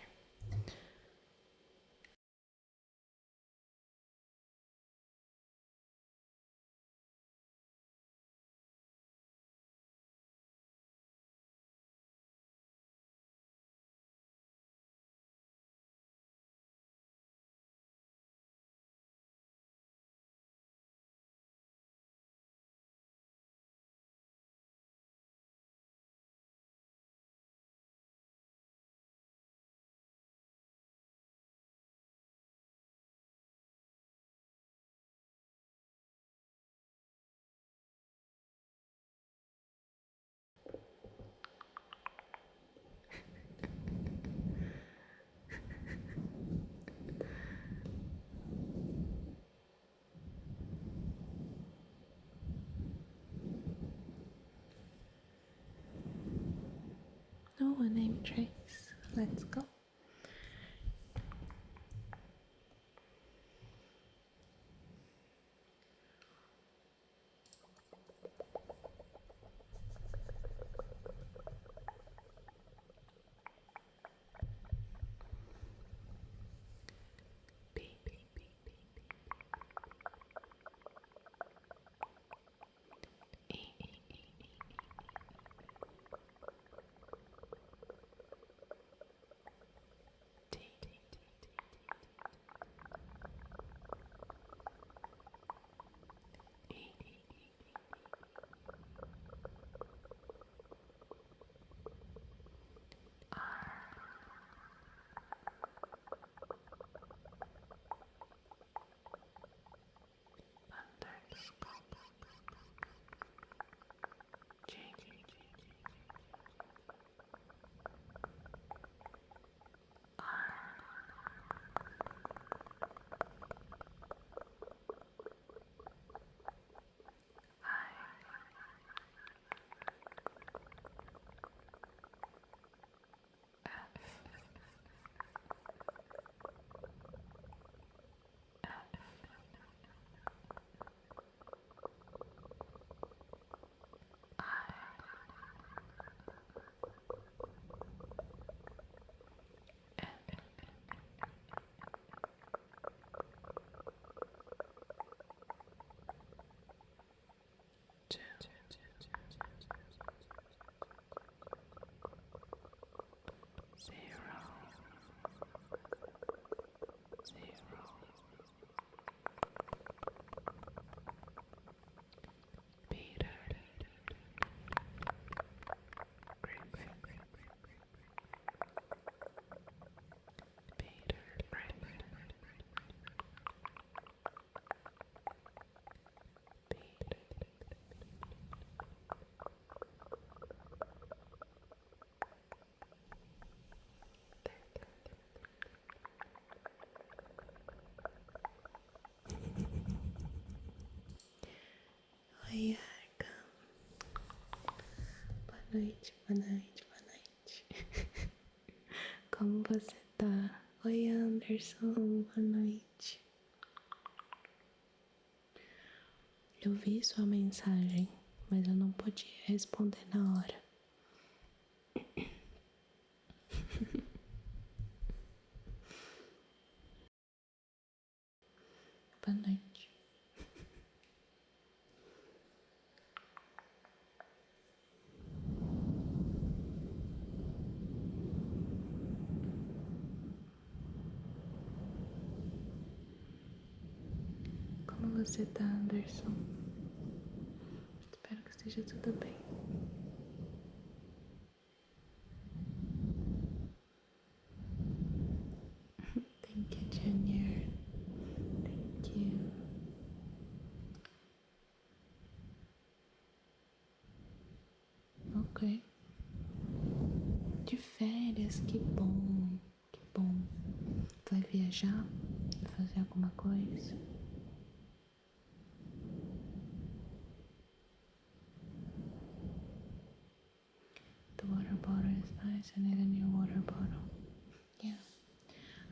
A: No one named Trace. Let's go. Oi, Arca. Boa noite, boa noite, boa noite. Como você tá? Oi, Anderson, boa noite. Eu vi sua mensagem, mas eu não podia responder na hora. Boa noite. Como você tá, Anderson? esteja tudo bem. Thank you, Junior. Thank you. Ok. De férias, que bom. Que bom. Vai viajar? Vai fazer alguma coisa? The water bottle is nice. I need a new water bottle. Yeah.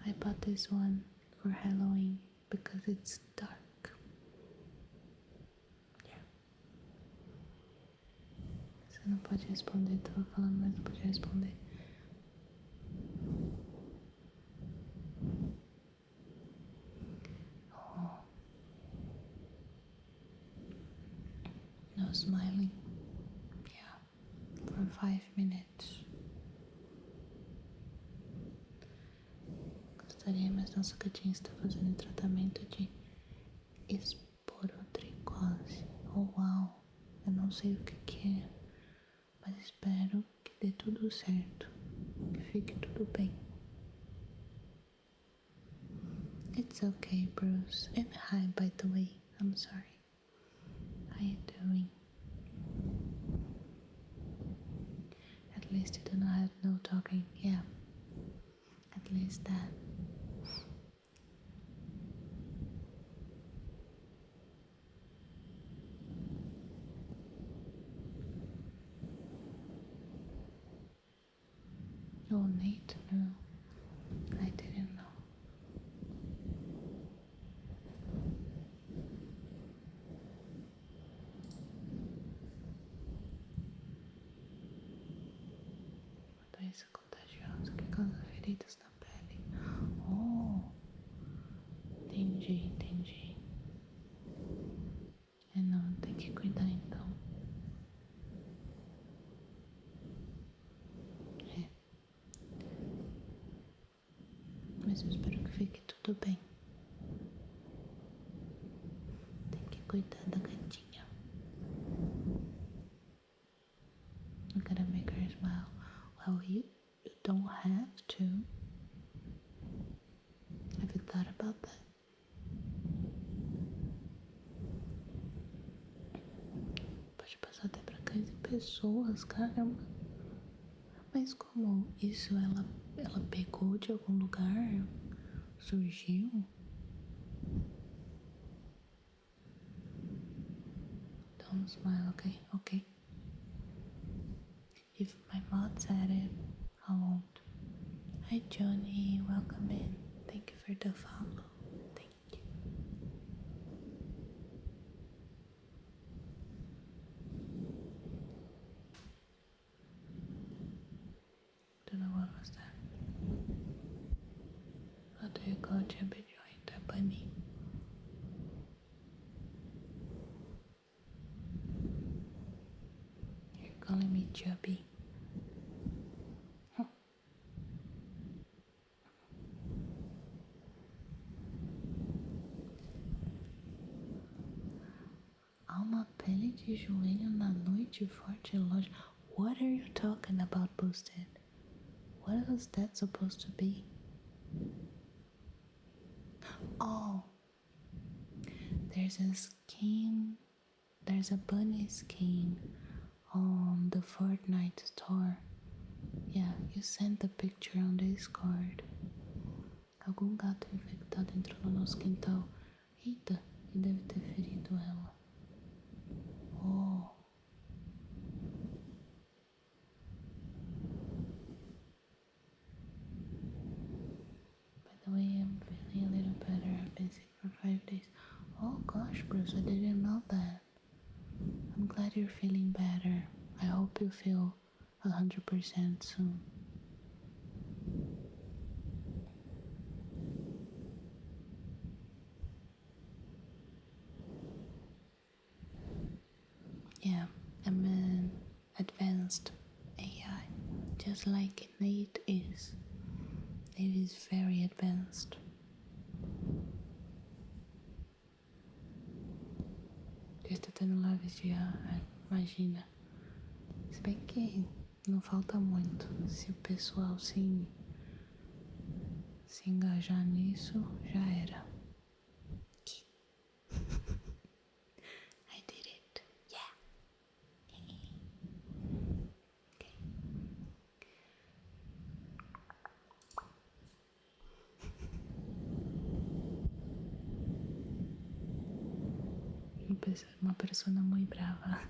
A: I bought this one for Halloween because it's dark. Yeah. Você não pode responder, tava falando, mas não pode responder. Oh. No smiling. Yeah. For 5 minutes. Gostaria, mas nossa gatinha está fazendo tratamento de esporotricose. Oh, uau! Eu não sei o que é, mas espero que dê tudo certo, que fique tudo bem. It's okay, Bruce. And hi, by the way. I'm sorry. How you doing? At least you do not have no talking. Yeah. At least that. Oh, Nate? No. I didn't know. Uma doença contagiosa que causa feridas na pele. Oh, entendi. É não, tem que cuidar então. É. Mas eu espero que fique tudo bem. Tem que cuidar da gatinha. I gotta make her smile. Well, you don't have to. Have you thought about that? Pode passar até pra 15 pessoas, caramba. Mas como isso ela pegou de algum lugar? Surgiu? Don't smile, okay. If my mod said it, I won't. Hi Johnny, welcome in. Thank you for the follow. Thank you. Don't know what was that. How do you call Chubby Joint a bunny? You're calling me chubby. Há uma pele de joelho na noite forte loja. What are you talking about, Boosted? What was that supposed to be? Oh, there's a bunny skin on the Fortnite store. Yeah, you sent the picture on Discord. Algum gato infectado entrou no nosso quintal. Eita, e deve ter ferido ela. Oh. By the way, I'm feeling a little better. I've been sick for 5 days. Oh gosh, Bruce, I didn't know that. I'm glad you're feeling better. I hope you feel 100% soon. Yeah, I'm an advanced AI, just like Nate is. Nate is very advanced. Just tentando lá ver se Imagina. Se bem que não falta muito. Se o pessoal se engajar nisso, já era. I did it. Yeah. Okay. Uma persona muy brava.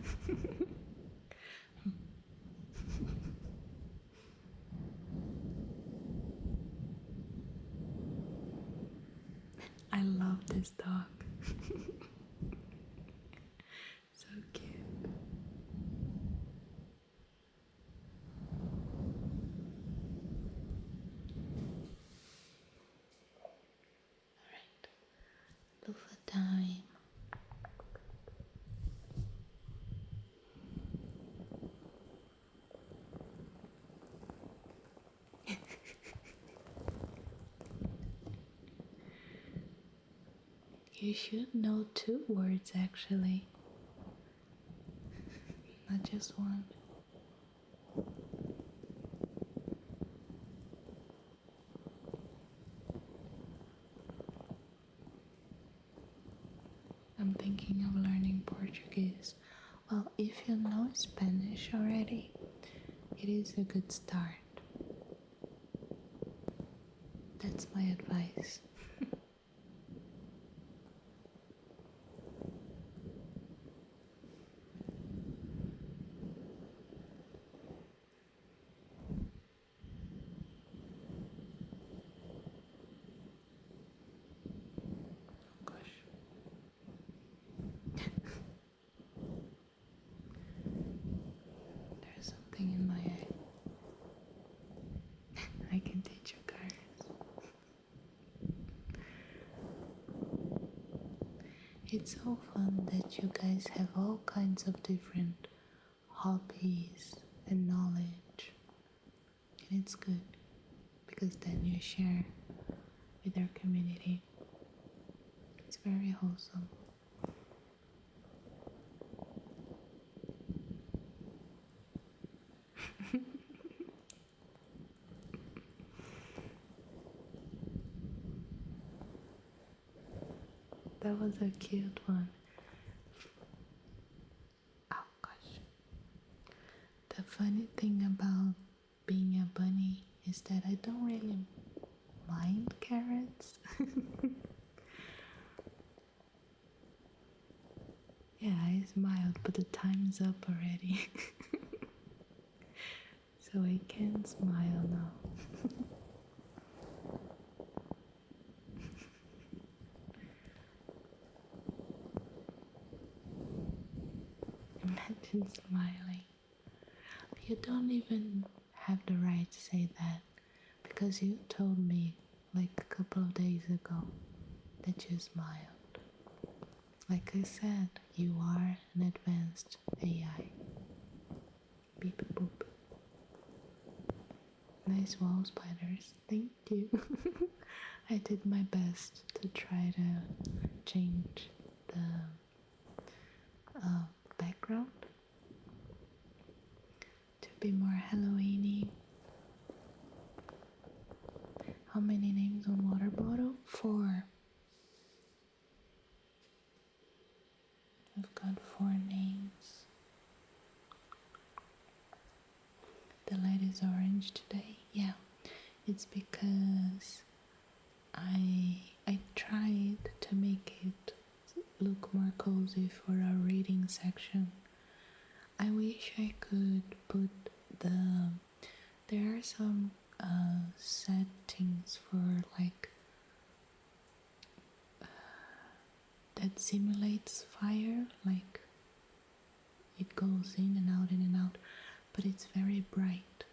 A: I love this dog. So cute. Alright. Loofah time. You should know 2 words actually, not just one. I'm thinking of learning Portuguese. Well, if you know Spanish already, it is a good start. That's my advice. There's something in my eye. I can teach you guys. It's so fun that you guys have all kinds of different hobbies and knowledge. And it's good because then you share with our community. It's very wholesome. That was a cute one. Oh gosh. The funny thing about being a bunny is that I don't really mind carrots. Yeah, I smiled, but the time is up already. So I can smile now. Imagine smiling. You don't even have the right to say that because you told me like a couple of days ago that you smiled. Like I said, you are an advanced AI. Beep boop. Nice wall spiders. Thank you. I did my best to try to change the background to be more Halloweeny. How many names on water bottle? 4. I've got 4 names. The light is orange today. Yeah, it's because I tried to make it look more cozy for our reading section. I wish I could put there are some settings for like that simulates fire, like it goes in and out, but it's very bright,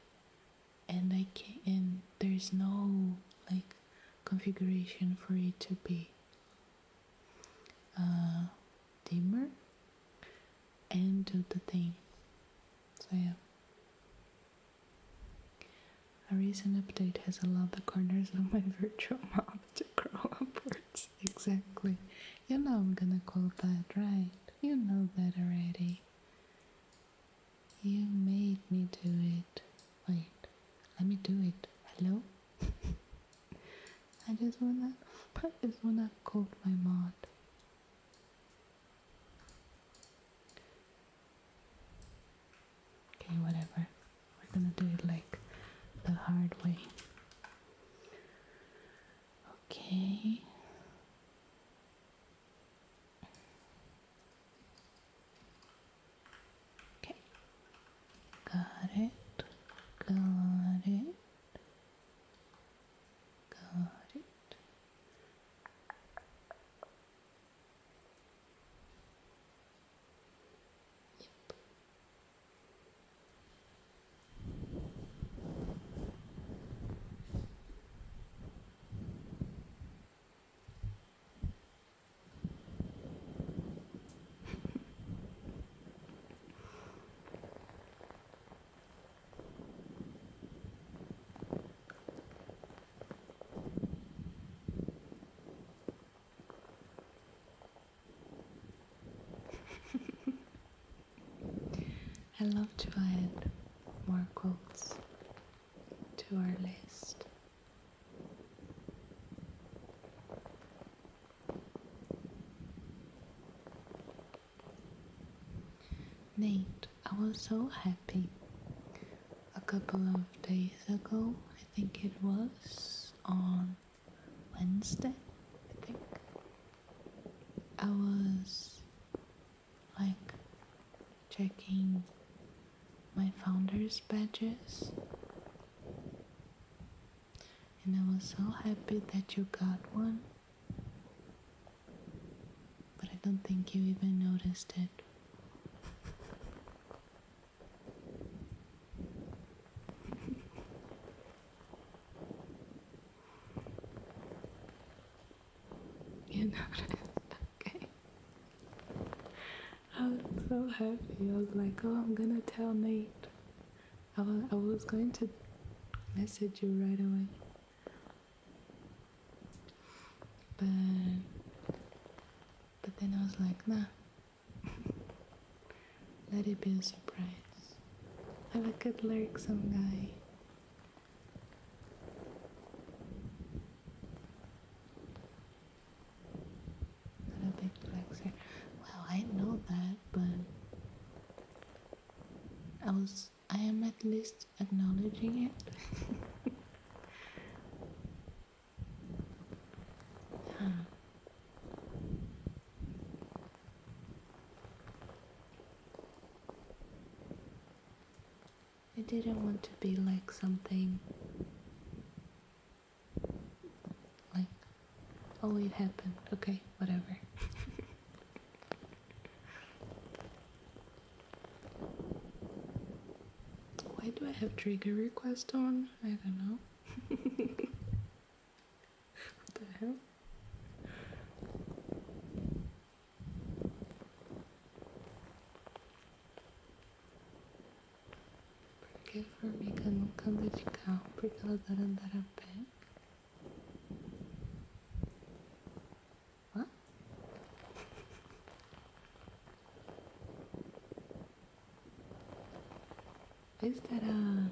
A: and I can't, and there's no like configuration for it to be dimmer and do the thing. So yeah, a recent update has allowed the corners of my virtual mouth to grow upwards. Exactly. You know I'm gonna quote that, right? You know that already. You made me do it. Wait, let me do it. Hello? I just wanna quote my mod. Okay, whatever. We're gonna do it like the hard way. Okay. Okay. Got it. Got it. Got it. Yep. I love to add more quotes to our list. Nate, I was so happy a couple of days ago. I think it was on Wednesday. I think I was like checking my founder's badges, and I was so happy that you got one, but I don't think you even noticed it. You noticed? Okay. I was so happy. I was like, oh, I'm gonna tell Nate. I was going to message you right away. But then I was like, nah. Let it be a surprise. Have a good lurk, some guy. Not a big flexer. Well, I know that, but I am at least acknowledging it. Yeah. I didn't want to be like something like, oh, it happened. Okay, whatever. Why do I have trigger request on? I don't know. What the hell? Porque formiga nunca anda de carro, porque ela adora andar a pé. What? Is that a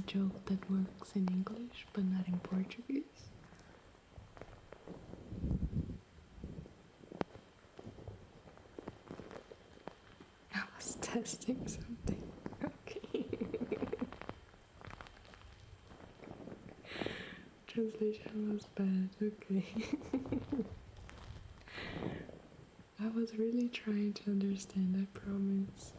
A: joke that works in English but not in Portuguese? I was testing something. Okay. Translation was bad. Okay. I was really trying to understand, I promise.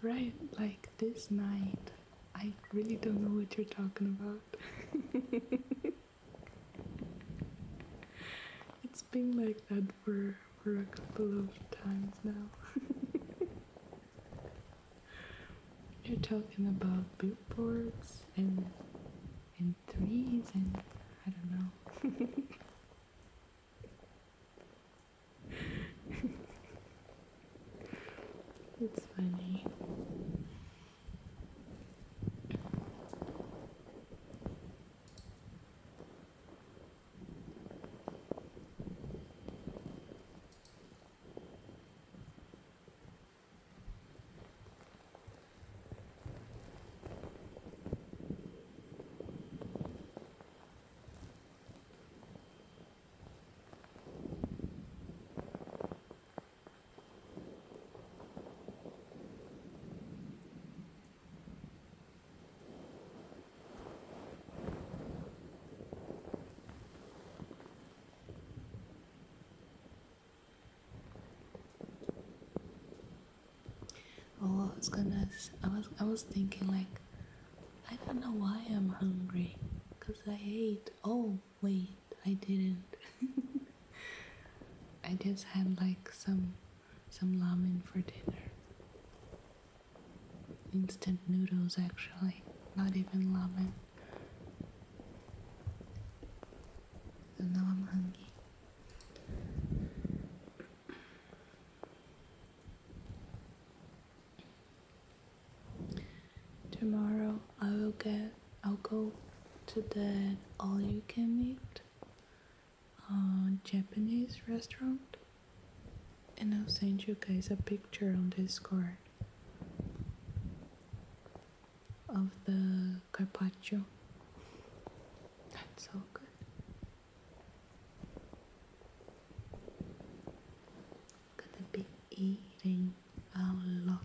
A: Right, like this night, I really don't know what you're talking about. It's been like that for a couple of times now. You're talking about billboards and trees and I don't know. It's funny. Oh, I was thinking like, I don't know why I'm hungry, cause I ate. Oh wait, I didn't. I just had like some ramen for dinner. Instant noodles actually, not even ramen. So now I'm hungry. Tomorrow I'll go to that all you can eat Japanese restaurant, and I'll send you guys a picture on Discord of the carpaccio. That's so good. Gonna be eating a lot.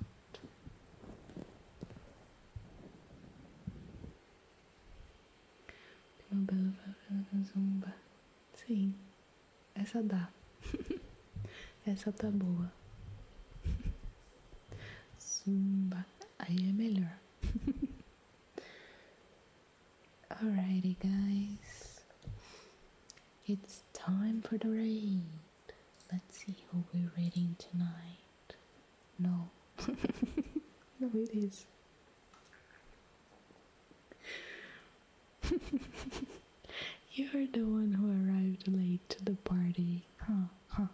A: Zumba. Sim, essa dá. Essa tá boa. Zumba. Aí é melhor. Alrighty, guys. It's time for the raid. Let's see who we're raiding tonight. No. No, it is. You're the one who arrived late to the party. Huh.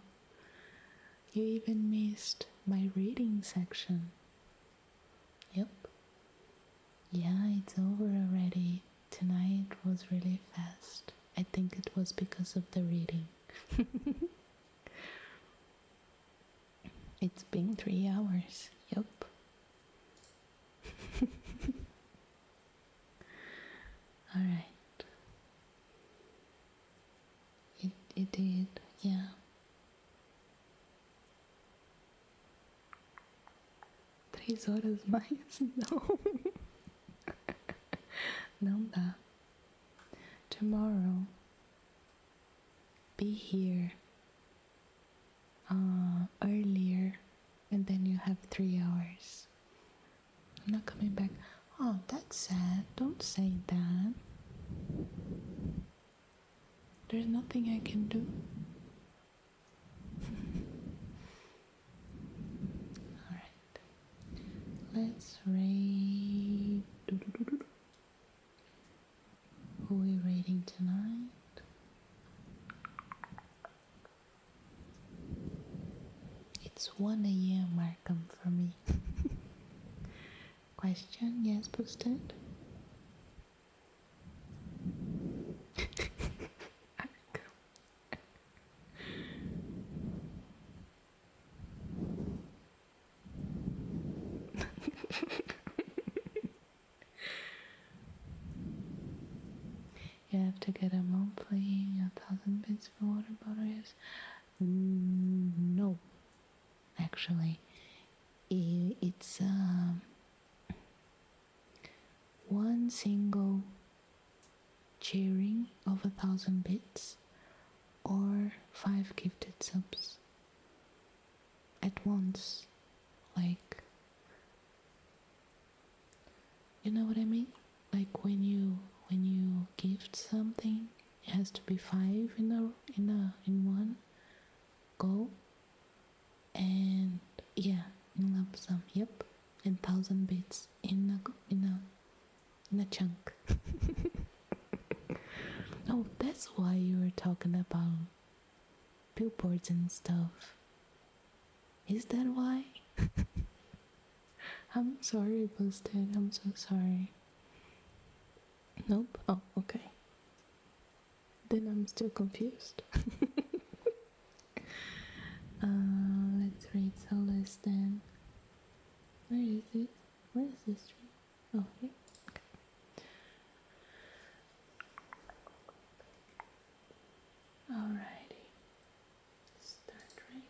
A: You even missed my reading section. Yep. Yeah, it's over already. Tonight was really fast. I think it was because of the reading. It's been 3 hours. Yep. Alright. It did, yeah. Três horas mais? Não. Não dá. Tomorrow, be here earlier, and then you have 3 hours. I'm not coming back. Oh, that's sad. Don't say that. There's nothing I can do. Alright. Let's raid. Who are we raiding tonight? It's 1 a.m. Markham for me. Question? Yes, posted. You have to get a monthly 1,000 bits for water bottle. Yes. No, actually, it's one single cheering of 1,000 bits or 5 gifted subs at once. Like, you know what I mean? Like when you gift something, it has to be 5 in one go, and yeah, in lump sum. Yep, and 1,000 bits in a chunk. That's why you were talking about billboards and stuff. Is that why? I'm sorry, Busted. I'm so sorry. Nope. Oh, okay. Then I'm still confused. Let's read Solace then. Where is it? Where is this tree? Oh, here. Okay. Alrighty. Start right.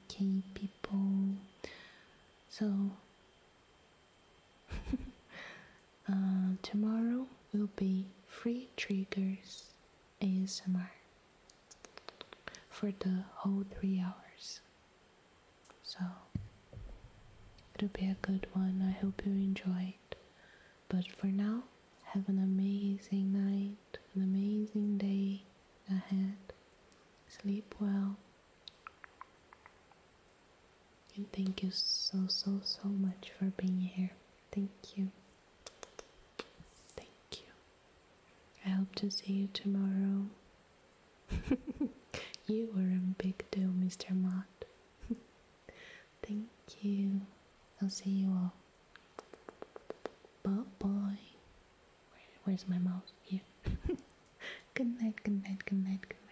A: Okay, people. So, tomorrow will be free triggers ASMR for the whole 3 hours. So, it'll be a good one. I hope you enjoy it. But for now, have an amazing night, an amazing day ahead. Sleep well. And thank you so much for being here. Thank you. Thank you. I hope to see you tomorrow. You were a big deal, Mr. Mott. Thank you. I'll see you all. Bye-bye. Where's my mouse? Here. Good night, good night, good night, good night.